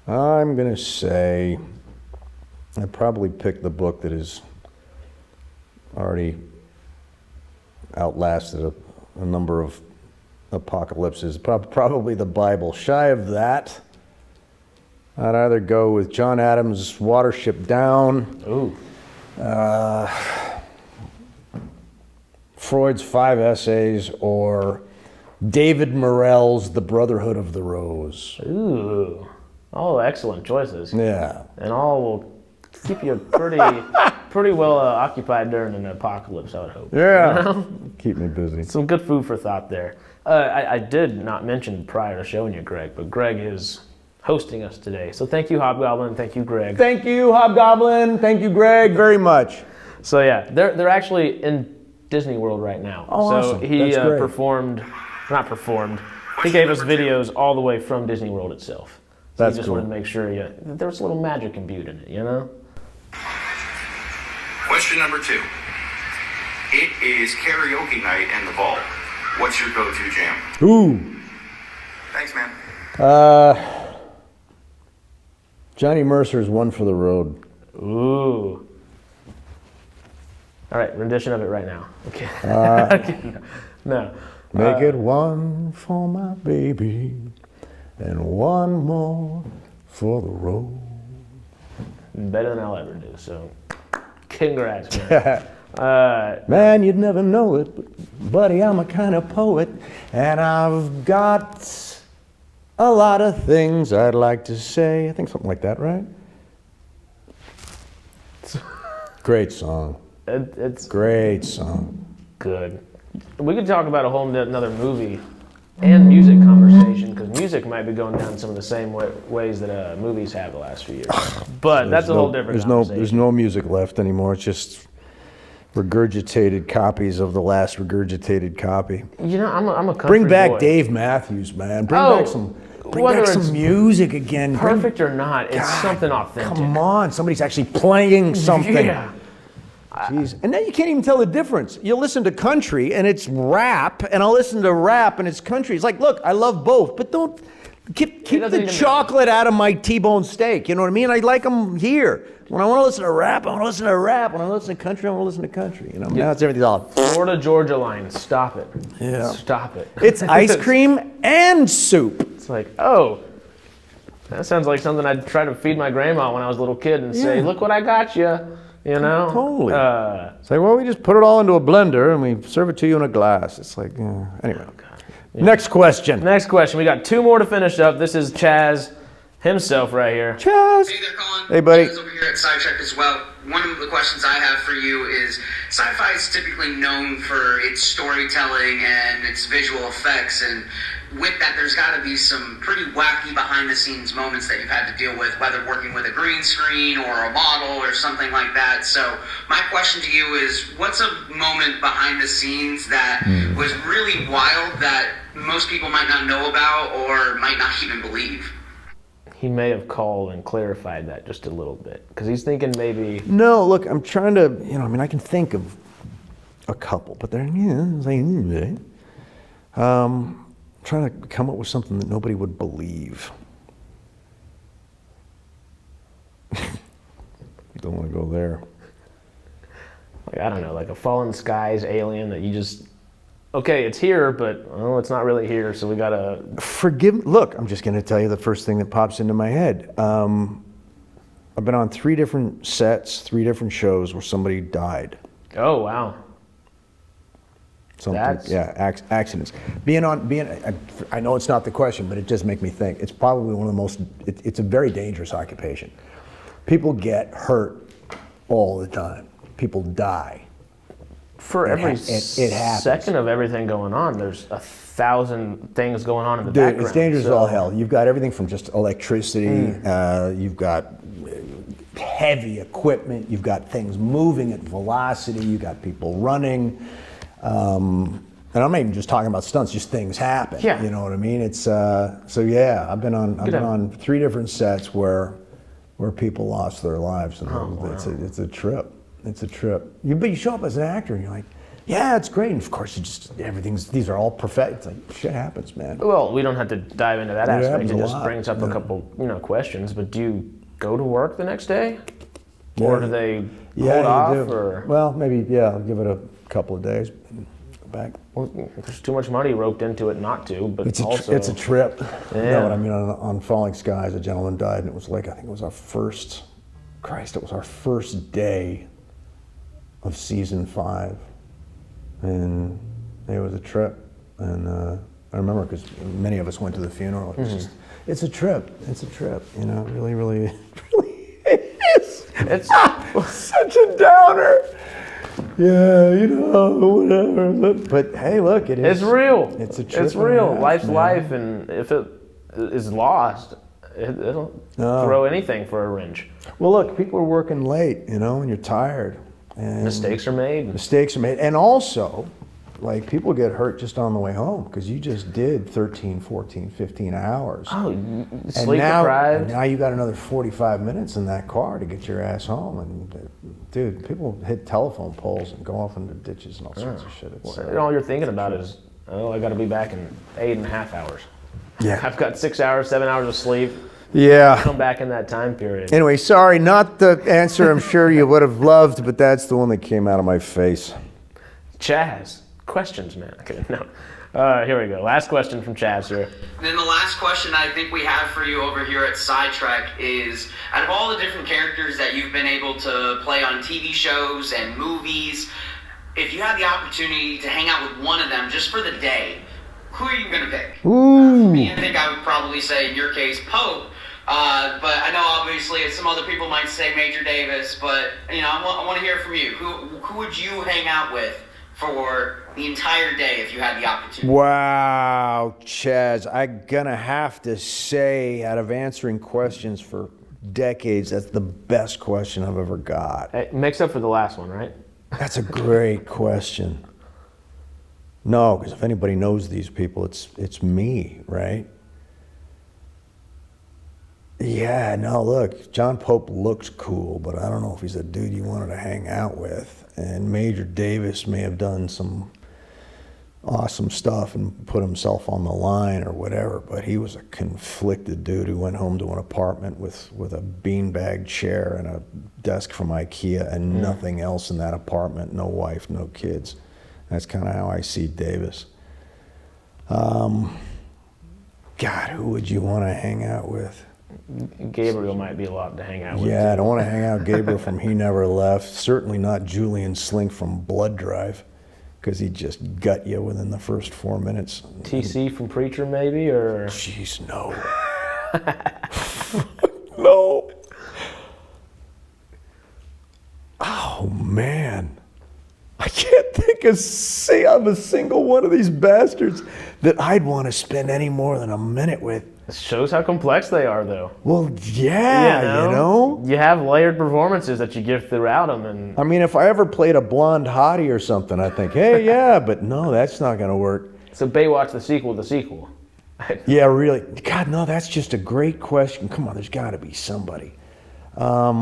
I'm going to say I probably picked the book that has already outlasted a number of apocalypses, probably the Bible. Shy of that, I'd either go with John Adams' Watership Down. Ooh. Freud's 5 Essays, or David Morrell's The Brotherhood of the Rose. Ooh. Oh, excellent choices. Yeah. And all will keep you pretty well occupied during an apocalypse, I would hope. Yeah. You know? Keep me busy. Some good food for thought there. I did not mention prior to showing you Greg, but Greg is hosting us today. So thank you, Hobgoblin. Thank you, Greg. Thank you, Hobgoblin. Thank you, Greg, very much. So yeah, they're actually in Disney World right now. Oh, so awesome. he That's great. He gave us videos all the way from Disney World itself. So That's he just cool. wanted to make sure there was a little magic imbued in it, you know? Question number two. It is karaoke night in the vault. What's your go-to jam? Ooh. Thanks, man. Johnny Mercer's One for the Road. Ooh. All right, rendition of it right now. Okay. No. Make it one for my baby and one more for the road. Better than I'll ever do, so congrats, man. Man, you'd never know it, but buddy, I'm a kind of poet, and I've got a lot of things I'd like to say. I think something like that, right? Great song. It's Great song. good. We could talk about a whole another movie and music conversation, because music might be going down some of the same ways that movies have the last few years. But that's a whole different conversation. There's no music left anymore. It's just regurgitated copies of the last regurgitated copy. You know, I'm a country Bring back boy. Dave Matthews, man. Bring Oh, back some whether it's music again. Perfect or not, it's God, something authentic. Come on, somebody's actually playing something. Yeah. Jeez. And now you can't even tell the difference. You'll listen to country and it's rap, and I'll listen to rap and it's country. It's like, look, I love both, but don't keep doesn't the even- chocolate out of my T-bone steak. You know what I mean? I like them here. When I want to listen to rap, I want to listen to rap. When I want to listen to country, I want to listen to country. You know, now it's everything's all. Florida Georgia line, stop it. Yeah. Stop it. It's ice cream and soup. It's like, oh, that sounds like something I'd try to feed my grandma when I was a little kid and say, Yeah. look what I got you. You know? Totally. Say, well, we just put it all into a blender and we serve it to you in a glass. It's like, yeah. Anyway. Next question. Next question. We got two more to finish up. This is Chaz himself right here. Chaz. Hey there, Colin. Hey, buddy. Chaz over here at Scitrek as well. One of the questions I have for you is, sci-fi is typically known for its storytelling and its visual effects, and with that, there's got to be some pretty wacky behind-the-scenes moments that you've had to deal with, whether working with a green screen or a model or something like that. So my question to you is, what's a moment behind the scenes that was really wild that most people might not know about or might not even believe? He may have called and clarified that just a little bit, because he's thinking maybe. No, look, I'm trying to, I can think of a couple, but they're, trying to come up with something that nobody would believe. don't want to go there. Like, I don't know, like a fallen skies alien that you just, okay, it's here, but oh, it's not really here, so we gotta... Look, I'm just going to tell you the first thing that pops into my head. I've been on 3 different sets, 3 different shows where somebody died. Oh, wow. Accidents. I know it's not the question, but it just makes me think. It's probably one of the most, it's a very dangerous occupation. People get hurt all the time. People die. For every it happens. second of everything going on, there's 1,000 things going on in the Dude, background. it's dangerous as all hell. You've got everything from just electricity, you've got heavy equipment, you've got things moving at velocity, you've got people running. And I'm not even just talking about stunts, just things happen. Yeah. You know what I mean? It's I've been on 3 different sets where people lost their lives, and it's a trip. It's a trip. But you show up as an actor and you're like, yeah, it's great. And of course, these are all perfect. It's like, shit happens, man. Well, we don't have to dive into that aspect. It just lot. brings up a couple, questions. But do you go to work the next day, or do they hold off? You do. Or Well, maybe I'll give it a couple of days. And go back. well, there's too much money roped into it not to. But It's a trip. You know what I mean? On Falling Skies, a gentleman died, and it was like, I think it was our first day of season 5, and it was a trip. And I remember because many of us went to the funeral. It's a trip. It's a trip. You know, really, really, really is. it's Such a downer. Yeah, whatever. But hey, look, it is. it's real. It's a trip. It's real. Life's life, and if it is lost, it'll throw anything for a wrench. Well, look, people are working late, and you're tired. And Mistakes are made. And also, like, people get hurt just on the way home because you just did 13, 14, 15 hours. Oh, sleep deprived. And now you got another 45 minutes in that car to get your ass home. And dude, people hit telephone poles and go off into ditches and all sorts of shit. All you're thinking about is, I got to be back in 8.5 hours. Yeah. I've got 6 hours, 7 hours of sleep. Yeah. Come back in that time period. Anyway, sorry, not the answer I'm sure you would have loved, but that's the one that came out of my face. Chaz, questions, man. Okay, no. Here we go. Last question from Chaz here. And then the last question I think we have for you over here at Scitrek is, out of all the different characters that you've been able to play on TV shows and movies, if you had the opportunity to hang out with one of them just for the day, who are you going to pick? For me, I think I would probably say, in your case, Pope. But I know obviously some other people might say Major Davis, but I want to hear from you. Who would you hang out with for the entire day if you had the opportunity? Wow, Chaz, I'm gonna have to say, out of answering questions for decades, that's the best question I've ever got. Hey, makes up for the last one, right? That's a great question. No, because if anybody knows these people, it's me, right? Yeah, no, look, John Pope looks cool, but I don't know if he's a dude you wanted to hang out with. And Major Davis may have done some awesome stuff and put himself on the line or whatever, but he was a conflicted dude who went home to an apartment with a beanbag chair and a desk from IKEA and nothing else in that apartment, no wife, no kids. That's kind of how I see Davis. God, who would you want to hang out with? Gabriel might be a lot to hang out with. Yeah, I don't want to hang out with Gabriel from He Never Left. Certainly not Julian Slink from Blood Drive, because he'd just gut you within the first 4 minutes. TC from Preacher, maybe, or? Jeez, no. No. Oh, man. I can't think of a single one of these bastards that I'd want to spend any more than a minute with. It shows how complex they are, though. Well, yeah, You have layered performances that you give throughout them, and I mean, if I ever played a blonde hottie or something, I'd think, hey, yeah, but no, that's not going to work. so Baywatch the sequel. Yeah, really. God, no, that's just a great question. Come on, there's got to be somebody. I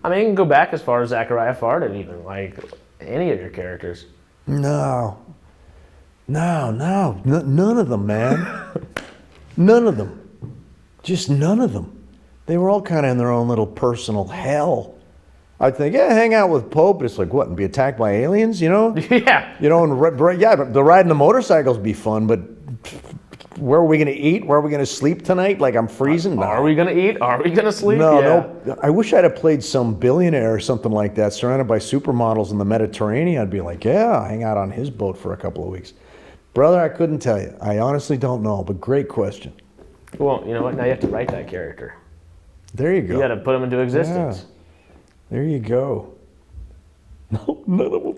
mean, you can go back as far as Zachariah Farden, even, like any of your characters. No, none of them, man. None of them. Just none of them. They were all kind of in their own little personal hell. I'd think, yeah, hang out with Pope, but it's like, what, and be attacked by aliens, you know? Yeah. You know, and yeah, the riding the motorcycles be fun, but where are we going to eat? Where are we going to sleep tonight? Like, I'm freezing now. Are we going to eat? Are we going to sleep? No. I wish I'd have played some billionaire or something like that, surrounded by supermodels in the Mediterranean. I'd be like, yeah, hang out on his boat for a couple of weeks. Brother, I couldn't tell you. I honestly don't know, but great question. Well, you know what? Now you have to write that character. There you go. You got to put him into existence. Yeah. There you go. No, none of them.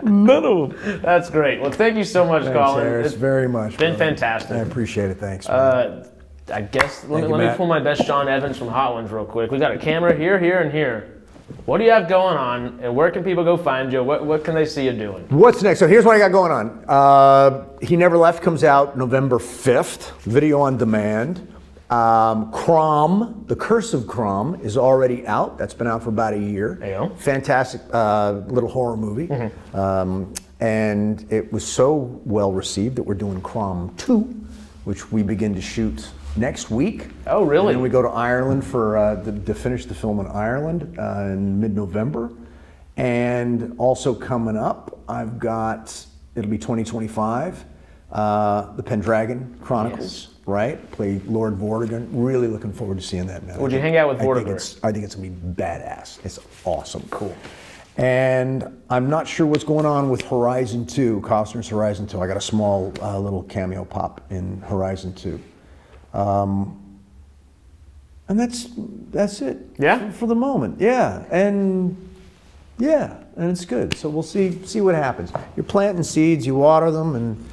None of them. That's great. Well, thank you so much, Thanks, Colin. Harris, It's very much. been brother. fantastic. I appreciate it. Thanks, man. I guess let you, me Matt. pull my best Sean Evans from Hot Ones real quick. We got a camera here, here, and here. What do you have going on, and where can people go find you? What can they see you doing? What's next? So here's what I got going on. He Never Left comes out November 5th, video on demand. Crom, The Curse of Crom, is already out. That's been out for about a year. Ayo. Fantastic little horror movie. And it was so well received that we're doing Crom 2, which we begin to shoot next week. Oh, really? And then we go to Ireland for to finish the film in Ireland in mid-November. And also coming up, I've got, it'll be 2025, the Pendragon Chronicles. Right? Play Lord Vortigern. Really looking forward to seeing that, man. Would you hang out with Vortigern? I think it's going to be badass. It's awesome. Cool. And I'm not sure what's going on with Horizon 2, Costner's Horizon 2. I got a small little cameo pop in Horizon 2. And that's it. Yeah? For the moment. Yeah. And it's good. So we'll see what happens. You're planting seeds, you water them, and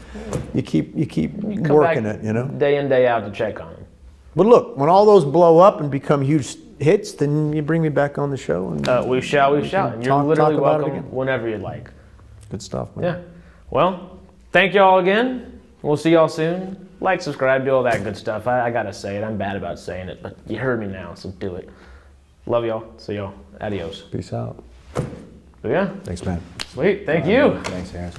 you keep Come working back it, you know? day in, day out to check on them. But look, when all those blow up and become huge hits, then you bring me back on the show. And We shall. And you're talk literally about it welcome again. whenever you'd like. Good stuff, man. Yeah. Well, thank y'all again. We'll see y'all soon. Like, subscribe, do all that good stuff. I gotta say it. I'm bad about saying it, but you heard me now, so do it. Love y'all. See y'all. Adios. Peace out. So yeah. Thanks, man. Sweet. Thank you. Thanks, Harris.